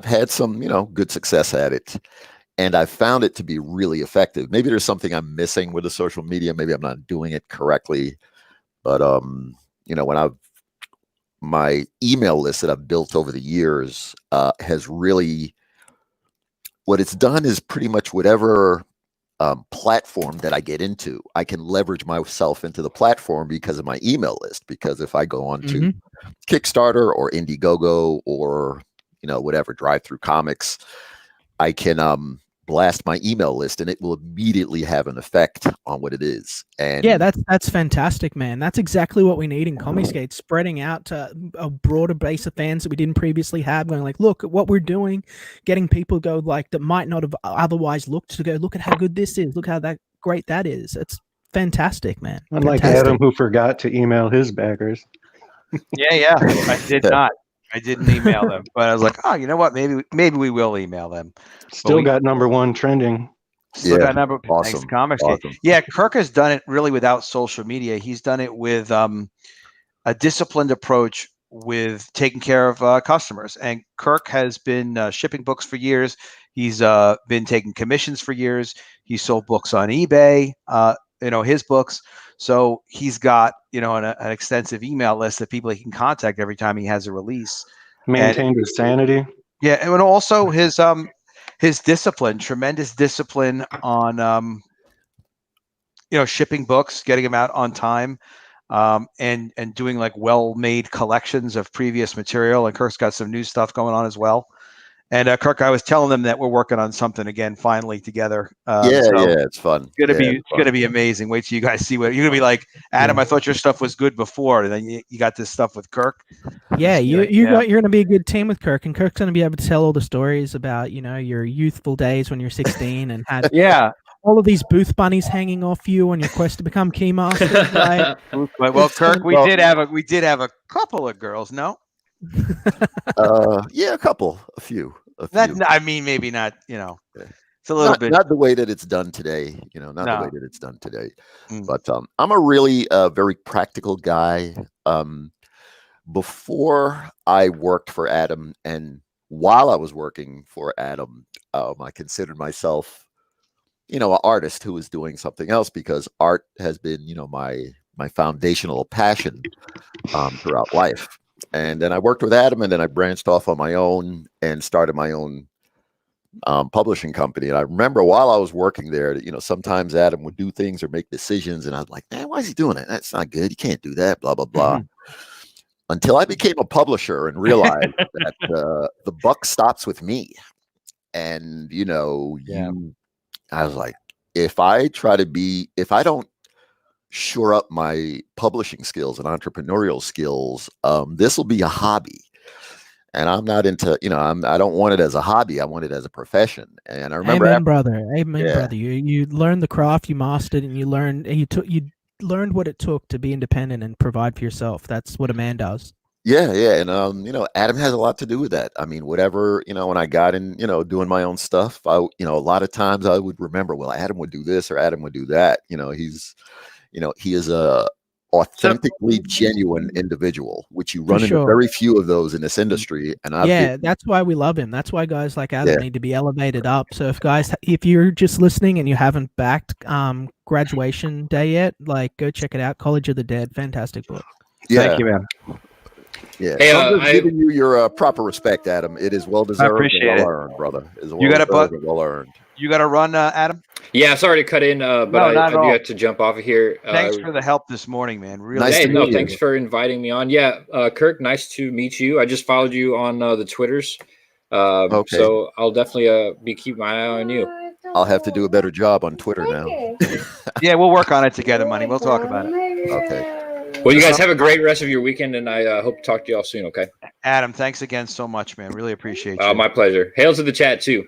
had some, good success at it. And I found it to be really effective. Maybe there's something I'm missing with the social media. Maybe I'm not doing it correctly. But, when my email list that I've built over the years has really, what it's done is pretty much whatever platform that I get into, I can leverage myself into the platform because of my email list. Because if I go on to Kickstarter or Indiegogo or, whatever, Drive Through Comics, I can blast my email list and it will immediately have an effect on what it is. And yeah, that's fantastic, man. That's exactly what we need in Comicsgate, spreading out to a broader base of fans that we didn't previously have, going like, look at what we're doing, getting people go like that might not have otherwise looked to go, look at how good this is, look how great that is. It's fantastic, man. Unlike Fantastic. Adam, who forgot to email his backers. Yeah, I did not. I didn't email them, but I was like, oh, you know what? Maybe we will email them. Still got #1 trending. Still got number. Awesome. Thanks, Comics. Awesome. Yeah, Kirk has done it really without social media. He's done it with a disciplined approach with taking care of customers. And Kirk has been shipping books for years. He's been taking commissions for years. He sold books on eBay. His books. So he's got an extensive email list of people he can contact every time he has a release. Maintained his sanity. Yeah, and also his discipline, tremendous discipline on shipping books, getting them out on time, and doing like well-made collections of previous material. And Kirk's got some new stuff going on as well. And Kirk, I was telling them that we're working on something again finally together. It's fun. It's gonna be amazing. Wait till you guys see what you're gonna be like. Adam, I thought your stuff was good before, and then you got this stuff with Kirk. Yeah, you're gonna be a good team with Kirk, and Kirk's gonna be able to tell all the stories about your youthful days when you're 16 and had all of these booth bunnies hanging off you on your quest to become keymaster. Right? Well, Kirk, we did have a couple of girls. No. A few. I mean, maybe not. It's a little bit not the way that it's done today. The way that it's done today. But I'm a really very practical guy. Before I worked for Adam, and while I was working for Adam, I considered myself, an artist who was doing something else, because art has been, my foundational passion throughout life. And then I worked with Adam, and then I branched off on my own and started my own publishing company. And I remember while I was working there, sometimes Adam would do things or make decisions, and I was like, man, why is he doing it? That's not good. You can't do that. Blah blah blah. Until I became a publisher and realized that the buck stops with me. And I was like, if I don't shore up my publishing skills and entrepreneurial skills, this will be a hobby. And I'm not into, I don't want it as a hobby. I want it as a profession. And I remember, Amen, brother. You learned the craft, you mastered, and you learned what it took to be independent and provide for yourself. That's what a man does. Yeah, yeah. And Adam has a lot to do with that. I mean, whatever, when I got in, doing my own stuff, a lot of times I would remember, well, Adam would do this or Adam would do that. He is a authentically genuine individual, which you run into very few of those in this industry. And that's why we love him. That's why guys like Adam need to be elevated up. So if you're just listening and you haven't backed Graduation Day yet, go check it out. College of the Dead, fantastic book. Yeah. Thank you, man. Yeah, hey, I'm just giving you your proper respect, Adam. It is well deserved. I appreciate and it, earned, brother. You got well earned. You got to run, Adam. Yeah, sorry to cut in, but I do have to jump off of here. Thanks for the help this morning, man. Really, nice thanks for inviting me on. Yeah, Kirk, nice to meet you. I just followed you on the Twitters, so I'll definitely be keeping my eye on you. I'll have to do a better job on Twitter now. Yeah, we'll work on it together, Money. We'll talk about it. Okay. Well, you guys have a great rest of your weekend, and I hope to talk to y'all soon, okay? Adam, thanks again so much, man. Really appreciate you. My pleasure. Hail to the chat, too.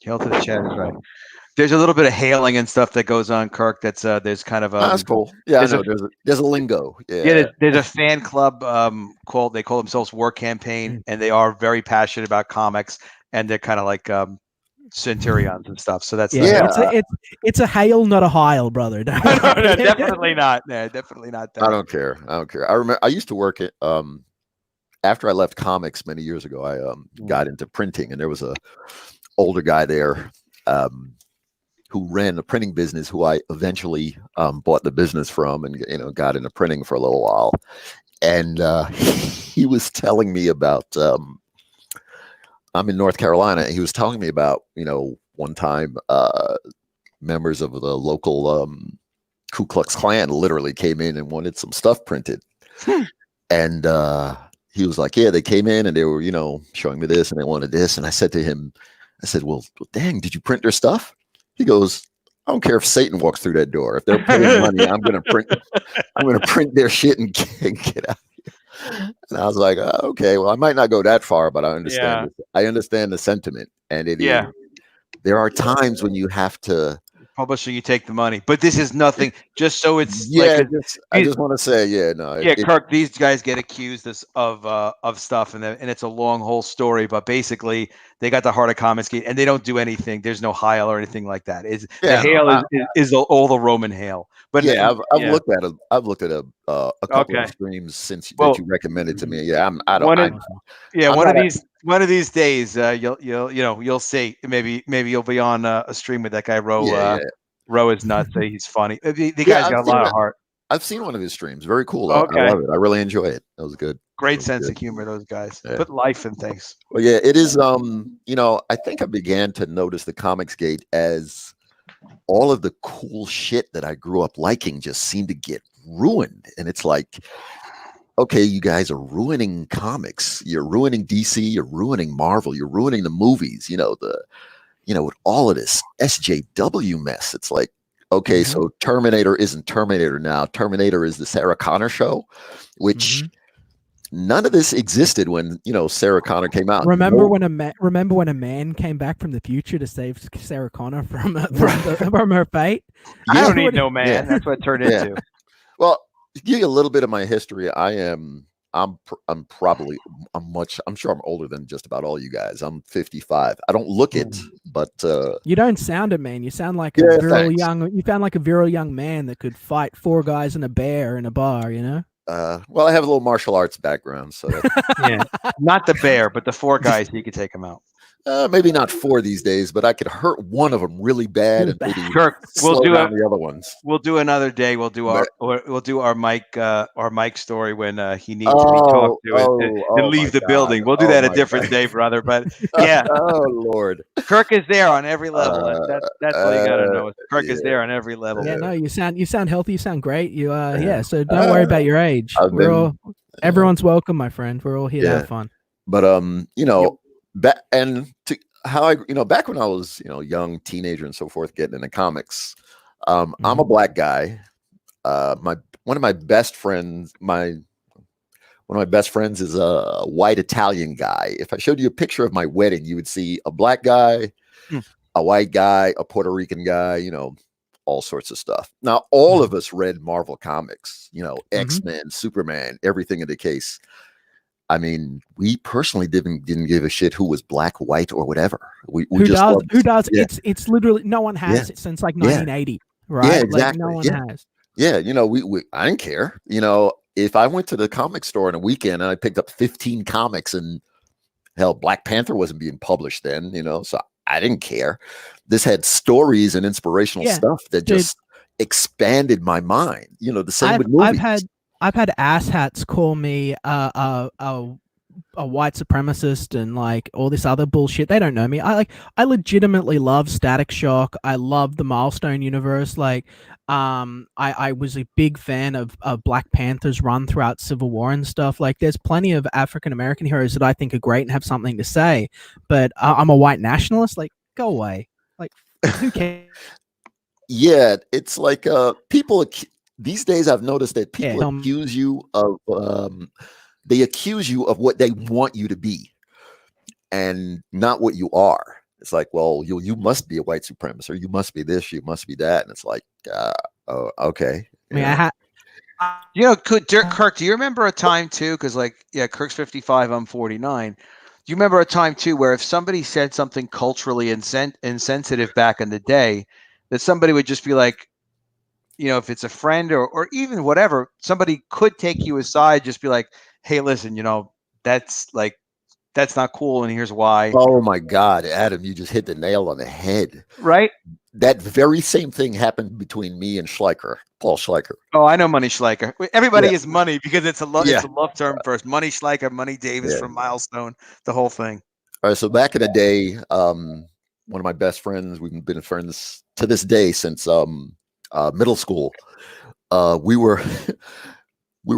Hail to the chat is right. There's a little bit of hailing and stuff that goes on, Kirk. There's kind of that's cool. Yeah, I know. There's a lingo. Yeah, there's a fan club they call themselves War Campaign, and they are very passionate about comics, and they're kind of like centurions and stuff. So that's it's a hail, not a heil, brother. No, definitely not. No, definitely not that. I don't care. I remember I used to work at after I left comics many years ago. I got into printing, and there was a older guy there who ran the printing business, who I eventually bought the business from, and got into printing for a little while. And he was telling me about. I'm in North Carolina. He was telling me about, one time members of the local Ku Klux Klan literally came in and wanted some stuff printed. And he was like, yeah, they came in and they were, showing me this and they wanted this. And I said to him, well, dang, did you print their stuff? He goes, I don't care if Satan walks through that door. If they're paying money, I'm going to print their shit and get out. And I was like, okay, well, I might not go that far, but I understand. I understand the sentiment, and there are times when you have to. Publisher, you take the money, but this is nothing. Just so it's I just want to say, Kirk, these guys get accused of stuff, and it's a long whole story, but basically they got the heart of comics, and they don't do anything. There's no hail or anything like that. The hail is all the Roman hail. But I've looked at a couple of streams since that you recommended to me. Yeah, one of these days, you'll see. Maybe you'll be on a stream with that guy Ro. Ro is nuts. He's funny. The guy's got a lot of heart. I've seen one of his streams. Very cool. Okay. I love it. I really enjoy it. That was good. Great sense of humor, those guys. Yeah. Put life in things. Well, yeah, it is. I think I began to notice the Comics Gate as all of the cool shit that I grew up liking just seemed to get ruined. And it's like, okay, you guys are ruining comics. You're ruining DC. You're ruining Marvel. You're ruining the movies. With all of this SJW mess. It's like, okay, so Terminator isn't Terminator now. Terminator is the Sarah Connor show, which none of this existed when Sarah Connor came out. Remember when a man came back from the future to save Sarah Connor from her fate? I don't need no man. Yeah. That's what it turned into. Well, to give you a little bit of my history, I'm sure I'm older than just about all you guys. I'm 55. I don't look it, but you don't sound it, man. You sound like a virile young man that could fight 4 guys and a bear in a bar, Well, I have a little martial arts background, so not the bear, but the 4 guys, you could take them out. Maybe not 4 these days, but I could hurt one of them really bad and maybe Kirk, slow down the other ones. We'll do another day. We'll do But- our Mike story when he needs to be talked to and leave the building. We'll do that a different day, brother. But yeah, oh Lord, Kirk is there on every level. That's all you gotta know. Kirk is there on every level. Yeah, no, you sound healthy. You sound great. You yeah. So don't worry about your age. Everyone's welcome, my friend. We're all here to have fun. But back when I was young teenager and so forth, getting into comics, I'm a black guy. One of my best friends is a white Italian guy. If I showed you a picture of my wedding, you would see a black guy, a white guy, a Puerto Rican guy, all sorts of stuff. Now, all of us read Marvel comics, X-Men, Superman, everything in the case. I mean, we personally didn't give a shit who was black, white, or whatever. Who does? Yeah. It's literally no one has it since like 1980, right? Yeah, exactly. Like no one has. Yeah, I didn't care. If I went to the comic store in a weekend and I picked up 15 comics, and hell, Black Panther wasn't being published then, so I didn't care. This had stories and inspirational stuff that just expanded my mind. The same with movies. I've had asshats call me a white supremacist and like all this other bullshit. They don't know me. I legitimately love Static Shock. I love the Milestone universe. Like, I was a big fan of Black Panther's run throughout Civil War and stuff. Like, there's plenty of African American heroes that I think are great and have something to say. But I'm a white nationalist. Like, go away. Like, who cares? Yeah, it's like people. These days, I've noticed that people accuse you of what they want you to be, and not what you are. It's like, well, you must be a white supremacist, or you must be this, you must be that, and it's like, oh, okay. I mean, Kirk, do you remember a time too? Because Kirk's 55, I'm 49. Do you remember a time too where if somebody said something culturally insensitive back in the day, that somebody would just be like, if it's a friend or even whatever, somebody could take you aside, just be like, hey, listen, that's not cool, and here's why. Oh my God, Adam, you just hit the nail on the head. Right? That very same thing happened between me and Paul Schleicher. Oh, I know Money Schleicher. Everybody is Money because it's a love term first. Money Schleicher, Money Davis from Milestone, the whole thing. All right, so back in the day, one of my best friends, we've been friends to this day since middle school. We were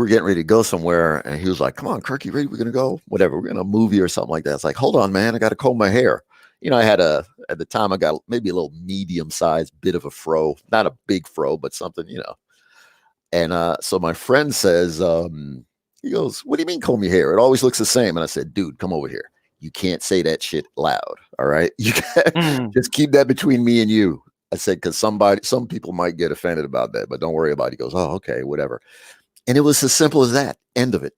getting ready to go somewhere, and he was like, "Come on, Kirk, you ready? We're gonna go. Whatever. We're gonna a movie or something like that." It's like, "Hold on, man. I got to comb my hair." I had at the time I got maybe a little medium-sized bit of a fro, not a big fro, but something, And so my friend says, he goes, "What do you mean comb your hair? It always looks the same." And I said, "Dude, come over here. You can't say that shit loud. All right, you just keep that between me and you." I said, because some people might get offended about that, but don't worry about it. He goes, "Oh, okay, whatever." And it was as simple as that. End of it.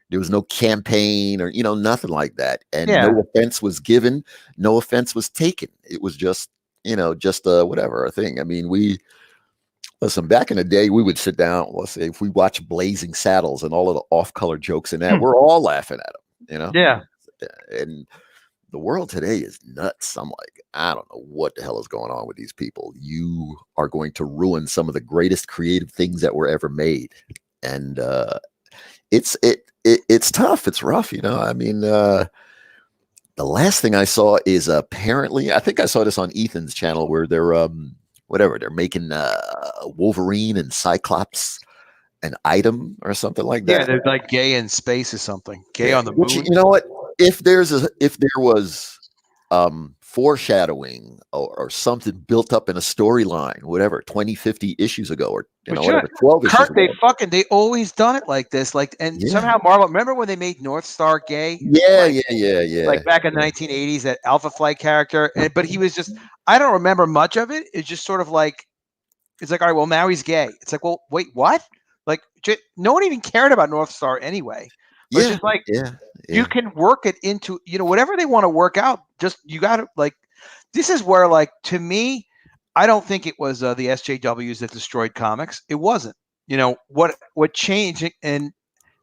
There was no campaign or, nothing like that. And no offense was given. No offense was taken. It was just, whatever, a thing. I mean, listen, back in the day, we would sit down, let's say, if we watch Blazing Saddles and all of the off-color jokes in that, we're all laughing at them, Yeah. And the world today is nuts. I'm like, I don't know what the hell is going on with these people. You are going to ruin some of the greatest creative things that were ever made. And it's tough. It's rough. I mean, the last thing I saw is apparently, I think I saw this on Ethan's channel where they're they're making Wolverine and Cyclops an item or something like that. Yeah, they're like gay in space or something. Gay on the moon. You know what? If there was foreshadowing or something built up in a storyline, whatever, 20, 50 issues ago, or whatever, 12 issues ago. They always done it like this. Like, and somehow Marvel, remember when they made North Star gay? Yeah. Like back in the 1980s, that Alpha Flight character. But he was just, I don't remember much of it. It's just sort of like, it's like, all right, well, now he's gay. It's like, well, wait, what? Like, no one even cared about North Star anyway. But it's just like, you can work it into, whatever they want to work out. Just, you got to, like, this is where, like, to me, I don't think it was the SJWs that destroyed comics. It wasn't. What changed, and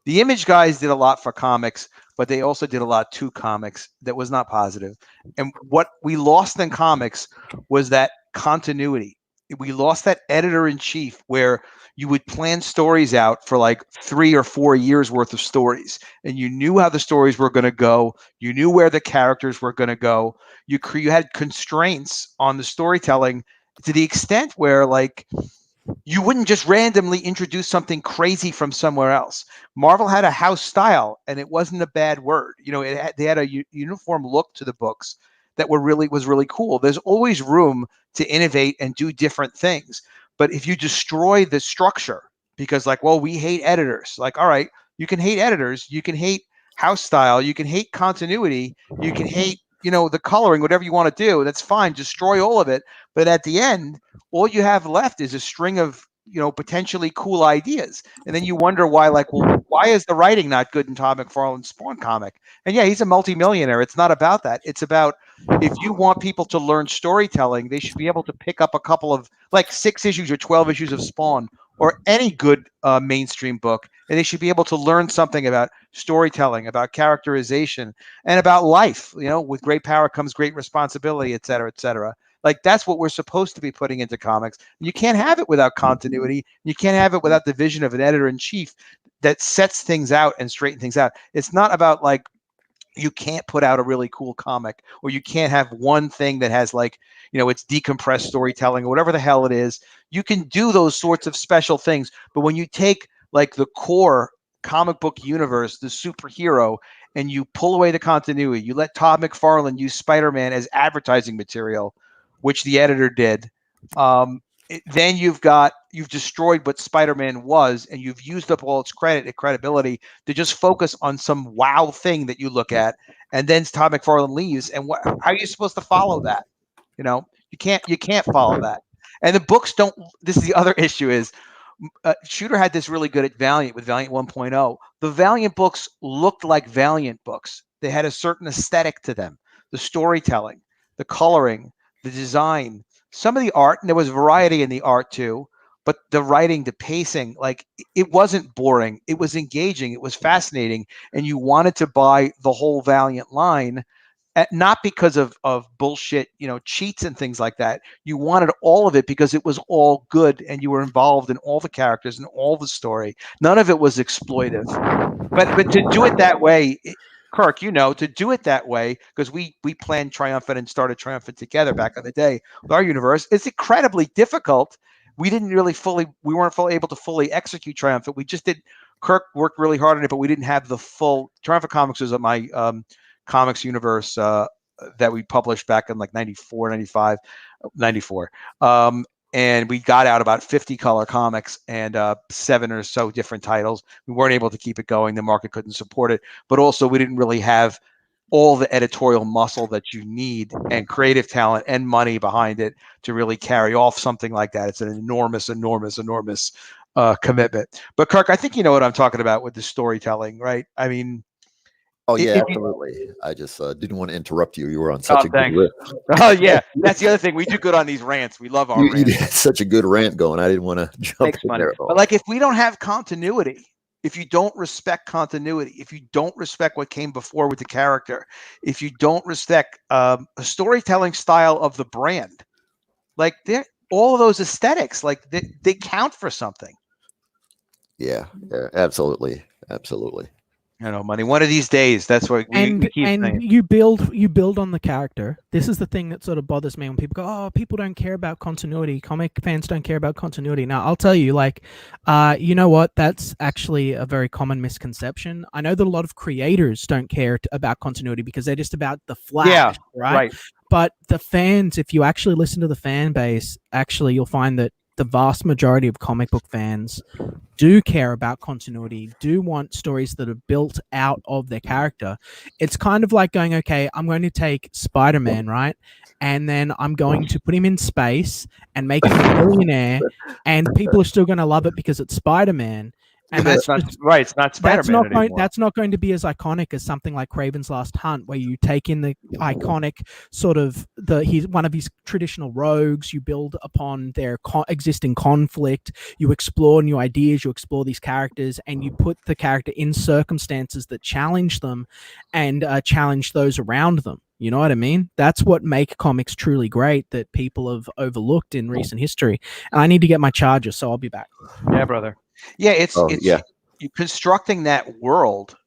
the Image guys did a lot for comics, but they also did a lot to comics that was not positive. And what we lost in comics was that continuity. We lost that editor in chief where you would plan stories out for like 3 or 4 years worth of stories, and you knew how the stories were going to go. You knew where the characters were going to go. You had constraints on the storytelling to the extent where like you wouldn't just randomly introduce something crazy from somewhere else. Marvel had a house style, and it wasn't a bad word. They had a uniform look to the books that was really cool. There's always room to innovate and do different things. But if you destroy the structure, because like, well, we hate editors. Like, all right, you can hate editors, you can hate house style, you can hate continuity, you can hate, the coloring, whatever you want to do. That's fine. Destroy all of it. But at the end, all you have left is a string of potentially cool ideas, and then you wonder why. Like, well, why is the writing not good in Todd McFarlane's Spawn comic? And yeah, he's a multimillionaire. It's not about that. It's about, if you want people to learn storytelling, they should be able to pick up a couple of like 6 issues or 12 issues of Spawn or any good mainstream book, and they should be able to learn something about storytelling, about characterization, and about life. With great power comes great responsibility, et cetera, et cetera. Like, that's what we're supposed to be putting into comics. You can't have it without continuity. You can't have it without the vision of an editor-in-chief that sets things out and straightens things out. It's not about like, you can't put out a really cool comic, or you can't have one thing that has like, it's decompressed storytelling or whatever the hell it is. You can do those sorts of special things. But when you take like the core comic book universe, the superhero, and you pull away the continuity, you let Todd McFarlane use Spider-Man as advertising material, which the editor did, then you've destroyed what Spider-Man was, and you've used up all its credibility to just focus on some wow thing that you look at, and then Todd McFarlane leaves, and how are you supposed to follow that? You can't follow that. And the books don't. This is the other issue is, Shooter had this really good at Valiant with Valiant 1.0. The Valiant books looked like Valiant books. They had a certain aesthetic to them, the storytelling, the coloring, the design, some of the art, and there was variety in the art too, but the writing, the pacing, like, it wasn't boring. It was engaging. It was fascinating. And you wanted to buy the whole Valiant line, not because of bullshit, cheats and things like that. You wanted all of it because it was all good, and you were involved in all the characters and all the story. None of it was exploitive. But to do it that way, Kirk, to do it that way, because we planned Triumphant and started Triumphant together back in the day with our universe, it's incredibly difficult. We weren't fully able to fully execute Triumphant. We just did. Kirk worked really hard on it, but we didn't have the full. Triumphant Comics was my comics universe that we published back in like 94, 95, 94. And we got out about 50 color comics and 7 or so different titles. We weren't able to keep it going. The market couldn't support it. But also, we didn't really have all the editorial muscle that you need and creative talent and money behind it to really carry off something like that. It's an enormous commitment. But Kirk, I think you know what I'm talking about with the storytelling, right? I mean, oh yeah, absolutely. I just didn't want to interrupt you. You were on such a good rant. Oh yeah, that's the other thing. We do good on these rants. We love our rants. You had such a good rant going. I didn't want to jump in there. But like, if we don't have continuity, if you don't respect continuity, if you don't respect what came before with the character, if you don't respect a storytelling style of the brand, like, all of those aesthetics, like they count for something. Yeah, absolutely. Money. One of these days, that's what we keep saying. You build on the character. This is the thing that sort of bothers me when people go, "Oh, people don't care about continuity. Comic fans don't care about continuity." Now, I'll tell you, like, you know what? That's actually a very common misconception. I know that a lot of creators don't care about continuity because they're just about the flash, right? But the fans, if you actually listen to the fan base, actually, you'll find that the vast majority of comic book fans do care about continuity, do want stories that are built out of their character. It's kind of like going, okay, I'm going to take Spider-Man, right? And then I'm going to put him in space and make him a millionaire, and people are still going to love it because it's Spider-Man. And But that's it's not just right. It's not Spider-Man anymore. that's not going to be as iconic as something like Craven's Last Hunt, where you take in the iconic sort of one of his traditional rogues, you build upon their existing conflict, you explore new ideas, you explore these characters, and you put the character in circumstances that challenge them and challenge those around them. You know what I mean? That's what make comics truly great that people have overlooked in recent history. And I need to get my charger, so I'll be back. Yeah, brother. Yeah, it's you constructing that world,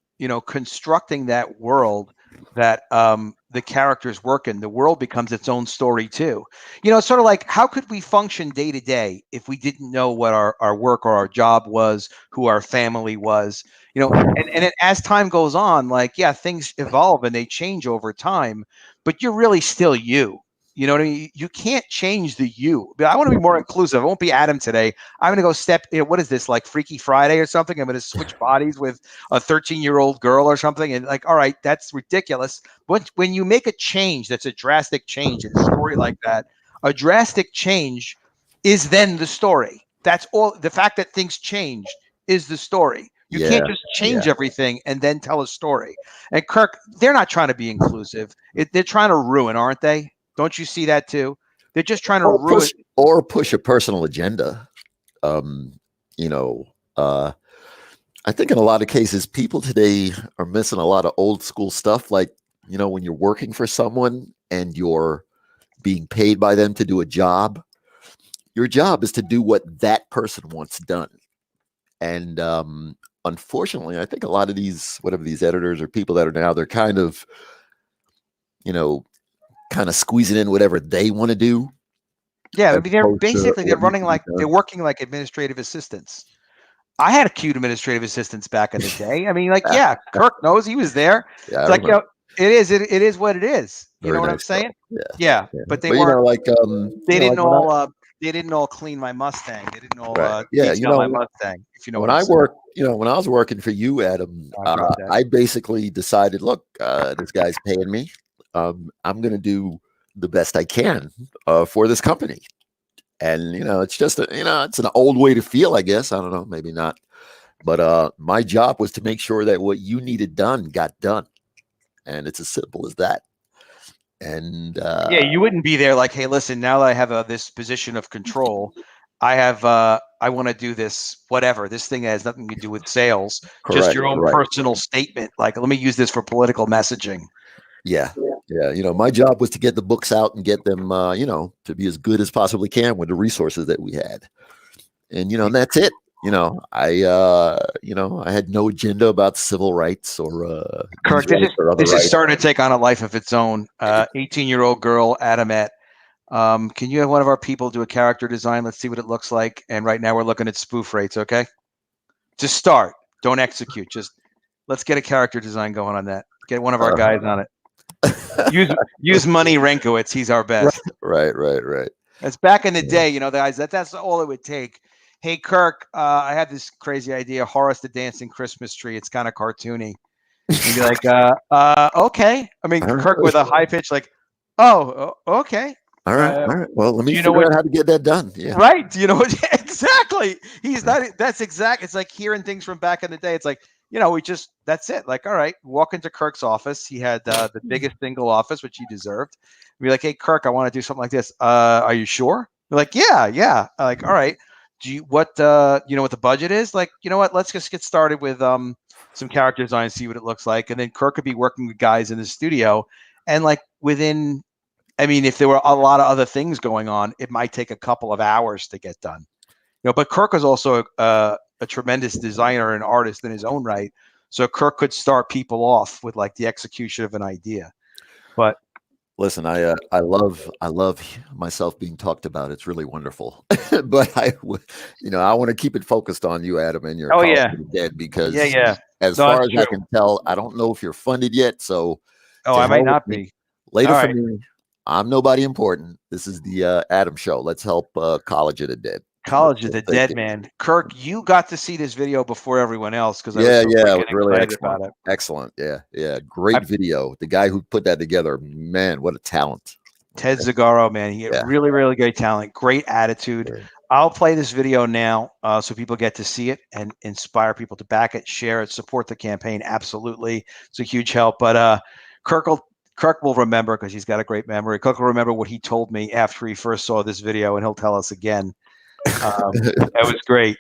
constructing that world that the characters work in. The world becomes its own story too. It's sort of like, how could we function day to day if we didn't know what our work or our job was, who our family was, and as time goes on, like, yeah, things evolve and they change over time, but you're really still you. You know what I mean? You can't change the you. But I want to be more inclusive. I won't be Adam today. I'm going to go what is this, like Freaky Friday or something? I'm going to switch bodies with a 13-year-old girl or something. And like, all right, that's ridiculous. But when you make a change, that's a drastic change in a story like that, a drastic change is then the story. That's all. The fact that things changed is the story. You can't just change everything and then tell a story. And Kirk, they're not trying to be inclusive. They're trying to ruin, aren't they? Don't you see that too? They're just trying to ruin push a personal agenda. I think in a lot of cases, people today are missing a lot of old school stuff. Like, when you're working for someone and you're being paid by them to do a job, your job is to do what that person wants done. And unfortunately, I think a lot of these editors or people that are now, they're kind of squeezing in whatever they want to do. Yeah, I mean, they're running like they're working like administrative assistants. I had a cute administrative assistants back in the day. I mean, like, yeah, Kirk knows, he was there. Yeah, it's like, it is what it is. You know what I'm saying? Yeah. But they weren't like they didn't all clean my Mustang. They didn't all detail my Mustang. If you know when I worked, when I was working for you, Adam, I basically decided, look, this guy's paying me. I'm going to do the best I can for this company. And, it's just, it's an old way to feel, I guess. I don't know, maybe not. But my job was to make sure that what you needed done got done. And it's as simple as that. And you wouldn't be there like, hey, listen, now that I have this position of control, I want to do this, whatever. This thing has nothing to do with sales, just your own personal statement. Like, let me use this for political messaging. Yeah. My job was to get the books out and get them, to be as good as possibly can with the resources that we had. And, and that's it. I had no agenda about civil rights or Kirk, this is starting to take on a life of its own. 18-year-old girl, Adamette. Can you have one of our people do a character design? Let's see what it looks like. And right now we're looking at spoof rates, okay? Just start. Don't execute. Just let's get a character design going on that. Get one of our guys on it. Use Money Renkowitz. He's our best. Right. That's back in the day, guys. That's all it would take. Hey, Kirk, I have this crazy idea. Horace the Dancing Christmas Tree. It's kind of cartoony. You'd be like, okay. I mean, Kirk with a high pitch, like, oh, okay. All right. Well, let me figure out how to get that done. Yeah. Right. Do you know what? Exactly. He's not. That's exact. It's like hearing things from back in the day. It's like, that's it. Like, all right, walk into Kirk's office. He had the biggest single office, which he deserved. Be like, hey, Kirk, I want to do something like this. Are you sure? You're like, yeah. Like, all right. Do you what what the budget is? Like, you know what? Let's just get started with some character design, see what it looks like, and then Kirk could be working with guys in the studio, and like within, I mean, if there were a lot of other things going on, it might take a couple of hours to get done. But Kirk is also a tremendous designer and artist in his own right. So Kirk could start people off with like the execution of an idea. But listen, I love myself being talked about. It's really wonderful. But I want to keep it focused on you, Adam, and your Dead, because as far as I can tell, I don't know if you're funded yet. So I might not be. Later for me, I'm nobody important. This is the Adam Show. Let's help College of the Dead. College of the Dead, man. Kirk, you got to see this video before everyone else because it was really excellent. Excellent, yeah, great video. The guy who put that together, man, what a talent. Ted Zagaro, man, he had really, really great talent, great attitude. I'll play this video now so people get to see it and inspire people to back it, share it, support the campaign. Absolutely. It's a huge help. But Kirk will remember, because he's got a great memory. Kirk will remember what he told me after he first saw this video, and he'll tell us again. That was great.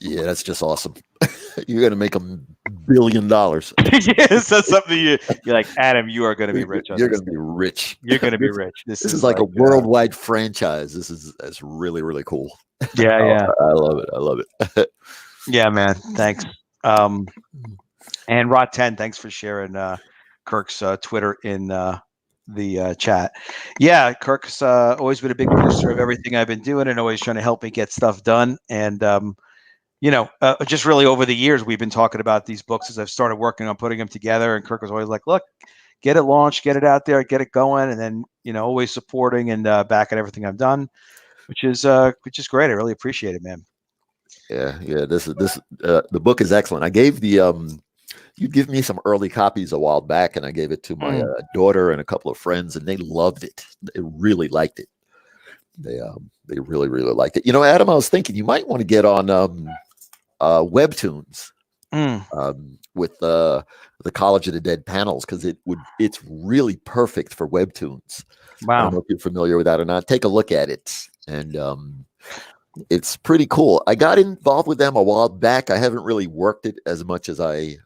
Yeah, that's just awesome. You're going to make $1 billion. Yes, that's something you're like, Adam, you are going to be rich. You're going to be rich. You're going to be rich. This is like a worldwide franchise. That's really, really cool. Yeah, yeah. I love it. I love it. Yeah, man. Thanks. And Rot 10, thanks for sharing Kirk's Twitter in the chat. Yeah, Kirk's always been a big booster of everything I've been doing and always trying to help me get stuff done. And just really over the years, we've been talking about these books as I've started working on putting them together. And Kirk was always like, look, get it launched, get it out there, get it going. And then, always supporting and backing everything I've done, which is great. I really appreciate it, man. Yeah. The book is excellent. I gave you give me some early copies a while back, and I gave it to my daughter and a couple of friends, and they loved it. They really liked it. They really, really liked it. Adam, I was thinking you might want to get on Webtoons with the College of the Dead panels, because it's really perfect for Webtoons. Wow. I don't know if you're familiar with that or not. Take a look at it, and it's pretty cool. I got involved with them a while back. I haven't really worked it as much as I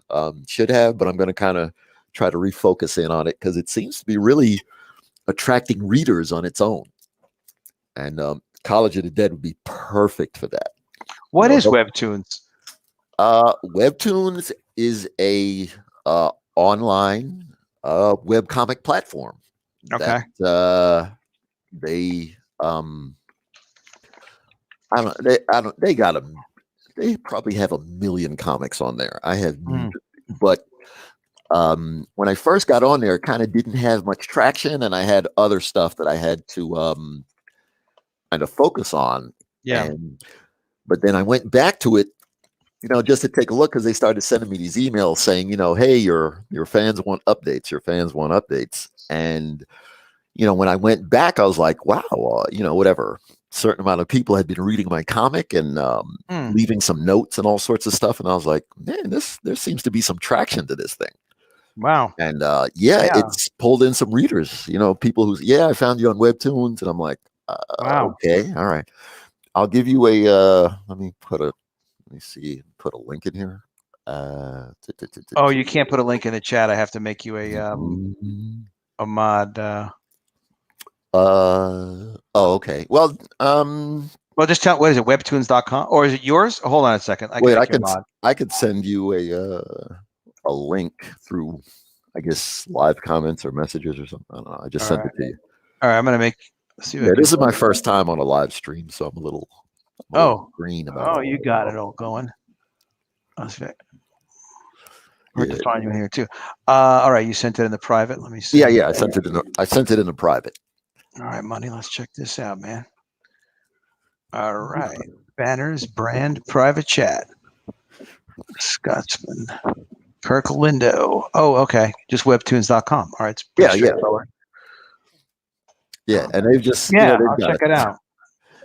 should have, but I'm going to kind of try to refocus in on it, because it seems to be really attracting readers on its own. And College of the Dead would be perfect for that. What is Webtoons? Webtoons is a online webcomic platform. Okay. They they probably have 1 million comics on there. I have, but when I first got on there, it kind of didn't have much traction, and I had other stuff that I had to kind of focus on. Yeah. But then I went back to it, just to take a look, because they started sending me these emails saying, hey, your fans want updates. Your fans want updates. And, when I went back, I was like, wow, whatever. Certain amount of people had been reading my comic and leaving some notes and all sorts of stuff. And I was like, man, there seems to be some traction to this thing. Wow. And it's pulled in some readers, people who's, I found you on Webtoons. And I'm like, wow. Okay. All right. I'll give you a, let me put a link in here. Oh, you can't put a link in the chat. I have to make you a mod. Okay. Well, just tell, what is it? Webtoons.com, or is it yours? Hold on a second. I could send you a link through, I guess, live comments or messages or something. I don't know. I just sent it to you. All right. I'm going to see. This is my first time on a live stream, so I'm a little green about it. Oh, you got it all going. Okay. Hard to find you in here too. All right, you sent it in the private. Let me see. Yeah. I sent it in the private. All right, Money. Let's check this out, man. All right, banners, brand, private chat. Scotsman, Kirk Lindo. Oh, okay. Just webtoons.com. All right, it's pretty straightforward. Yeah, and they've just I'll check it out.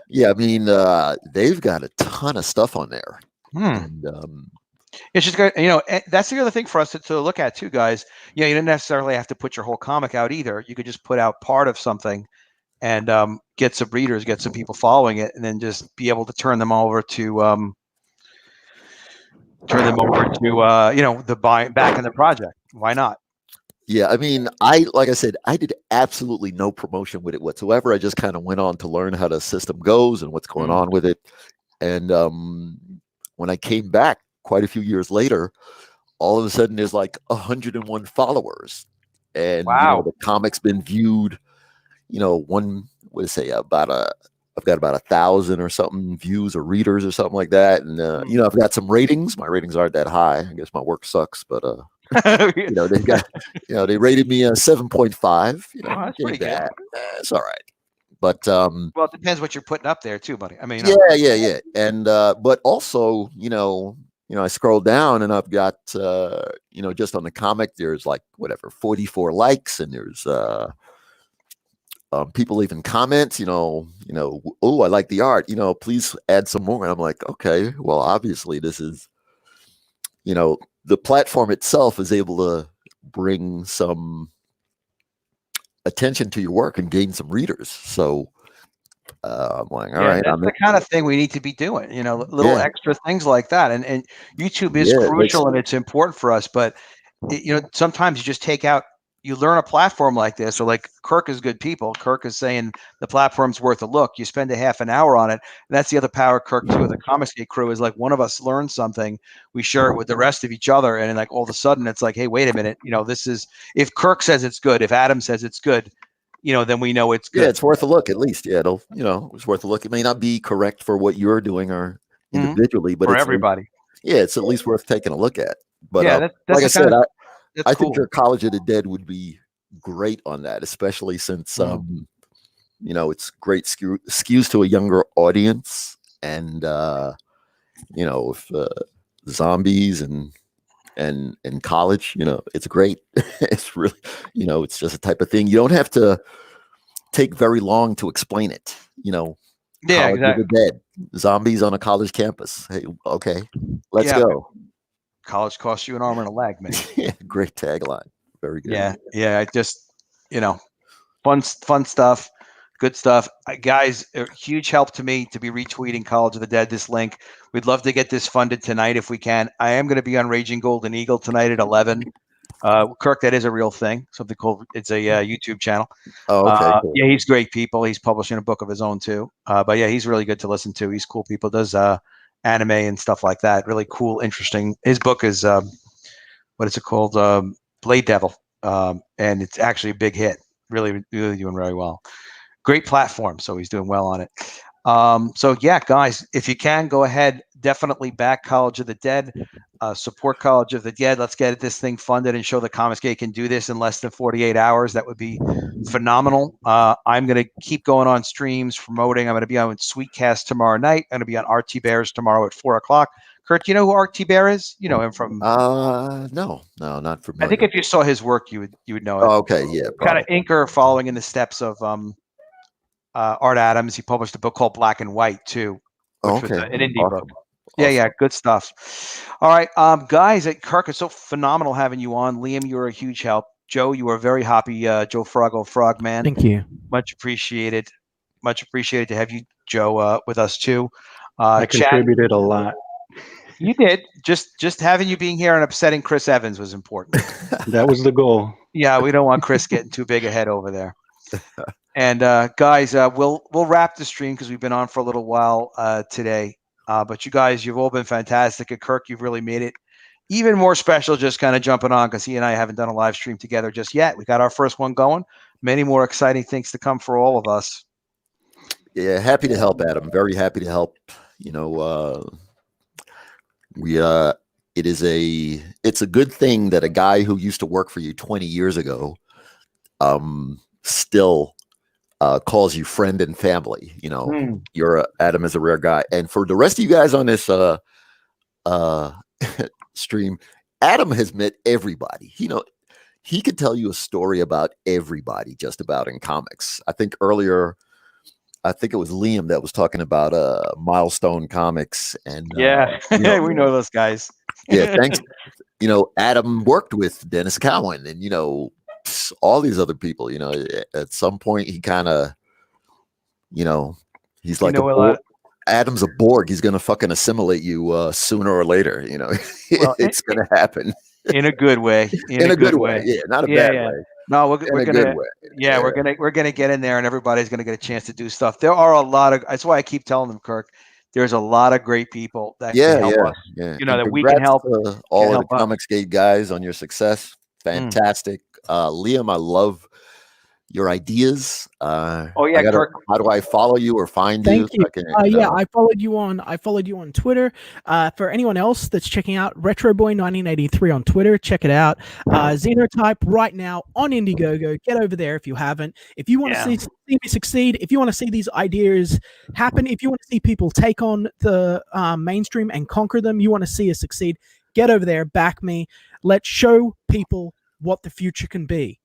Yeah, I mean, they've got a ton of stuff on there. And, It's just good, that's the other thing for us to look at too, guys. You don't necessarily have to put your whole comic out either. You could just put out part of something and get some readers, get some people following it, and then just be able to turn them over to the back in the project. Why not? Yeah, I mean, like I said, I did absolutely no promotion with it whatsoever. I just kind of went on to learn how the system goes and what's going on with it. And when I came back quite a few years later, all of a sudden there's like 101 followers, and Wow. The comic's been viewed. I've got about 1,000 or something views or readers or something like that, and I've got some ratings. My ratings aren't that high. I guess my work sucks, but they've got, they rated me a 7.5. That's pretty good. It's all right. But well, it depends what you're putting up there too, buddy. I mean, yeah. And but also, I scroll down and I've got just on the comic, there's like 44 likes, and there's people leaving comments, oh, I like the art, please add some more. And I'm like, okay, well, obviously this is, the platform itself is able to bring some attention to your work and gain some readers. So I'm like, all right, that's the kind of thing we need to be doing, little extra things like that. And YouTube is crucial and it's important for us, but sometimes you just you learn a platform like this, or like Kirk is good people. Kirk is saying the platform's worth a look. You spend a half an hour on it. And that's the other power, Kirk, too, of the Comicsgate crew, is like one of us learns something, we share it with the rest of each other. And like all of a sudden it's like, hey, wait a minute. This is, if Kirk says it's good, if Adam says it's good, then we know it's good. Yeah, it's worth a look at least. Yeah, it's worth a look. It may not be correct for what you're doing or individually, but for everybody. It's at least worth taking a look at. But that's like I said, I cool. think your College of the Dead would be great on that, especially since it's great skews to a younger audience, and if zombies and college, it's great. It's really, it's just a type of thing you don't have to take very long to explain it. Yeah, College exactly. of the Dead, zombies on a college campus. Hey, okay, let's go. College costs you an arm and a leg, man. Great tagline. Very good. Yeah. I just, fun stuff, good stuff. Guys, a huge help to me to be retweeting College of the Dead, this link. We'd love to get this funded tonight if we can. I am going to be on Raging Golden Eagle tonight at 11. Kirk, that is a real thing. Something called, it's a YouTube channel. Oh, okay. Cool. Yeah, he's great people. He's publishing a book of his own too. But yeah, he's really good to listen to. He's cool people. Does anime and stuff like that. Really cool, interesting. His book is what is it called? Blade Devil, and it's actually a big hit. Really, really doing very well. Great platform, so he's doing well on it. So yeah, guys, if you can, go ahead, definitely back College of the Dead, support College of the Dead. Let's get this thing funded and show the Comicsgate can do this in less than 48 hours. That would be phenomenal. I'm going to keep going on streams promoting. I'm going to be on Sweetcast tomorrow night. I'm going to be on RT Bears tomorrow at 4:00. Kurt, you know who RT Bear is? You know him from? No, not familiar. I think if you saw his work, you would know it. Oh, okay, yeah, kind of inker following in the steps of Art Adams. He published a book called Black and White too, which was an indie book. Awesome. Yeah, good stuff. All right, guys, Kirk, it's so phenomenal having you on. Liam, you were a huge help. Joe, you were very happy. Joe Froggo, Frogman. Thank you. Much appreciated. Much appreciated to have you, Joe, with us too. I contributed a lot. You did. Just having you being here and upsetting Chris Evans was important. That was the goal. Yeah, we don't want Chris getting too big a head over there. And guys, we'll wrap the stream because we've been on for a little while today. But you guys, you've all been fantastic. And Kirk, you've really made it even more special just kind of jumping on, because he and I haven't done a live stream together just yet. We got our first one going. Many more exciting things to come for all of us. Yeah, happy to help, Adam. Very happy to help. It's a good thing that a guy who used to work for you 20 years ago still calls you friend and family. Adam is a rare guy. And for the rest of you guys on this stream, Adam has met everybody. He could tell you a story about everybody just about in comics. I think earlier, it was Liam that was talking about Milestone Comics, and we know those guys. Yeah, thanks. Adam worked with Dennis Cowan and all these other people. At some point he kind of, he's like Adam's a Borg. He's gonna fucking assimilate you sooner or later. Well, it's gonna happen in a good way. in a good way. Yeah, not a bad way. No, we're In a gonna. good way. Yeah, we're gonna get in there, and everybody's gonna get a chance to do stuff. There are a lot of. That's why I keep telling them, Kirk. There's a lot of great people that can help us. Yeah. That we can help. All of the Comicsgate guys on your success. Fantastic. Liam, I love your ideas. Kirk. How do I follow you or find you? Thank you. I followed you on Twitter. For anyone else that's checking out RetroBoy1983 on Twitter, check it out. Xenotype right now on Indiegogo. Get over there if you haven't. If you want to see me succeed, if you want to see these ideas happen, if you want to see people take on the mainstream and conquer them, you want to see us succeed, get over there, back me. Let's show people what the future can be.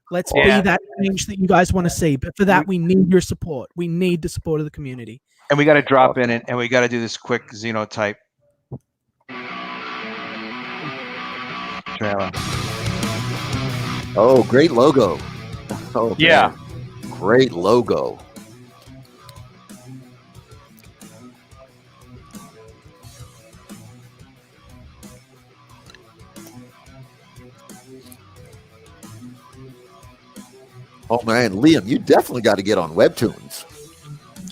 Let's be that change that you guys want to see. But for that, we need your support. We need the support of the community. And we got to drop in it, and we got to do this quick Xenotype trailer. Oh, great logo. Oh, yeah. Man. Great logo. Oh man, Liam, you definitely got to get on Webtoons.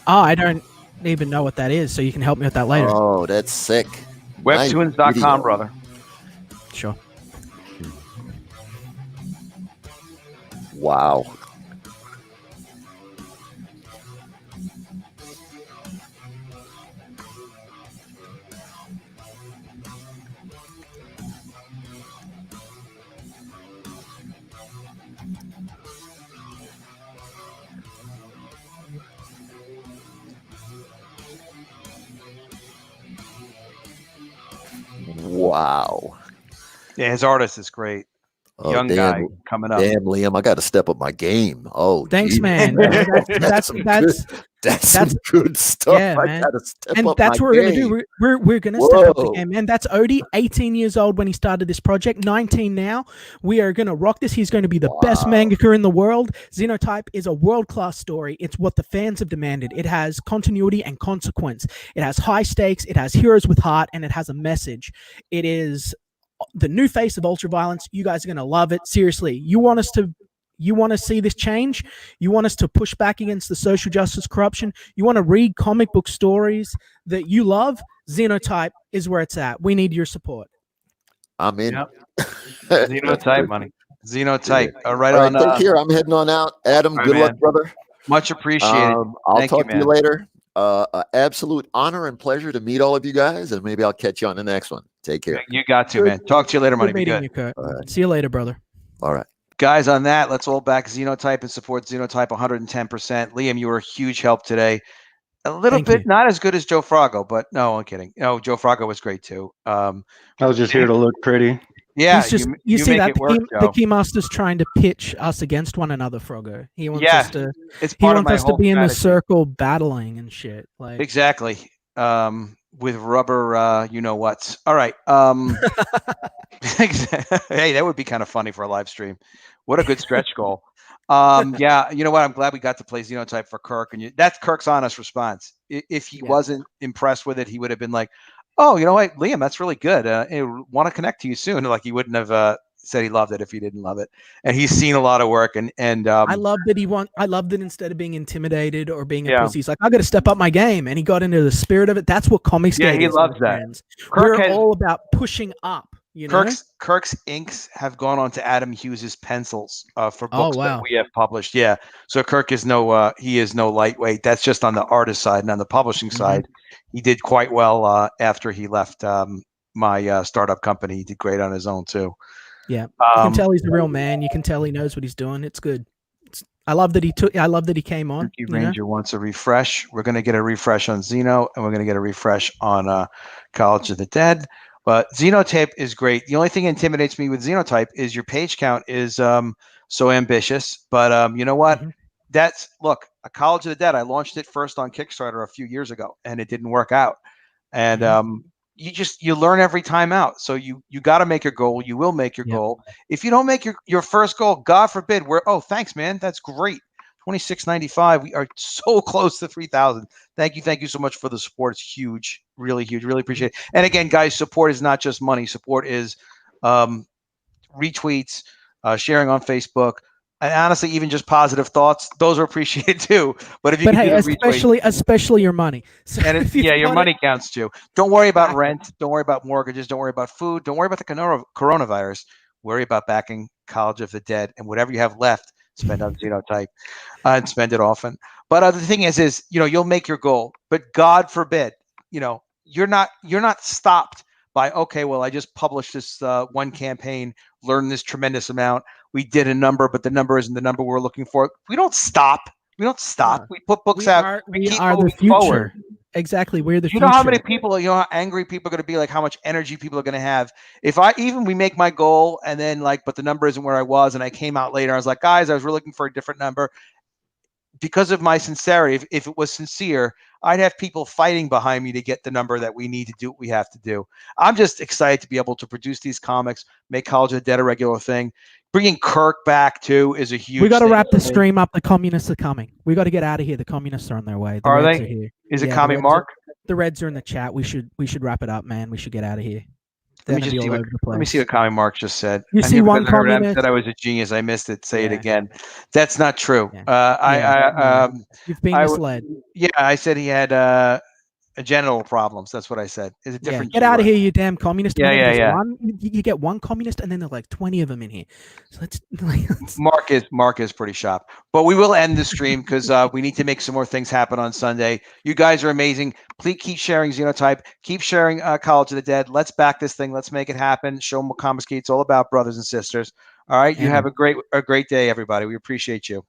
Oh, I don't even know what that is, so you can help me with that later. Oh, that's sick. Webtoons.com, brother. Sure. Wow. Wow. Yeah, his artist is great. Young guy coming up. Damn, Liam, I got to step up my game. Oh, thanks, geez. man. That's some good stuff. Yeah, I man. gotta step and up that's my what we're game. gonna do. We're gonna step up the game, man. That's Odie, 18 years old when he started this project, 19 now. We are gonna rock this. He's going to be the best mangaka in the world. Xenotype is a world-class story. It's what the fans have demanded. It has continuity and consequence. It has high stakes. It has heroes with heart, and it has a message. It is the new face of ultraviolence. You guys are going to love it. Seriously, you want to see this change? You want us to push back against the social justice corruption? You want to read comic book stories that you love? Xenotype is where it's at. We need your support. I'm in. Yep. Xenotype money. Xenotype. All right, take care. I'm heading on out. Adam, good luck, brother. Much appreciated. I'll talk to you later. Absolute honor and pleasure to meet all of you guys, and maybe I'll catch you on the next one. Take care. You got to, man. Talk to you later, money. Good meeting you, Kurt. Right. See you later, brother. All right. Guys, on that, let's all back Xenotype and support Xenotype 110%. Liam, you were a huge help today. A little bit, not as good as Joe Frago, but no, I'm kidding. No, Joe Frago was great too. I was just here to look pretty. Yeah, you see that the Keymaster's trying to pitch us against one another, Frogo. He wants us to. He wants us to be in the circle battling and shit. Like exactly. With rubber, you know what? All right. Hey, that would be kind of funny for a live stream. What a good stretch goal. Yeah, you know what? I'm glad we got to play Xenotype for Kirk, and that's Kirk's honest response. If he wasn't impressed with it, he would have been like, "Oh, you know what, Liam, that's really good. I want to connect to you soon." Like he wouldn't have said he loved it if he didn't love it. And he's seen a lot of work, and I love that I loved it instead of being intimidated or being a pussy. He's like, I got to step up my game, and he got into the spirit of it. That's what Comicsgate is. Yeah, he loves that. We're all about pushing up. You know? Kirk's inks have gone on to Adam Hughes's pencils for books that we have published. Yeah, so Kirk is he is no lightweight. That's just on the artist side, and on the publishing side, he did quite well after he left my startup company. He did great on his own too. Yeah, you can tell he's a real man. You can tell he knows what he's doing. It's good. I love that he came on. Ranger wants a refresh. We're going to get a refresh on Xeno, and we're going to get a refresh on College of the Dead. But Xenotype is great. The only thing that intimidates me with Xenotype is your page count is so ambitious. But you know what? Look, a College of the Dead. I launched it first on Kickstarter a few years ago, and it didn't work out. And you learn every time out. So you got to make your goal. You will make your goal. If you don't make your first goal, God forbid, thanks, man, that's great. 26.95. We are so close to 3,000. Thank you so much for the support. It's huge, really huge. Really appreciate it. And again, guys, support is not just money. Support is retweets, sharing on Facebook, and honestly, even just positive thoughts. Those are appreciated too. But if you can do the retweet, especially your money. So and your money counts too. Don't worry about rent. Don't worry about mortgages. Don't worry about food. Don't worry about the coronavirus. Worry about backing College of the Dead, and whatever you have left, spend on Genotype, and spend it often. But the thing is you'll make your goal. But God forbid, you're not stopped by, okay, well, I just published this one campaign, learned this tremendous amount. We did a number, but the number isn't the number we're looking for. We don't stop. We don't stop. We put books out. We keep moving forward. Exactly. We're the future. You know how many people, how angry people are going to be, like how much energy people are going to have. If we make my goal and then but the number isn't where I was, and I came out later, I was like, guys, I was really looking for a different number. Because of my sincerity, if it was sincere, I'd have people fighting behind me to get the number that we need to do what we have to do. I'm just excited to be able to produce these comics, make College of the Dead a regular thing. Bringing Kirk back too is a huge. We got to wrap the stream up. The communists are coming. We got to get out of here. The communists are on their way. Are they? Here. Is it Commie Mark? The Reds are in the chat. We should wrap it up, man. We should get out of here. Let me see what Commie Mark just said. You see one communist said I was a genius. I missed it. Say it again. That's not true. You've been misled. I said he had a genital problems. That's what I said. Is it different? Get out of here, you damn communist. Yeah. You get one communist, and then there are like 20 of them in here. So let's Mark is pretty sharp. But we will end the stream because we need to make some more things happen on Sunday. You guys are amazing. Please keep sharing Xenotype. Keep sharing College of the Dead. Let's back this thing. Let's make it happen. Show them what Comics It's all about, brothers and sisters. All right. You have a great day, everybody. We appreciate you.